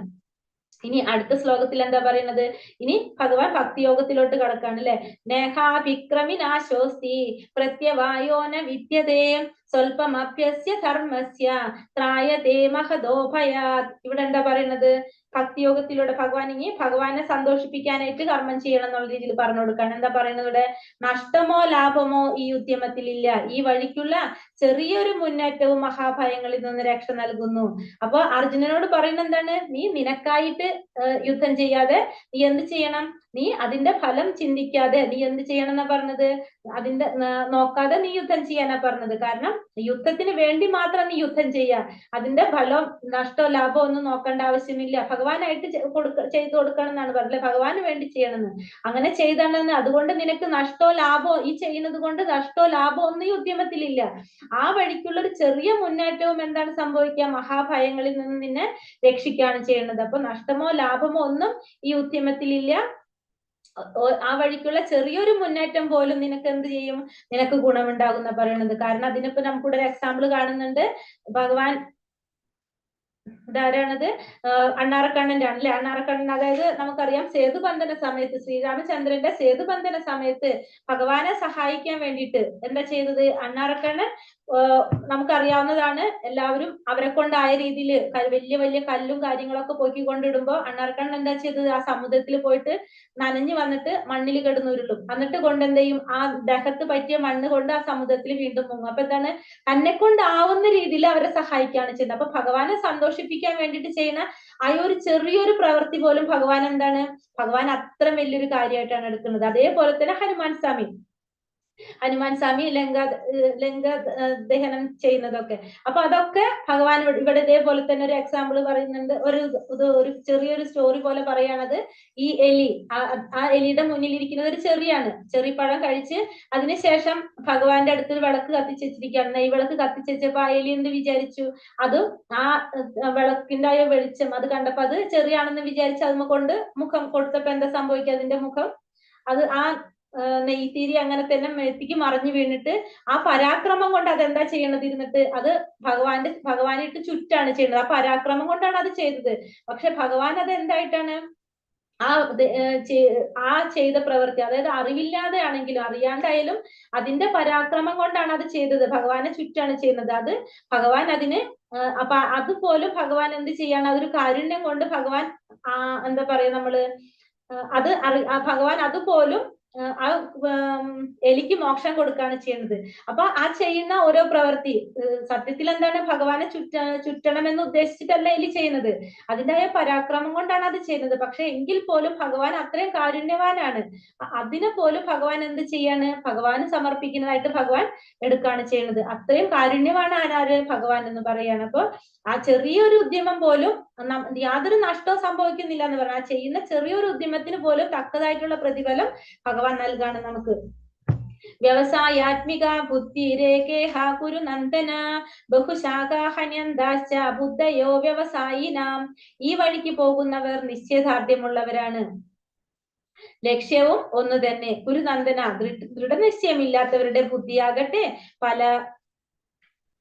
ഇനി അടുത്ത ശ്ലോകത്തിൽ എന്താ പറയുന്നത്? ഇനി ഭഗവാൻ ഭക്തിയോഗത്തിലോട്ട് കടക്കാണ് അല്ലെ. നേഹാഭിക്രമിനാശോസ്തി പ്രത്യവായോന വിദ്യതേ സ്വൽപമപ്യസ്യ ധർമ്മസ്യ ത്രായതേ മഹദോ ഭയാത്. ഇവിടെ എന്താ പറയുന്നത്? ഭക്തിയോഗത്തിലൂടെ ഭഗവാൻ ഇനി ഭഗവാനെ സന്തോഷിപ്പിക്കാനായിട്ട് കർമ്മം ചെയ്യണം എന്നുള്ള രീതിയിൽ പറഞ്ഞു കൊടുക്കാണ്. എന്താ പറയുന്നത് ഇവിടെ? നഷ്ടമോ ലാഭമോ ഈ ഉദ്യമത്തിൽ ഇല്ല, ഈ വഴിക്കുള്ള ചെറിയൊരു മുന്നേറ്റവും മഹാഭയങ്ങളിൽ നിന്ന് രക്ഷ നൽകുന്നു. അപ്പൊ അർജുനനോട് പറയുന്നത് എന്താണ്? നീ നിനക്കായിട്ട് യുദ്ധം ചെയ്യാതെ നീ എന്ത് ചെയ്യണം? നീ അതിന്റെ ഫലം ചിന്തിക്കാതെ നീ എന്ത് ചെയ്യണം എന്നാ പറഞ്ഞത്? അതിന്റെ നോക്കാതെ നീ യുദ്ധം ചെയ്യാനാ പറഞ്ഞത്. കാരണം യുദ്ധത്തിന് വേണ്ടി മാത്രം നീ യുദ്ധം ചെയ്യാ, അതിന്റെ ഫലം നഷ്ടോ ലാഭോ ഒന്നും നോക്കേണ്ട ആവശ്യമില്ല. ഭഗവാനായിട്ട് ചെയ്തു കൊടുക്കണം എന്നാണ് പറഞ്ഞത്, ഭഗവാന് വേണ്ടി ചെയ്യണമെന്ന്. അങ്ങനെ ചെയ്തണെന്ന് അതുകൊണ്ട് നിനക്ക് നഷ്ടോ ലാഭോ, ഈ ചെയ്യുന്നത് കൊണ്ട് നഷ്ടോ ലാഭോ ഒന്നും ഈ ഉദ്യമത്തിലില്ല. ആ വഴിക്കുള്ള ഒരു ചെറിയ മുന്നേറ്റവും എന്താണ് സംഭവിക്കുക? മഹാഭയങ്ങളിൽ നിന്ന് നിന്നെ രക്ഷിക്കുകയാണ് ചെയ്യുന്നത്. അപ്പൊ നഷ്ടമോ ലാഭമോ ഒന്നും ഈ ഉദ്യമത്തിലില്ല. ആ വഴിക്കുള്ള ചെറിയൊരു മുന്നേറ്റം പോലും നിനക്ക് എന്ത് ചെയ്യും? നിനക്ക് ഗുണമുണ്ടാകുന്ന പറയണത്. കാരണം അതിനിപ്പോ നമുക്കിവിടെ ഒരു എക്സാമ്പിൾ കാണുന്നുണ്ട്. ഭഗവാൻ ഇതാരാണത്? അണ്ണാറക്കണ്ണന്റെ ആണ് അല്ലെ. അണ്ണാറക്കണ്ണൻ, അതായത് നമുക്കറിയാം സേതുബന്ധന സമയത്ത്, ശ്രീരാമചന്ദ്രന്റെ സേതുബന്ധന സമയത്ത് ഭഗവാനെ സഹായിക്കാൻ വേണ്ടിയിട്ട് എന്താ ചെയ്തത്? അണ്ണാറക്കണ്ണൻ നമുക്കറിയാവുന്നതാണ്, എല്ലാവരും അവരെ കൊണ്ടായ രീതിയിൽ വലിയ വലിയ കല്ലും കാര്യങ്ങളൊക്കെ പൊക്കിക്കൊണ്ടിടുമ്പോ അണ്ണാറക്കണ്ണൻ എന്താ ചെയ്തത്? ആ സമുദ്രത്തിൽ പോയിട്ട് നനഞ്ഞു വന്നിട്ട് മണ്ണിൽ കിടന്നുരുളും. എന്നിട്ട് കൊണ്ട് എന്ത് ചെയ്യും? ആ ദേഹത്ത് പറ്റിയ മണ്ണ് കൊണ്ട് ആ സമുദ്രത്തിൽ വീണ്ടും മുങ്ങും. അപ്പൊ എന്താണ്? തന്നെ കൊണ്ടാവുന്ന രീതിയിൽ അവരെ സഹായിക്കുകയാണ് ചെയ്യുന്നത്. അപ്പൊ ഭഗവാനെ സന്തോഷിപ്പിക്കാൻ വേണ്ടിയിട്ട് ചെയ്യുന്ന ആ ഒരു ചെറിയൊരു പ്രവൃത്തി പോലും ഭഗവാൻ എന്താണ്? ഭഗവാൻ അത്ര വലിയൊരു കാര്യമായിട്ടാണ് എടുക്കുന്നത്. അതേപോലെ തന്നെ ഹനുമാൻ സ്വാമി ലങ്ക ദഹനം ചെയ്യുന്നതൊക്കെ. അപ്പൊ അതൊക്കെ ഭഗവാൻ ഇവിടെ ഇതേപോലെ തന്നെ ഒരു എക്സാമ്പിൾ പറയുന്നുണ്ട്. ഒരു ചെറിയൊരു സ്റ്റോറി പോലെ പറയാണത്. ഈ എലി, ആ എലിയുടെ മുന്നിൽ ഇരിക്കുന്നത് ഒരു ചെറിപ്പഴം കഴിച്ച് അതിനുശേഷം ഭഗവാന്റെ അടുത്ത് വിളക്ക് കത്തിച്ച് വെച്ചിരിക്കുകയാണ്. നെയ് വിളക്ക് കത്തിച്ച് വെച്ചപ്പോ ആ എലി എന്ത് വിചാരിച്ചു? അതും ആ വിളക്കിന്റെ ആ വെളിച്ചം അത് കണ്ടപ്പോ അത് ചെറിയാണെന്ന് വിചാരിച്ച് അതിനെ കൊണ്ട് മുഖം കൊടുത്തപ്പോ എന്താ സംഭവിക്കുക? അതിന്റെ മുഖം അത് ആ നെയ്ത്തിരി അങ്ങനെ തന്നെ മെത്തിക്ക് മറിഞ്ഞു വീണിട്ട് ആ പരാക്രമം കൊണ്ട് അതെന്താ ചെയ്യണത്? ഇരുന്നിട്ട് അത് ഭഗവാനിട്ട് ചുറ്റാണ് ചെയ്യുന്നത്. ആ പരാക്രമം കൊണ്ടാണ് അത് ചെയ്തത്. പക്ഷെ ഭഗവാൻ അത് എന്തായിട്ടാണ് ആ ചെയ്ത പ്രവൃത്തി, അതായത് അറിവില്ലാതെ ആണെങ്കിലും അറിയാണ്ടായാലും അതിന്റെ പരാക്രമം കൊണ്ടാണ് അത് ചെയ്തത്. ഭഗവാനെ ചുറ്റാണ് ചെയ്യുന്നത്. അത് ഭഗവാൻ അതിന് അപ്പൊ അതുപോലും ഭഗവാൻ എന്ത് ചെയ്യാണ്? അതൊരു കാരുണ്യം കൊണ്ട് ഭഗവാൻ എന്താ പറയാ നമ്മള് അത് ഭഗവാൻ അതുപോലും ആ എലിക്ക് മോക്ഷം കൊടുക്കുകയാണ് ചെയ്യുന്നത്. അപ്പൊ ആ ചെയ്യുന്ന ഓരോ പ്രവൃത്തി സത്യത്തിൽ എന്താണ്? ഭഗവാനെ ചുറ്റണമെന്ന് ഉദ്ദേശിച്ചിട്ടല്ല എലി ചെയ്യുന്നത്, അതിൻ്റെതായ പരാക്രമം കൊണ്ടാണ് അത് ചെയ്യുന്നത്. പക്ഷെ എങ്കിൽ പോലും ഭഗവാൻ അത്രയും കാരുണ്യവാനാണ്. അതിനെ പോലും ഭഗവാൻ എന്ത് ചെയ്യാണ്? ഭഗവാന് സമർപ്പിക്കുന്നതായിട്ട് ഭഗവാൻ എടുക്കുകയാണ് ചെയ്യുന്നത്. അത്രയും കാരുണ്യമാണ് ആരാര്? ഭഗവാൻ എന്ന് പറയാണ്. അപ്പൊ ആ ചെറിയൊരു ഉദ്യമം പോലും യാതൊരു നഷ്ടവും സംഭവിക്കുന്നില്ല എന്ന് പറഞ്ഞാൽ, ആ ചെയ്യുന്ന ചെറിയൊരു ഉദ്യമത്തിന് പോലും തക്കതായിട്ടുള്ള പ്രതിഫലം ഭഗവാൻ നൽകാണ് നമുക്ക്. വ്യവസായാത്മിക ബുദ്ധിരേഖേഹ കുരു നന്ദന ബഹുശാഖാഹന്യന്താശ്ച ബുദ്ധയോ വ്യവസായിനാം. ഈ വഴിക്ക് പോകുന്നവർ നിശ്ചയദാർഢ്യമുള്ളവരാണ്, ലക്ഷ്യവും ഒന്ന് തന്നെ. കുരുനന്ദന, ദൃഢനിശ്ചയമില്ലാത്തവരുടെ ബുദ്ധിയാകട്ടെ പല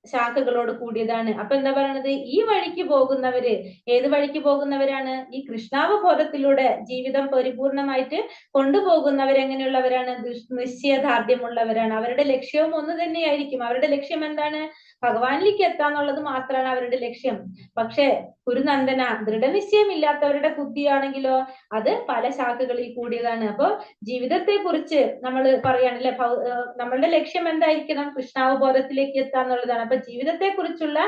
ശാഖകളോട് കൂടിയതാണ്. അപ്പൊ എന്താ പറയണത്? ഈ വഴിക്ക് പോകുന്നവര് ഏത് വഴിക്ക് പോകുന്നവരാണ്? ഈ കൃഷ്ണാവബോധത്തിലൂടെ ജീവിതം പരിപൂർണമായിട്ട് കൊണ്ടുപോകുന്നവരെങ്ങനെയുള്ളവരാണ്? നിശ്ചയദാർഢ്യമുള്ളവരാണ്. അവരുടെ ലക്ഷ്യവും ഒന്ന് തന്നെയായിരിക്കും. അവരുടെ ലക്ഷ്യം എന്താണ്? ഭഗവാനിലേക്ക് എത്താന്നുള്ളത് മാത്രമാണ് അവരുടെ ലക്ഷ്യം. പക്ഷെ കുരുനന്ദന, ദൃഢനിശ്ചയമില്ലാത്തവരുടെ ബുദ്ധിയാണെങ്കിലോ അത് പല ശാഖകളിൽ കൂടിയതാണ്. അപ്പൊ ജീവിതത്തെ കുറിച്ച് നമ്മൾ പറയാണല്ലേ, നമ്മളുടെ ലക്ഷ്യം എന്തായിരിക്കണം? കൃഷ്ണാവബോധത്തിലേക്ക് എത്താന്നുള്ളതാണ്. അപ്പൊ ജീവിതത്തെ കുറിച്ചുള്ള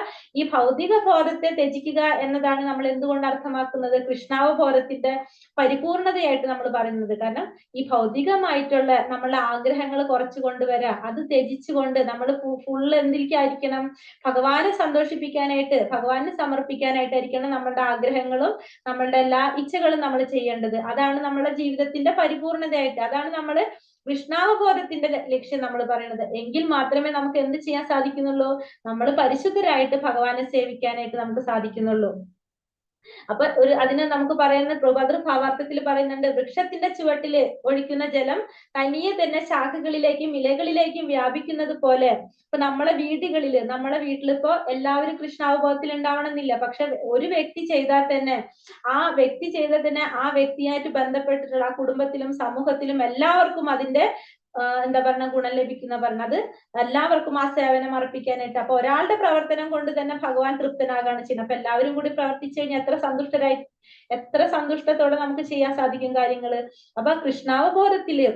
ഈ ഭൗതിക ബോധത്തെ ത്യജിക്കുക എന്നതാണ് നമ്മൾ എന്തുകൊണ്ട് അർത്ഥമാക്കുന്നത്? കൃഷ്ണാവബോധത്തിന്റെ പരിപൂർണതയായിട്ട് നമ്മൾ പറയുന്നത്. കാരണം ഈ ഭൗതികമായിട്ടുള്ള നമ്മളുടെ ആഗ്രഹങ്ങൾ കുറച്ചു കൊണ്ടുവരാ, അത് ത്യജിച്ചുകൊണ്ട് നമ്മൾ ഫുള്ള് എന്തിലേക്കായിരിക്കണം? ഭഗവാനെ സന്തോഷിപ്പിക്കാനായിട്ട്, ഭഗവാനെ സമർപ്പിക്കാനായിട്ടായിരിക്കണം നമ്മളുടെ ആഗ്രഹങ്ങളും നമ്മളുടെ എല്ലാ ഇച്ഛകളും നമ്മൾ ചെയ്യേണ്ടത്. അതാണ് നമ്മുടെ ജീവിതത്തിന്റെ പരിപൂർണതയായിട്ട്, അതാണ് നമ്മൾ കൃഷ്ണാവബോധത്തിന്റെ ലക്ഷ്യം നമ്മൾ പറയുന്നത്. എങ്കിൽ മാത്രമേ നമുക്ക് എന്ത് ചെയ്യാൻ സാധിക്കുന്നുള്ളൂ? നമ്മൾ പരിശുദ്ധരായിട്ട് ഭഗവാനെ സേവിക്കാനായിട്ട് നമുക്ക് സാധിക്കുന്നുള്ളൂ. അപ്പൊ അതിന് നമുക്ക് പറയുന്ന ഭാവാർത്ഥത്തിൽ പറയുന്നുണ്ട്, വൃക്ഷത്തിന്റെ ചുവട്ടില് ഒഴിക്കുന്ന ജലം തനിയെ തന്നെ ശാഖകളിലേക്കും ഇലകളിലേക്കും വ്യാപിക്കുന്നത് പോലെ. ഇപ്പൊ നമ്മളെ വീട്ടിലിപ്പോ എല്ലാവരും കൃഷ്ണാവബോധത്തിൽ ഉണ്ടാവണമെന്നില്ല. പക്ഷെ ഒരു വ്യക്തി ചെയ്താൽ തന്നെ ആ വ്യക്തിയായിട്ട് ബന്ധപ്പെട്ടിട്ടുള്ള ആ കുടുംബത്തിലും സമൂഹത്തിലും എല്ലാവർക്കും അതിന്റെ എന്താ പറഞ്ഞ ഗുണം ലഭിക്കുന്ന പറഞ്ഞത് എല്ലാവർക്കും ആ സേവനം അർപ്പിക്കാനായിട്ട്. അപ്പൊ ഒരാളുടെ പ്രവർത്തനം കൊണ്ട് തന്നെ ഭഗവാൻ തൃപ്തനാകാണ് ചെയ്യുന്നത്. അപ്പൊ എല്ലാവരും കൂടി പ്രവർത്തിച്ചു കഴിഞ്ഞാൽ എത്ര സന്തുഷ്ടത്തോടെ നമുക്ക് ചെയ്യാൻ സാധിക്കും കാര്യങ്ങള്. അപ്പൊ കൃഷ്ണാവബോധത്തില്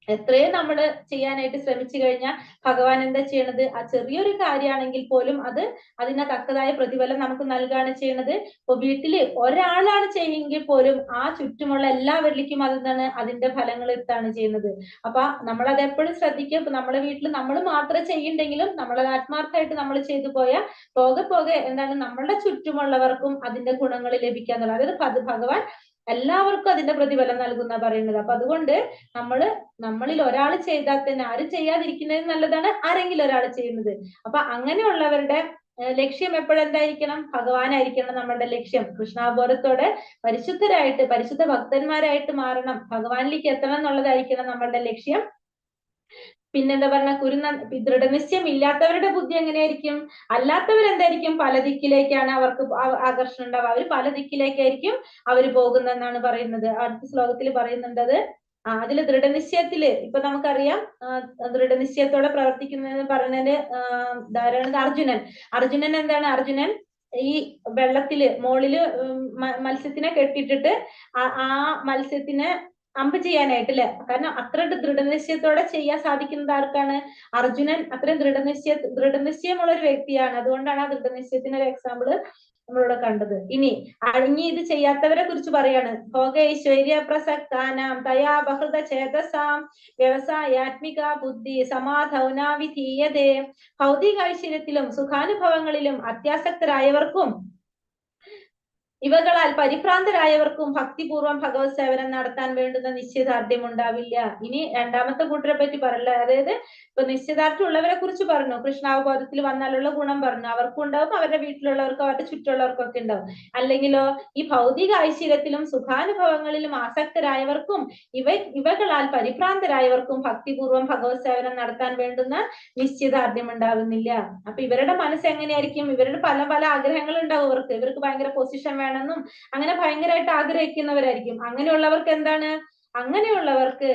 എത്രയും നമ്മൾ ചെയ്യാനായിട്ട് ശ്രമിച്ചു കഴിഞ്ഞാൽ ഭഗവാൻ എന്താ ചെയ്യണത്? ആ ചെറിയൊരു കാര്യമാണെങ്കിൽ പോലും അതിന് തക്കതായ പ്രതിഫലം നമുക്ക് നൽകുകയാണ് ചെയ്യണത്. ഇപ്പൊ വീട്ടില് ഒരാളാണ് ചെയ്യുമെങ്കിൽ പോലും ആ ചുറ്റുമുള്ള എല്ലാവരിലേക്കും അതിന്റെ ഫലങ്ങൾ എത്താണ് ചെയ്യുന്നത്. അപ്പൊ നമ്മളത് എപ്പോഴും ശ്രദ്ധിക്കുക. ഇപ്പൊ നമ്മളെ വീട്ടിൽ നമ്മൾ മാത്രം ചെയ്യുന്നുണ്ടെങ്കിലും നമ്മളത് ആത്മാർത്ഥമായിട്ട് നമ്മൾ ചെയ്തു പോയാൽ പോകെ എന്താണ് നമ്മളുടെ ചുറ്റുമുള്ളവർക്കും അതിന്റെ ഗുണങ്ങൾ ലഭിക്കാന്നുള്ളത്. അതായത് ഭഗവാൻ എല്ലാവർക്കും അതിന്റെ പ്രതിഫലം നൽകുന്ന പറയുന്നത്. അപ്പൊ അതുകൊണ്ട് നമ്മളിൽ ഒരാൾ ചെയ്താൽ തന്നെ ആരും ചെയ്യാതിരിക്കുന്നത് നല്ലതാണ്, ആരെങ്കിലും ഒരാൾ ചെയ്യുന്നത്. അപ്പൊ അങ്ങനെയുള്ളവരുടെ ലക്ഷ്യം എപ്പോഴും എന്തായിരിക്കണം? ഭഗവാനായിരിക്കണം നമ്മളുടെ ലക്ഷ്യം. കൃഷ്ണാബോധത്തോടെ പരിശുദ്ധ ഭക്തന്മാരായിട്ട് മാറണം, ഭഗവാനിലേക്ക് എത്തണം എന്നുള്ളതായിരിക്കണം നമ്മളുടെ ലക്ഷ്യം. പിന്നെന്താ പറഞ്ഞ ദൃഢനിശ്ചയം ഇല്ലാത്തവരുടെ ബുദ്ധി എങ്ങനെയായിരിക്കും? അല്ലാത്തവരെന്തായിരിക്കും? പല ദിക്കിലേക്കാണ് അവർക്ക് ആകർഷണം ഉണ്ടാവുക. അവർ പല ദിക്കിലേക്കായിരിക്കും അവർ പോകുന്നതെന്നാണ് പറയുന്നത്. അടുത്ത ശ്ലോകത്തിൽ പറയുന്നുണ്ടത്. അതില് ദൃഢനിശ്ചയത്തില് ഇപ്പൊ നമുക്കറിയാം, ദൃഢനിശ്ചയത്തോടെ പ്രവർത്തിക്കുന്നതെന്ന് പറഞ്ഞതിന് ധാരാളം അർജുനൻ എന്താണ്? അർജുനൻ ഈ വെള്ളത്തില് മോളില് മത്സ്യത്തിനെ കെട്ടിട്ടിട്ട് ആ മത്സ്യത്തിനെ അമ്പ് ചെയ്യാനായിട്ട് അല്ലെ. കാരണം അത്ര ദൃഢനിശ്ചയത്തോടെ ചെയ്യാൻ സാധിക്കുന്നത് ആർക്കാണ്? അർജുനൻ അത്രയും ദൃഢനിശ്ചയമുള്ള ഒരു വ്യക്തിയാണ്. അതുകൊണ്ടാണ് ആ ദൃഢനിശ്ചയത്തിന് ഒരു എക്സാമ്പിള് നമ്മളിവിടെ കണ്ടത്. ഇനി ഇത് ചെയ്യാത്തവരെ കുറിച്ച് പറയാണ്. ഭോഗൈശ്വര്യ പ്രസക്താനാം തയാ ബഹൃത ചേതസാം വ്യവസായാത്മിക ബുദ്ധി സമാധൗന വിധീയതേ. ഭൗതിക ഐശ്വര്യത്തിലും സുഖാനുഭവങ്ങളിലും അത്യാസക്തരായവർക്കും ഇവകളാൽ പരിഭ്രാന്തരായവർക്കും ഭക്തിപൂർവ്വം ഭഗവത് സേവനം നടത്താൻ വേണ്ടുന്ന നിശ്ചയദാർഢ്യം ഉണ്ടാവില്ല. ഇനി രണ്ടാമത്തെ കൂട്ടരെ പറ്റി പറയല്ല. അതായത് ഇപ്പൊ നിശ്ചയദാർഢ്യം ഉള്ളവരെ കുറിച്ച് പറഞ്ഞു, കൃഷ്ണാവബോധത്തിൽ വന്നാലുള്ള ഗുണം പറഞ്ഞു. അവർക്കും ഉണ്ടാവും, അവരുടെ വീട്ടിലുള്ളവർക്കും അവരുടെ ചുറ്റുള്ളവർക്കും ഒക്കെ ഉണ്ടാവും. അല്ലെങ്കിലോ ഈ ഭൗതിക ഐശ്വര്യത്തിലും സുഖാനുഭവങ്ങളിലും ആസക്തരായവർക്കും ഇവകളാൽ പരിഭ്രാന്തരായവർക്കും ഭക്തിപൂർവ്വം ഭഗവത് സേവനം നടത്താൻ വേണ്ടുന്ന നിശ്ചയദാർഢ്യം ഉണ്ടാവുന്നില്ല. അപ്പൊ ഇവരുടെ മനസ്സ് എങ്ങനെയായിരിക്കും? ഇവരുടെ പല ആഗ്രഹങ്ങൾ ഉണ്ടാവും. ഇവർക്ക് ഭയങ്കര പൊസിഷൻ വേണമെന്നും അങ്ങനെ ഭയങ്കരമായിട്ട് ആഗ്രഹിക്കുന്നവരായിരിക്കും. അങ്ങനെയുള്ളവർക്ക്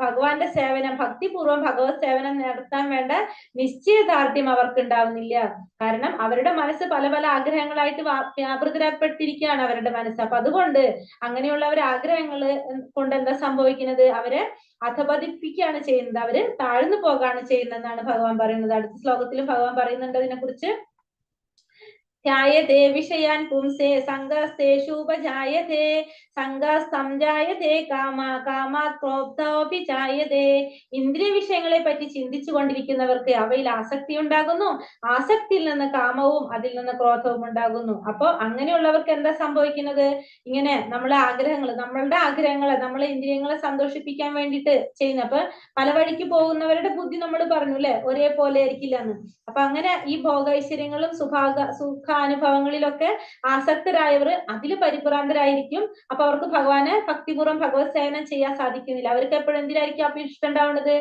ഭഗവാന്റെ സേവനം, ഭക്തിപൂർവ്വം ഭഗവത് സേവനം നടത്താൻ വേണ്ട നിശ്ചയദാർഢ്യം അവർക്ക് ഉണ്ടാവുന്നില്ല. കാരണം അവരുടെ മനസ്സ് പല ആഗ്രഹങ്ങളായിട്ട് വ്യാപൃതപ്പെട്ടിരിക്കുകയാണ് അവരുടെ മനസ്സ്. അപ്പൊ അതുകൊണ്ട് അങ്ങനെയുള്ളവർ ആഗ്രഹങ്ങൾ കൊണ്ട് എന്താ സംഭവിക്കുന്നത്? അവരെ അധപതിപ്പിക്കുകയാണ് ചെയ്യുന്നത്, അവര് താഴ്ന്നു പോകാണ് ചെയ്യുന്നതെന്നാണ് ഭഗവാൻ പറയുന്നത്. അടുത്ത ശ്ലോകത്തിലും ഭഗവാൻ പറയുന്നുണ്ട് അതിനെ കുറിച്ച്. ധ്യായതേ വിഷയാൻ പുംസേ സംഗസ്തേഷുപജായതേ സംഗസ്തംജായതേ കാമാത് ക്രോധോപി ജായതേ. ഇന്ദ്രിയ വിഷയങ്ങളെ പറ്റി ചിന്തിച്ചു കൊണ്ടിരിക്കുന്നവർക്ക് അവയിൽ ആസക്തി ഉണ്ടാകുന്നു, ആസക്തിയിൽ നിന്ന് കാമവും അതിൽ നിന്ന് ക്രോധവും ഉണ്ടാകുന്നു. അപ്പൊ അങ്ങനെയുള്ളവർക്ക് എന്താ സംഭവിക്കുന്നത്? ഇങ്ങനെ നമ്മളുടെ ആഗ്രഹങ്ങളെ നമ്മളെ ഇന്ദ്രിയങ്ങളെ സന്തോഷിപ്പിക്കാൻ വേണ്ടിയിട്ട് ചെയ്യുന്ന, അപ്പൊ പല വഴിക്ക് പോകുന്നവരുടെ ബുദ്ധി നമ്മൾ പറഞ്ഞു അല്ലെ, ഒരേപോലെ ആയിരിക്കില്ല എന്ന്. അപ്പൊ അങ്ങനെ ഈ ഭോഗൈശ്വര്യങ്ങളും സുഖാനുഭവങ്ങളിലൊക്കെ ആസക്തരായവർ അതിൽ പരിഭ്രാന്തരായിരിക്കും. അപ്പൊ അവർക്ക് ഭഗവാനെ ഭക്തിപൂർവ്വം ഭഗവത് സേവനം ചെയ്യാൻ സാധിക്കുന്നില്ല. അവർക്ക് എപ്പോഴും എന്തിനായിരിക്കും അപ്പൊ ഇഷ്ടം ഉണ്ടാവുന്നത്?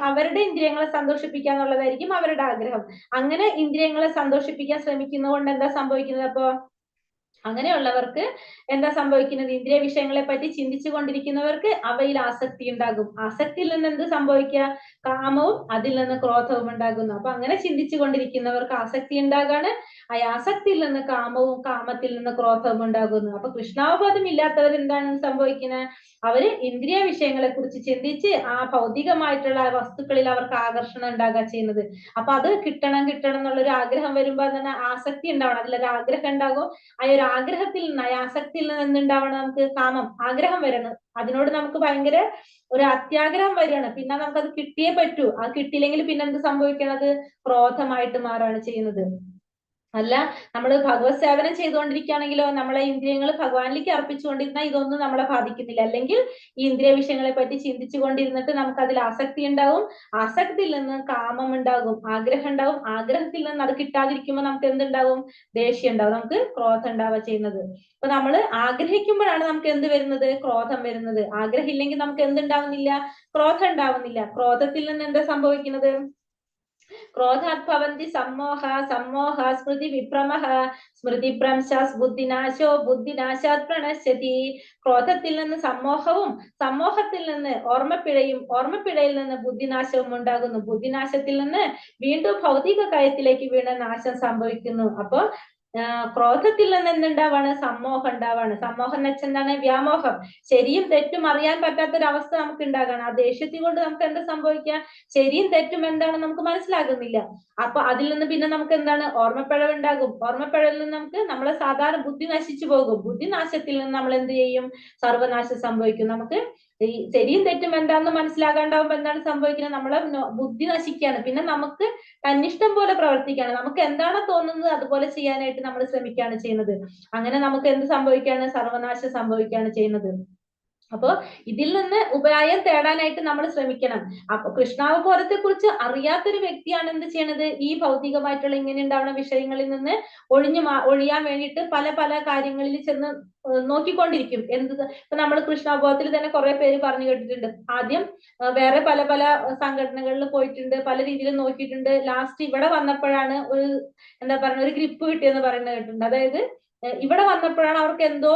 അവരുടെ ഇന്ദ്രിയങ്ങളെ സന്തോഷിപ്പിക്കുക എന്നുള്ളതായിരിക്കും അവരുടെ ആഗ്രഹം. അങ്ങനെ ഇന്ദ്രിയങ്ങളെ സന്തോഷിപ്പിക്കാൻ ശ്രമിക്കുന്നതുകൊണ്ട് എന്താ സംഭവിക്കുന്നത്? അപ്പൊ അങ്ങനെയുള്ളവർക്ക് എന്താ സംഭവിക്കുന്നത്? ഇന്ദ്രിയ വിഷയങ്ങളെ പറ്റി ചിന്തിച്ചു കൊണ്ടിരിക്കുന്നവർക്ക് അവയിൽ ആസക്തി ഉണ്ടാകും. ആസക്തിയിൽ നിന്ന് എന്ത് സംഭവിക്കുക? കാമവും അതിൽ നിന്ന് ക്രോധവും ഉണ്ടാകുന്നു. അപ്പൊ അങ്ങനെ ചിന്തിച്ചു കൊണ്ടിരിക്കുന്നവർക്ക് ആസക്തി ഉണ്ടാകാണ്, ആ ആസക്തിയിൽ നിന്ന് കാമവും കാമത്തിൽ നിന്ന് ക്രോധവും ഉണ്ടാകുന്നു. അപ്പൊ കൃഷ്ണാവബോധം ഇല്ലാത്തവർ എന്താണ് സംഭവിക്കുന്നത്? അവര് ഇന്ദ്രിയ വിഷയങ്ങളെ കുറിച്ച് ചിന്തിച്ച് ആ ഭൗതികമായിട്ടുള്ള വസ്തുക്കളിൽ അവർക്ക് ആകർഷണം ഉണ്ടാകുക ചെയ്യുന്നത്. അപ്പൊ അത് കിട്ടണം എന്നുള്ളൊരു ആഗ്രഹം വരുമ്പോ തന്നെ ആസക്തി ഉണ്ടാവണം, അതിലൊരു ആഗ്രഹം ഉണ്ടാകും. ആ ഒരു ആഗ്രഹത്തിൽ നിന്ന്, ആ ആസക്തിയിൽ നിന്ന് എന്തുണ്ടാവണം? നമുക്ക് കാമം, ആഗ്രഹം വരണം. അതിനോട് നമുക്ക് ഭയങ്കര ഒരു അത്യാഗ്രഹം വരികയാണ്. പിന്നെ നമുക്കത് കിട്ടിയേ പറ്റൂ. അത് കിട്ടിയില്ലെങ്കിൽ പിന്നെ എന്ത് സംഭവിക്കണത്? ക്രോധമായിട്ട് മാറാണ് ചെയ്യുന്നത്. അല്ല, നമ്മൾ ഭഗവത് സേവനം ചെയ്തുകൊണ്ടിരിക്കുകയാണെങ്കിലോ നമ്മളെ ഇന്ദ്രിയങ്ങൾ ഭഗവാനിലേക്ക് അർപ്പിച്ചുകൊണ്ടിരുന്നാൽ ഇതൊന്നും നമ്മളെ ബാധിക്കുന്നില്ല. അല്ലെങ്കിൽ ഈ ഇന്ദ്രിയ വിഷയങ്ങളെ പറ്റി ചിന്തിച്ചു കൊണ്ടിരുന്നിട്ട് നമുക്ക് അതിൽ ആസക്തി ഉണ്ടാവും. ആസക്തിയിൽ നിന്ന് കാമം ഉണ്ടാകും, ആഗ്രഹം ഉണ്ടാവും. ആഗ്രഹത്തിൽ നിന്ന് അത് കിട്ടാതിരിക്കുമ്പോൾ നമുക്ക് എന്തുണ്ടാവും? ദേഷ്യം ഉണ്ടാവും, നമുക്ക് ക്രോധം ഉണ്ടാവുക ചെയ്യുന്നത്. അപ്പൊ നമ്മൾ ആഗ്രഹിക്കുമ്പോഴാണ് നമുക്ക് എന്ത് വരുന്നത്? ക്രോധം വരുന്നത്. ആഗ്രഹം ഇല്ലെങ്കിൽ നമുക്ക് എന്തുണ്ടാവുന്നില്ല? ക്രോധം ഉണ്ടാവുന്നില്ല. ക്രോധത്തിൽ നിന്ന് എന്താ സംഭവിക്കുന്നത്? ക്രോധാത് ഭവന്തി സമ്മോഹ, സമ്മോഹ സ്മൃതി വിഭ്രമഃ, സ്മൃതി ഭ്രംശാസ് ബുദ്ധിനാശോ, ബുദ്ധിനാശാത് പ്രണശ്യതി. ക്രോധത്തിൽ നിന്ന് സമ്മോഹവും, സമ്മോഹത്തിൽ നിന്ന് ഓർമ്മപ്പിഴയും, ഓർമ്മപ്പിഴയിൽ നിന്ന് ബുദ്ധിനാശവും ഉണ്ടാകുന്നു. ബുദ്ധിനാശത്തിൽ നിന്ന് വീണ്ടും ഭൗതിക കയത്തിലേക്ക് വീണ നാശം സംഭവിക്കുന്നു. അപ്പൊ ക്രോധത്തിൽ നിന്ന് എന്തുണ്ടാവാണ്? സമ്മോഹം ഉണ്ടാവാണ്. സമ്മോഹം എന്ന് വെച്ചാൽ എന്താണ്? വ്യാമോഹം. ശരിയും തെറ്റും അറിയാൻ പറ്റാത്തൊരവസ്ഥ നമുക്ക് ഉണ്ടാകണം. ആ ദേഷ്യത്തിൽ കൊണ്ട് നമുക്ക് എന്താ സംഭവിക്കുക? ശരിയും തെറ്റും എന്താണെന്ന് നമുക്ക് മനസ്സിലാകുന്നില്ല. അപ്പൊ അതിൽ നിന്ന് പിന്നെ നമുക്ക് എന്താണ്? ഓർമ്മപ്പിഴവ് ഉണ്ടാകും. ഓർമ്മപ്പിഴവിൽ നിന്ന് നമുക്ക് നമ്മളെ സാധാരണ ബുദ്ധി നശിച്ചു പോകും. ബുദ്ധിനാശത്തിൽ നിന്ന് നമ്മൾ എന്ത് ചെയ്യും? സർവനാശം സംഭവിക്കും. നമുക്ക് ഈ ശരിയും തെറ്റും എന്താണെന്ന് മനസ്സിലാകാണ്ടാവുമ്പോ എന്താണ് സംഭവിക്കുന്നത്? നമ്മളെ ബുദ്ധി നശിക്കുകയാണ്. പിന്നെ നമുക്ക് തന്നിഷ്ടം പോലെ പ്രവർത്തിക്കുകയാണ്. നമുക്ക് എന്താണോ തോന്നുന്നത് അതുപോലെ ചെയ്യാനായിട്ട് നമ്മൾ ശ്രമിക്കുകയാണ് ചെയ്യുന്നത്. അങ്ങനെ നമുക്ക് എന്ത് സംഭവിക്കുകയാണ്? സർവനാശം സംഭവിക്കുകയാണ് ചെയ്യുന്നത്. അപ്പോ ഇതിൽ നിന്ന് ഉപായം തേടാനായിട്ട് നമ്മൾ ശ്രമിക്കണം. അപ്പൊ കൃഷ്ണാവബോധത്തെ കുറിച്ച് അറിയാത്തൊരു വ്യക്തിയാണ് എന്ത് ചെയ്യണത്? ഈ ഭൗതികമായിട്ടുള്ള ഇങ്ങനെ ഉണ്ടാവുന്ന വിഷയങ്ങളിൽ നിന്ന് ഒഴിയാൻ വേണ്ടിയിട്ട് പല പല കാര്യങ്ങളിൽ ചെന്ന് നോക്കിക്കൊണ്ടിരിക്കും. ഇപ്പൊ നമ്മൾ കൃഷ്ണാവബോധത്തിൽ തന്നെ കുറെ പേര് പറഞ്ഞു കേട്ടിട്ടുണ്ട്. ആദ്യം വേറെ പല പല സംഘടനകളിൽ പോയിട്ടുണ്ട്, പല രീതിയിൽ നോക്കിയിട്ടുണ്ട്. ലാസ്റ്റ് ഇവിടെ വന്നപ്പോഴാണ് ഒരു എന്താ പറയുക, ഒരു ഗ്രിപ്പ് കിട്ടിയെന്ന് പറയുന്നത് കേട്ടിട്ടുണ്ട്. അതായത് ഇവിടെ വന്നപ്പോഴാണ് അവർക്ക് എന്തോ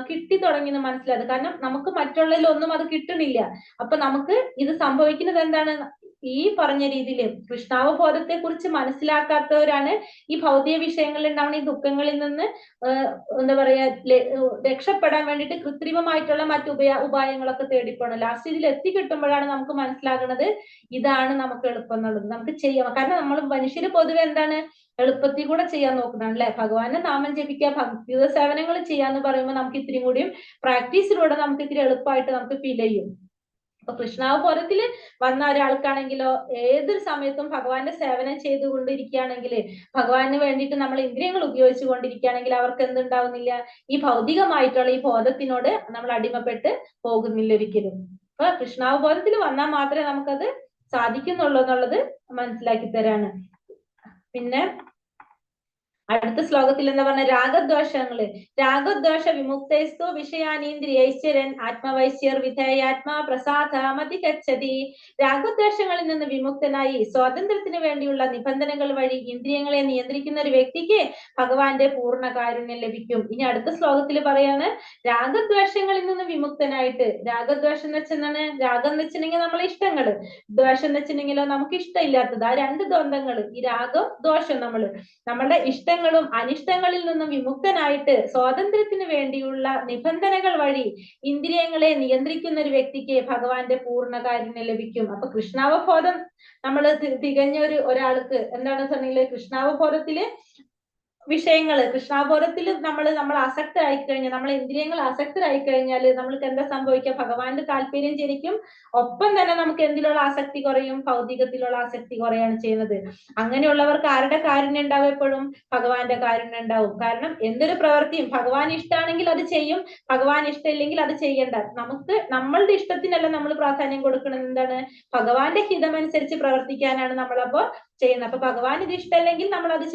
കിട്ടി തുടങ്ങിയെന്ന് മനസ്സിലായത്. കാരണം നമുക്ക് മറ്റുള്ളതിലൊന്നും അത് കിട്ടണില്ല. അപ്പൊ നമുക്ക് ഇത് സംഭവിക്കുന്നത് എന്താണ്? ഈ പറഞ്ഞ രീതിയിൽ കൃഷ്ണാവബോധത്തെ കുറിച്ച് മനസ്സിലാക്കാത്തവരാണ് ഈ ഭൗതിക വിഷയങ്ങളിൽ ഉണ്ടാവുന്ന ഈ ദുഃഖങ്ങളിൽ നിന്ന് എന്താ പറയാ രക്ഷപ്പെടാൻ വേണ്ടിയിട്ട് കൃത്രിമമായിട്ടുള്ള മറ്റു ഉപായങ്ങളൊക്കെ തേടിപ്പോണം. ലാസ്റ്റ് ഇതിൽ എത്തിക്കിട്ടുമ്പോഴാണ് നമുക്ക് മനസ്സിലാകുന്നത് ഇതാണ് നമുക്ക് എളുപ്പം എന്നുള്ളത്. നമുക്ക് ചെയ്യാം. കാരണം നമ്മൾ മനുഷ്യര് പൊതുവെ എന്താണ്? എളുപ്പത്തിൽ കൂടെ ചെയ്യാൻ നോക്കുന്നതാണ് അല്ലെ? ഭഗവാന്റെ നാമം ജപിക്കുക, ഭക്തിയുത സേവനങ്ങൾ ചെയ്യാന്ന് പറയുമ്പോൾ നമുക്ക് ഇത്തിരി കൂടിയും പ്രാക്ടീസിലൂടെ നമുക്ക് ഇത്തിരി എളുപ്പമായിട്ട് നമുക്ക് ഫീൽ ചെയ്യും. അപ്പൊ കൃഷ്ണാവബോധത്തിൽ വന്ന ഒരാൾക്കാണെങ്കിലോ ഏതൊരു സമയത്തും ഭഗവാന്റെ സേവനം ചെയ്തുകൊണ്ടിരിക്കുകയാണെങ്കിൽ, ഭഗവാന് വേണ്ടിയിട്ട് നമ്മൾ ഇന്ദ്രിയങ്ങൾ ഉപയോഗിച്ചു കൊണ്ടിരിക്കുകയാണെങ്കിൽ അവർക്ക് എന്തുണ്ടാവുന്നില്ല? ഈ ഭൗതികമായിട്ടുള്ള ഈ ബോധത്തിനോട് നമ്മൾ അടിമപ്പെട്ട് പോകുന്നില്ല ഒരിക്കലും. അപ്പൊ കൃഷ്ണാവബോധത്തിൽ വന്നാൽ മാത്രമേ നമുക്കത് സാധിക്കുന്നുള്ളൂ എന്നുള്ളത് മനസ്സിലാക്കി തരാണ്. പിന്നെ അടുത്ത ശ്ലോകത്തിൽ എന്താ പറഞ്ഞ? രാഗദ്വേഷങ്ങള്. രാഗദ്വേഷ വിമുക്തൈസ്തു വിഷയാനീന്ദ്രിയൈശ്വരൻ ആത്മവൈശ്യർ വിധേയാത്മാ പ്രസാദമതി ഗച്ഛതി. രാഗദ്വേഷങ്ങളിൽ നിന്ന് വിമുക്തനായി സ്വാതന്ത്ര്യത്തിന് വേണ്ടിയുള്ള നിബന്ധനകൾ വഴി ഇന്ദ്രിയങ്ങളെ നിയന്ത്രിക്കുന്ന ഒരു വ്യക്തിക്ക് ഭഗവാന്റെ പൂർണ്ണ കാരുണ്യം ലഭിക്കും. ഇനി അടുത്ത ശ്ലോകത്തിൽ പറയാണ് രാഗദ്വേഷങ്ങളിൽ നിന്ന് വിമുക്തനായിട്ട്. രാഗദ്വേഷം എന്ന് വെച്ചെന്താണ്? രാഗം എന്ന് വെച്ചിട്ടുണ്ടെങ്കിൽ നമ്മളെ ഇഷ്ടങ്ങള്, ദ്വേഷം എന്ന് വെച്ചിട്ടുണ്ടെങ്കിലോ നമുക്ക് ഇഷ്ടമില്ലാത്തത്. ആ രണ്ട് ദ്വന്ദ്ങ്ങള്, ഈ രാഗം ദ്വേഷം, നമ്മളുടെ ഇഷ്ടങ്ങളും അനിഷ്ടങ്ങളിൽ നിന്നും വിമുക്തനായിട്ട് സ്വാതന്ത്ര്യത്തിന് വേണ്ടിയുള്ള നിബന്ധനകൾ വഴി ഇന്ദ്രിയങ്ങളെ നിയന്ത്രിക്കുന്ന ഒരു വ്യക്തിക്ക് ഭഗവാന്റെ പൂർണ്ണ കാരുണ്യം ലഭിക്കും. അപ്പൊ കൃഷ്ണാവബോധം നമ്മൾ തികഞ്ഞ ഒരാൾക്ക് എന്താണ് പറഞ്ഞില്ലേ? കൃഷ്ണാവബോധത്തില് വിഷയങ്ങള്, കൃഷ്ണാബോധത്തിൽ നമ്മൾ ആസക്തരായി കഴിഞ്ഞാൽ, നമ്മളെ ഇന്ദ്രിയങ്ങൾ ആസക്തരായി കഴിഞ്ഞാൽ നമ്മൾക്ക് എന്താ സംഭവിക്കുക? ഭഗവാന്റെ താല്പര്യം ജനിക്കും. ഒപ്പം തന്നെ നമുക്ക് എന്തിലുള്ള ആസക്തി കുറയും? ഭൗതികത്തിലുള്ള ആസക്തി കുറയാണ് ചെയ്യുന്നത്. അങ്ങനെയുള്ളവർക്ക് ആരുടെ കാരുണ്യം ഉണ്ടാവും? എപ്പോഴും ഭഗവാന്റെ കാരുണ്യം ഉണ്ടാവും. കാരണം എന്തൊരു പ്രവൃത്തിയും ഭഗവാൻ ഇഷ്ടമാണെങ്കിൽ അത് ചെയ്യും, ഭഗവാൻ ഇഷ്ടമില്ലെങ്കിൽ അത് ചെയ്യണ്ട. നമുക്ക് നമ്മളുടെ ഇഷ്ടത്തിനല്ല നമ്മൾ പ്രാധാന്യം കൊടുക്കണം. എന്താണ്? ഭഗവാന്റെ ഹിതമനുസരിച്ച് പ്രവർത്തിക്കാനാണ് നമ്മളപ്പോ ചെയ്യുന്നത്. അപ്പൊ ഭഗവാൻ ഇത് ഇഷ്ടമല്ലെങ്കിൽ നമ്മൾ അത്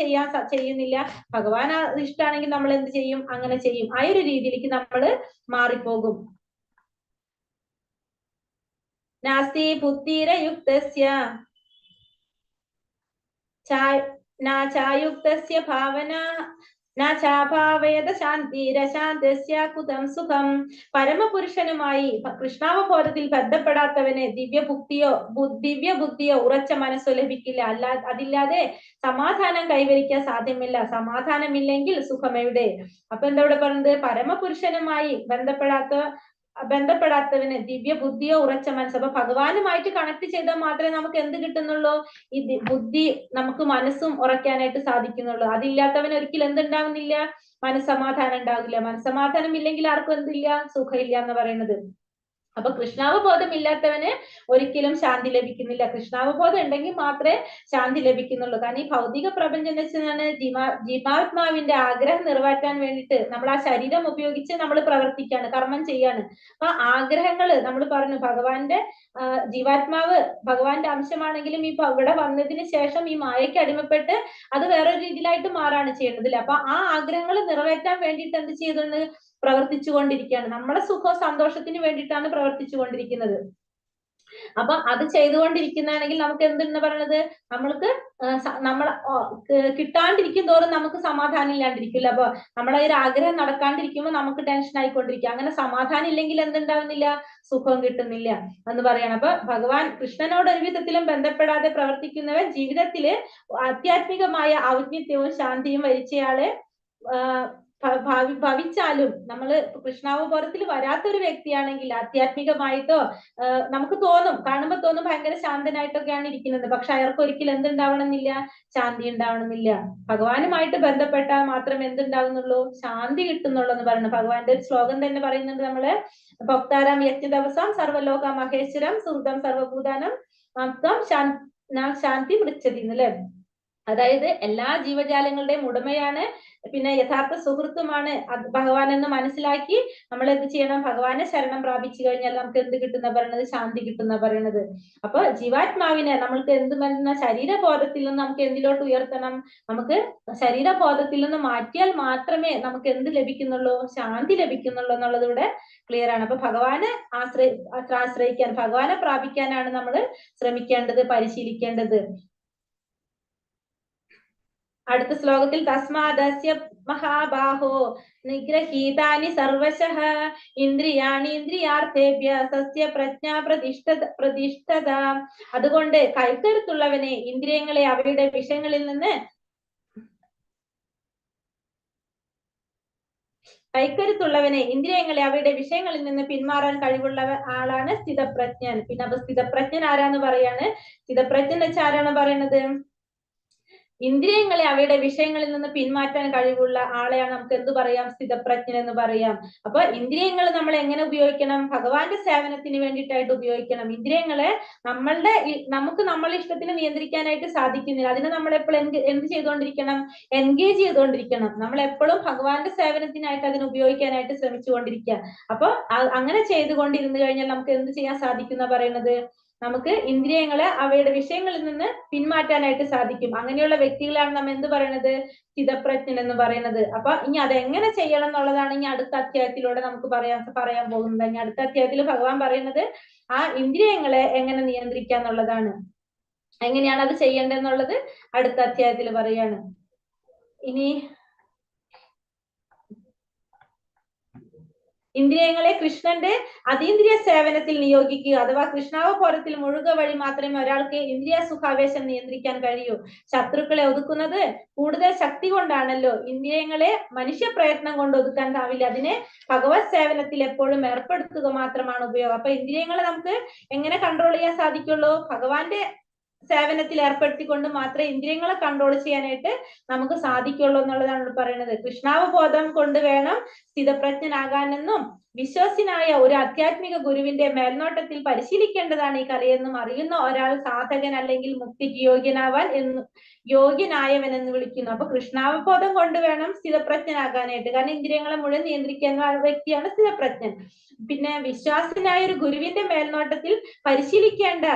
ചെയ്യുന്നില്ല. ഭഗവാൻ അത് ഇഷ്ടമാണെങ്കിൽ നമ്മൾ എന്ത് ചെയ്യും? അങ്ങനെ ചെയ്യും. ആ ഒരു രീതിയിലേക്ക് നമ്മൾ മാറിപ്പോകും. നാസ്തി ബുദ്ധിരയുക്തസ്യ ചായുക്തസ്യ ഭാവന നാചാഭാവേദ ശാന്തിരശാന്തസ്യ കുതം സുഖം. പരമപുരുഷനുമായി കൃഷ്ണാവബോധത്തിൽ ബന്ധപ്പെടാത്തവന് ദിവ്യബുദ്ധിയോ ഉറച്ച മനസ്സോ ലഭിക്കില്ല. അതില്ലാതെ സമാധാനം കൈവരിക്കാൻ സാധ്യമല്ല. സമാധാനമില്ലെങ്കിൽ സുഖമെവിടെ? അപ്പൊ എന്താ ഇവിടെ പറയുന്നത്? പരമപുരുഷനുമായി ബന്ധപ്പെടാത്തവന് ദിവ്യബുദ്ധിയോ ഉറച്ച മനസ്സ്. അപ്പൊ ഭഗവാനുമായിട്ട് കണക്ട് ചെയ്താൽ മാത്രമേ നമുക്ക് എന്ത് കിട്ടുന്നുള്ളൂ? ഈ ബുദ്ധി, നമുക്ക് മനസ്സും ഉറയ്ക്കാനായിട്ട് സാധിക്കുന്നുള്ളൂ. അതില്ലാത്തവന് ഒരിക്കലും എന്തുണ്ടാവുന്നില്ല? മനസ്സമാധാനം ഉണ്ടാവില്ല. മനസ്സമാധാനം ഇല്ലെങ്കിൽ ആർക്കും എന്തില്ല? സുഖമില്ല എന്ന് പറയുന്നത്. അപ്പൊ കൃഷ്ണാവബോധം ഇല്ലാത്തവന് ഒരിക്കലും ശാന്തി ലഭിക്കുന്നില്ല. കൃഷ്ണാവബോധം ഉണ്ടെങ്കിൽ മാത്രമേ ശാന്തി ലഭിക്കുന്നുള്ളൂ. കാരണം ഈ ഭൗതിക പ്രപഞ്ചം എന്ന് വെച്ചാൽ ജീവാത്മാവിന്റെ ആഗ്രഹം നിറവേറ്റാൻ വേണ്ടിയിട്ട് നമ്മൾ ആ ശരീരം ഉപയോഗിച്ച് നമ്മൾ പ്രവർത്തിക്കുകയാണ്, കർമ്മം ചെയ്യാണ്. അപ്പൊ ആഗ്രഹങ്ങള് നമ്മൾ പറഞ്ഞു, ഭഗവാന്റെ ജീവാത്മാവ് ഭഗവാന്റെ അംശമാണെങ്കിലും ഈ ഇവിടെ വന്നതിന് ശേഷം ഈ മായയ്ക്ക് അടിമപ്പെട്ട് അത് വേറൊരു രീതിയിലായിട്ട് മാറാണ് ചെയ്യുന്നത്. അപ്പൊ ആ ആഗ്രഹങ്ങൾ നിറവേറ്റാൻ വേണ്ടിയിട്ട് എന്ത് ചെയ്തുകൊണ്ട് പ്രവർത്തിച്ചു കൊണ്ടിരിക്കുകയാണ്. നമ്മുടെ സുഖവും സന്തോഷത്തിന് വേണ്ടിയിട്ടാണ് പ്രവർത്തിച്ചു കൊണ്ടിരിക്കുന്നത്. അപ്പൊ അത് ചെയ്തുകൊണ്ടിരിക്കുന്നതാണെങ്കിൽ നമുക്ക് എന്തെന്ന് പറയണത്, നമ്മൾക്ക് നമ്മൾ കിട്ടാണ്ടിരിക്കും തോറും നമുക്ക് സമാധാനം ഇല്ലാണ്ടിരിക്കില്ല. അപ്പൊ നമ്മളെ ഒരു ആഗ്രഹം നടക്കാണ്ടിരിക്കുമ്പോൾ നമുക്ക് ടെൻഷൻ ആയിക്കൊണ്ടിരിക്കുക. അങ്ങനെ സമാധാനം ഇല്ലെങ്കിൽ എന്തുണ്ടാവുന്നില്ല, സുഖം കിട്ടുന്നില്ല എന്ന് പറയണം. അപ്പൊ ഭഗവാൻ കൃഷ്ണനോട് ഒരു വിധത്തിലും ബന്ധപ്പെടാതെ പ്രവർത്തിക്കുന്നവൻ ജീവിതത്തില് ആധ്യാത്മികമായ ഔന്നത്യവും ശാന്തിയും വരിച്ചയാള് ഭവിച്ചാലും നമ്മള് കൃഷ്ണാവബോധത്തിൽ വരാത്തൊരു വ്യക്തിയാണെങ്കിൽ ആധ്യാത്മികമായിട്ടോ നമുക്ക് തോന്നും, കാണുമ്പോൾ തോന്നും ഭയങ്കര ശാന്തനായിട്ടൊക്കെയാണ് ഇരിക്കുന്നത്. പക്ഷെ അയാൾക്ക് ഒരിക്കലും എന്തുണ്ടാവണമെന്നില്ല, ശാന്തി ഉണ്ടാവണമെന്നില്ല. ഭഗവാനുമായിട്ട് ബന്ധപ്പെട്ടാൽ മാത്രമേ എന്തുണ്ടാവുന്നുള്ളൂ, ശാന്തി കിട്ടുന്നുള്ളൂ എന്ന് പറയുന്നത്. ഭഗവാന്റെ ഒരു ശ്ലോകം തന്നെ പറയുന്നുണ്ട് നമ്മള്, ഭക്താരാം യജ്ഞദവസം സർവലോക മഹേശ്വരം സുഹൃതം സർവഭൂതാനം ശാന്തി മൃച്ഛതി എന്നല്ലേ. അതായത് എല്ലാ ജീവജാലങ്ങളുടെയും ഉടമയാണ്, പിന്നെ യഥാർത്ഥ സുഹൃത്തുമാണ് ഭഗവാൻ എന്ന് മനസ്സിലാക്കി നമ്മൾ എന്ത് ചെയ്യണം, ഭഗവാനെ ശരണം പ്രാപിച്ചു കഴിഞ്ഞാൽ നമുക്ക് എന്ത് കിട്ടുന്ന പറയണത്, ശാന്തി കിട്ടുന്ന പറയണത്. അപ്പൊ ജീവാത്മാവിനെ നമ്മൾക്ക് എന്ത് വരുന്ന ശരീരബോധത്തിൽ നിന്ന് നമുക്ക് എന്തിലോട്ട് ഉയർത്തണം, നമുക്ക് ശരീരബോധത്തിൽ നിന്ന് മാറ്റിയാൽ മാത്രമേ നമുക്ക് എന്ത് ലഭിക്കുന്നുള്ളൂ, ശാന്തി ലഭിക്കുന്നുള്ളൂ എന്നുള്ളത് ഇവിടെ ക്ലിയർ ആണ്. അപ്പൊ ഭഗവാനെ ആശ്രയിക്കാൻ, ഭഗവാനെ പ്രാപിക്കാനാണ് നമ്മൾ ശ്രമിക്കേണ്ടത്, പരിശീലിക്കേണ്ടത്. അടുത്ത ശ്ലോകത്തിൽ തസ്മാദസ്യ മഹാബാഹോ നിഗ്രഹീതാനി സർവശഃ ഇന്ദ്രിയാണി ഇന്ദ്രിയാർത്ഥേഭ്യ സസ്യ പ്രജ്ഞാ പ്രതിഷ്ഠത. അതുകൊണ്ട് കൈക്കരുത്തുള്ളവനെ ഇന്ദ്രിയങ്ങളെ അവയുടെ വിഷയങ്ങളിൽ നിന്ന് പിന്മാറാൻ കഴിവുള്ള ആളാണ് സ്ഥിതപ്രജ്ഞൻ. പിന്നെ അപ്പൊ സ്ഥിതപ്രജ്ഞൻ ആരാന്ന് പറയാണ്, സ്ഥിതപ്രജ്ഞൻ വെച്ചാൽ ആരാണ് പറയണത്, ഇന്ദ്രിയങ്ങളെ അവയുടെ വിഷയങ്ങളിൽ നിന്ന് പിന്മാറ്റാൻ കഴിവുള്ള ആളെയാണ് നമുക്ക് എന്ത് പറയാം, സ്ഥിതപ്രജ്ഞൻ എന്ന് പറയാം. അപ്പൊ ഇന്ദ്രിയങ്ങൾ നമ്മൾ എങ്ങനെ ഉപയോഗിക്കണം, ഭഗവാന്റെ സേവനത്തിന് വേണ്ടിയിട്ടായിട്ട് ഉപയോഗിക്കണം. ഇന്ദ്രിയങ്ങളെ നമുക്ക് നമ്മളെ ഇഷ്ടത്തിന് നിയന്ത്രിക്കാനായിട്ട് സാധിക്കുന്നില്ല. അതിനെ നമ്മൾ എപ്പോഴും എന്ത് ചെയ്തുകൊണ്ടിരിക്കണം, എൻഗേജ് ചെയ്തുകൊണ്ടിരിക്കണം. നമ്മൾ എപ്പോഴും ഭഗവാന്റെ സേവനത്തിനായിട്ട് അതിനെ ഉപയോഗിക്കാനായിട്ട് ശ്രമിച്ചുകൊണ്ടിരിക്കുക. അപ്പൊ അങ്ങനെ ചെയ്തുകൊണ്ടിരുന്നു കഴിഞ്ഞാൽ നമുക്ക് എന്ത് ചെയ്യാൻ സാധിക്കുന്ന പറയുന്നത്, നമുക്ക് ഇന്ദ്രിയങ്ങളെ അവയുടെ വിഷയങ്ങളിൽ നിന്ന് പിന്മാറ്റാനായിട്ട് സാധിക്കും. അങ്ങനെയുള്ള വ്യക്തികളാണ് നമ്മൾ എന്ത് പറയണത്, സ്ഥിതപ്രജ്ഞൻ എന്ന് പറയുന്നത്. അപ്പൊ ഇനി അതെങ്ങനെ ചെയ്യണം എന്നുള്ളതാണ് ഇനി അടുത്ത അധ്യായത്തിലൂടെ നമുക്ക് പറയാൻ പോകുന്നത്. ഇനി അടുത്ത അധ്യായത്തിൽ ഭഗവാൻ പറയുന്നത് ആ ഇന്ദ്രിയങ്ങളെ എങ്ങനെ നിയന്ത്രിക്കാന്നുള്ളതാണ്. എങ്ങനെയാണ് അത് ചെയ്യേണ്ടതെന്നുള്ളത് അടുത്ത അധ്യായത്തിൽ പറയാണ്. ഇനി ഇന്ദ്രിയങ്ങളെ കൃഷ്ണന്റെ അതീന്ദ്രിയ സേവനത്തിൽ നിയോഗിക്കുക അഥവാ കൃഷ്ണാവബോധത്തിൽ മുഴുക വഴി മാത്രമേ ഒരാൾക്ക് ഇന്ദ്രിയ സുഖാവേശം നിയന്ത്രിക്കാൻ കഴിയൂ. ശത്രുക്കളെ ഒതുക്കുന്നത് കൂടുതൽ ശക്തി കൊണ്ടാണല്ലോ. ഇന്ദ്രിയങ്ങളെ മനുഷ്യ പ്രയത്നം കൊണ്ട് ഒതുക്കാനാവില്ല. അതിനെ ഭഗവത് സേവനത്തിൽ എപ്പോഴും ഏർപ്പെടുത്തുക മാത്രമാണ് ഉപയോഗം. അപ്പൊ ഇന്ദ്രിയങ്ങളെ നമുക്ക് എങ്ങനെ കൺട്രോൾ ചെയ്യാൻ സാധിക്കുള്ളൂ, ഭഗവാന്റെ സേവനത്തിൽ ഏർപ്പെടുത്തിക്കൊണ്ട് മാത്രമേ ഇന്ദ്രിയങ്ങളെ കൺട്രോൾ ചെയ്യാനായിട്ട് നമുക്ക് സാധിക്കുള്ളൂ എന്നുള്ളതാണ് പറയുന്നത്. കൃഷ്ണാവബോധം കൊണ്ട് വേണം സ്ഥിതപ്രജ്ഞനാകാനെന്നും വിശ്വസനായ ഒരു ആധ്യാത്മിക ഗുരുവിന്റെ മേൽനോട്ടത്തിൽ പരിശീലിക്കേണ്ടതാണ് ഈ കലയെന്നും അറിയുന്ന ഒരാൾ സാധകൻ അല്ലെങ്കിൽ മുക്തിക്ക് യോഗ്യനായവൻ എന്ന് വിളിക്കുന്നു. അപ്പൊ കൃഷ്ണാവബോധം കൊണ്ട് വേണം സ്ഥിതപ്രജ്ഞനാകാനായിട്ട്. കാരണം ഇന്ദ്രിയങ്ങളെ മുഴുവൻ നിയന്ത്രിക്കുന്ന വ്യക്തിയാണ് സ്ഥിതപ്രജ്ഞൻ. പിന്നെ വിശ്വാസനായ ഒരു ഗുരുവിന്റെ മേൽനോട്ടത്തിൽ പരിശീലിക്കേണ്ട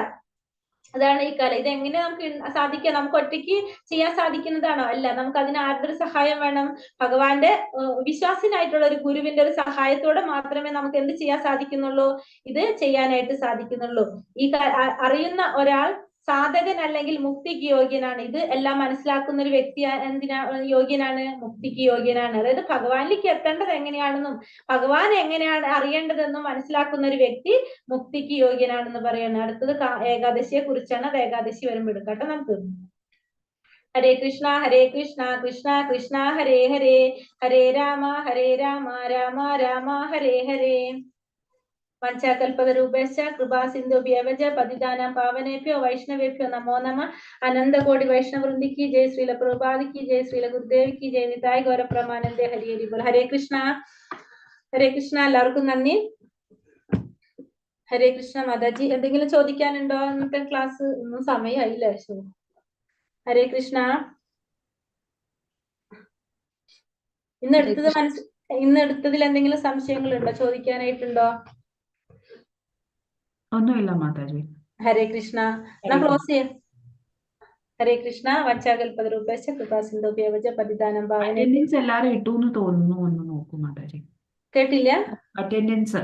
അതാണ് ഈ കല. ഇതെങ്ങനെ നമുക്ക് സാധിക്കുക, നമുക്ക് ഒറ്റയ്ക്ക് ചെയ്യാൻ സാധിക്കുന്നതാണോ? അല്ല, നമുക്ക് അതിന് ആരുടെ ഒരു സഹായം വേണം, ഭഗവാന്റെ വിശ്വാസനായിട്ടുള്ള ഒരു ഗുരുവിന്റെ ഒരു സഹായത്തോടെ മാത്രമേ നമുക്ക് എന്ത് ചെയ്യാൻ സാധിക്കുന്നുള്ളൂ, ഇത് ചെയ്യാനായിട്ട് സാധിക്കുന്നുള്ളൂ. ഈ അറിയുന്ന ഒരാൾ സാധകൻ അല്ലെങ്കിൽ മുക്തിക്ക് യോഗ്യനാണ്. ഇത് എല്ലാം മനസ്സിലാക്കുന്ന ഒരു വ്യക്തി യോഗ്യനാണ്, മുക്തിക്ക് യോഗ്യനാണ്. അതായത് ഭഗവാനിലേക്ക് എത്തേണ്ടത് എങ്ങനെയാണെന്നും ഭഗവാൻ എങ്ങനെയാണ് അറിയേണ്ടതെന്നും മനസ്സിലാക്കുന്ന ഒരു വ്യക്തി മുക്തിക്ക് യോഗ്യനാണെന്ന് പറയുന്നത്. അടുത്തത് ഏകാദശിയെ കുറിച്ചാണ്. അത് ഏകാദശി വരുമ്പോൾ എടുക്കട്ടെ നമുക്ക്. ഹരേ കൃഷ്ണ കൃഷ്ണ കൃഷ്ണ ഹരേ ഹരേ, ഹരേ രാമ രാമ രാമ ഹരേ ഹരേ. പഞ്ചാകൽപതരൂപേശ്ച കൃപാ സിന്ധുഭ്യവച പതിതാനാം പാവനേഭ്യോ വൈഷ്ണവേഭ്യോ നമോ നമ. അനന്തകോടി വൈഷ്ണവൃന്ദി की जय, श्रील प्रभुपाद की जय, श्रील गुरुदेव की जय, निताय गौर प्रमानंदे हरि हरि बोल. ഹരേ കൃഷ്ണ എല്ലാവർക്കും നന്ദി. ഹരേ കൃഷ്ണ മാതാജി. എന്തെങ്കിലും ചോദിക്കാനുണ്ടോ? ഇന്നത്തെ ക്ലാസ് ഒന്നും സമയമായില്ല. ഹരേ കൃഷ്ണ. ഇന്ന് എടുത്തതിൽ എന്തെങ്കിലും സംശയങ്ങളുണ്ടോ? ചോദിക്കാനായിട്ടുണ്ടോ? ഒന്നുമില്ല മാതാജി. ഹരേ കൃഷ്ണ. ക്ലോസ് ചെയ്യാം. ഹരേ കൃഷ്ണ. വച്ചാകൽപതരൂപേശ കൃപാസിന്ധോഭ്യവച പതിദാനം ഭാവന. അറ്റൻഡൻസ് എല്ലാരും ഇട്ടു എന്ന് തോന്നുന്നു, ഒന്ന് നോക്കൂ മാതാജി. കേട്ടില്ല? അറ്റൻഡൻസ്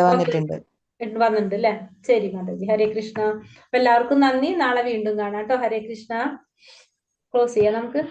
വന്നിട്ടുണ്ട്. വന്നിട്ടുണ്ട് അല്ലെ? ശരി മാതാജി. ഹരേ കൃഷ്ണ. അപ്പൊ എല്ലാവർക്കും നന്ദി. നാളെ വീണ്ടും കാണാം കേട്ടോ. ഹരേ കൃഷ്ണ. ക്ലോസ് ചെയ്യാം നമുക്ക്.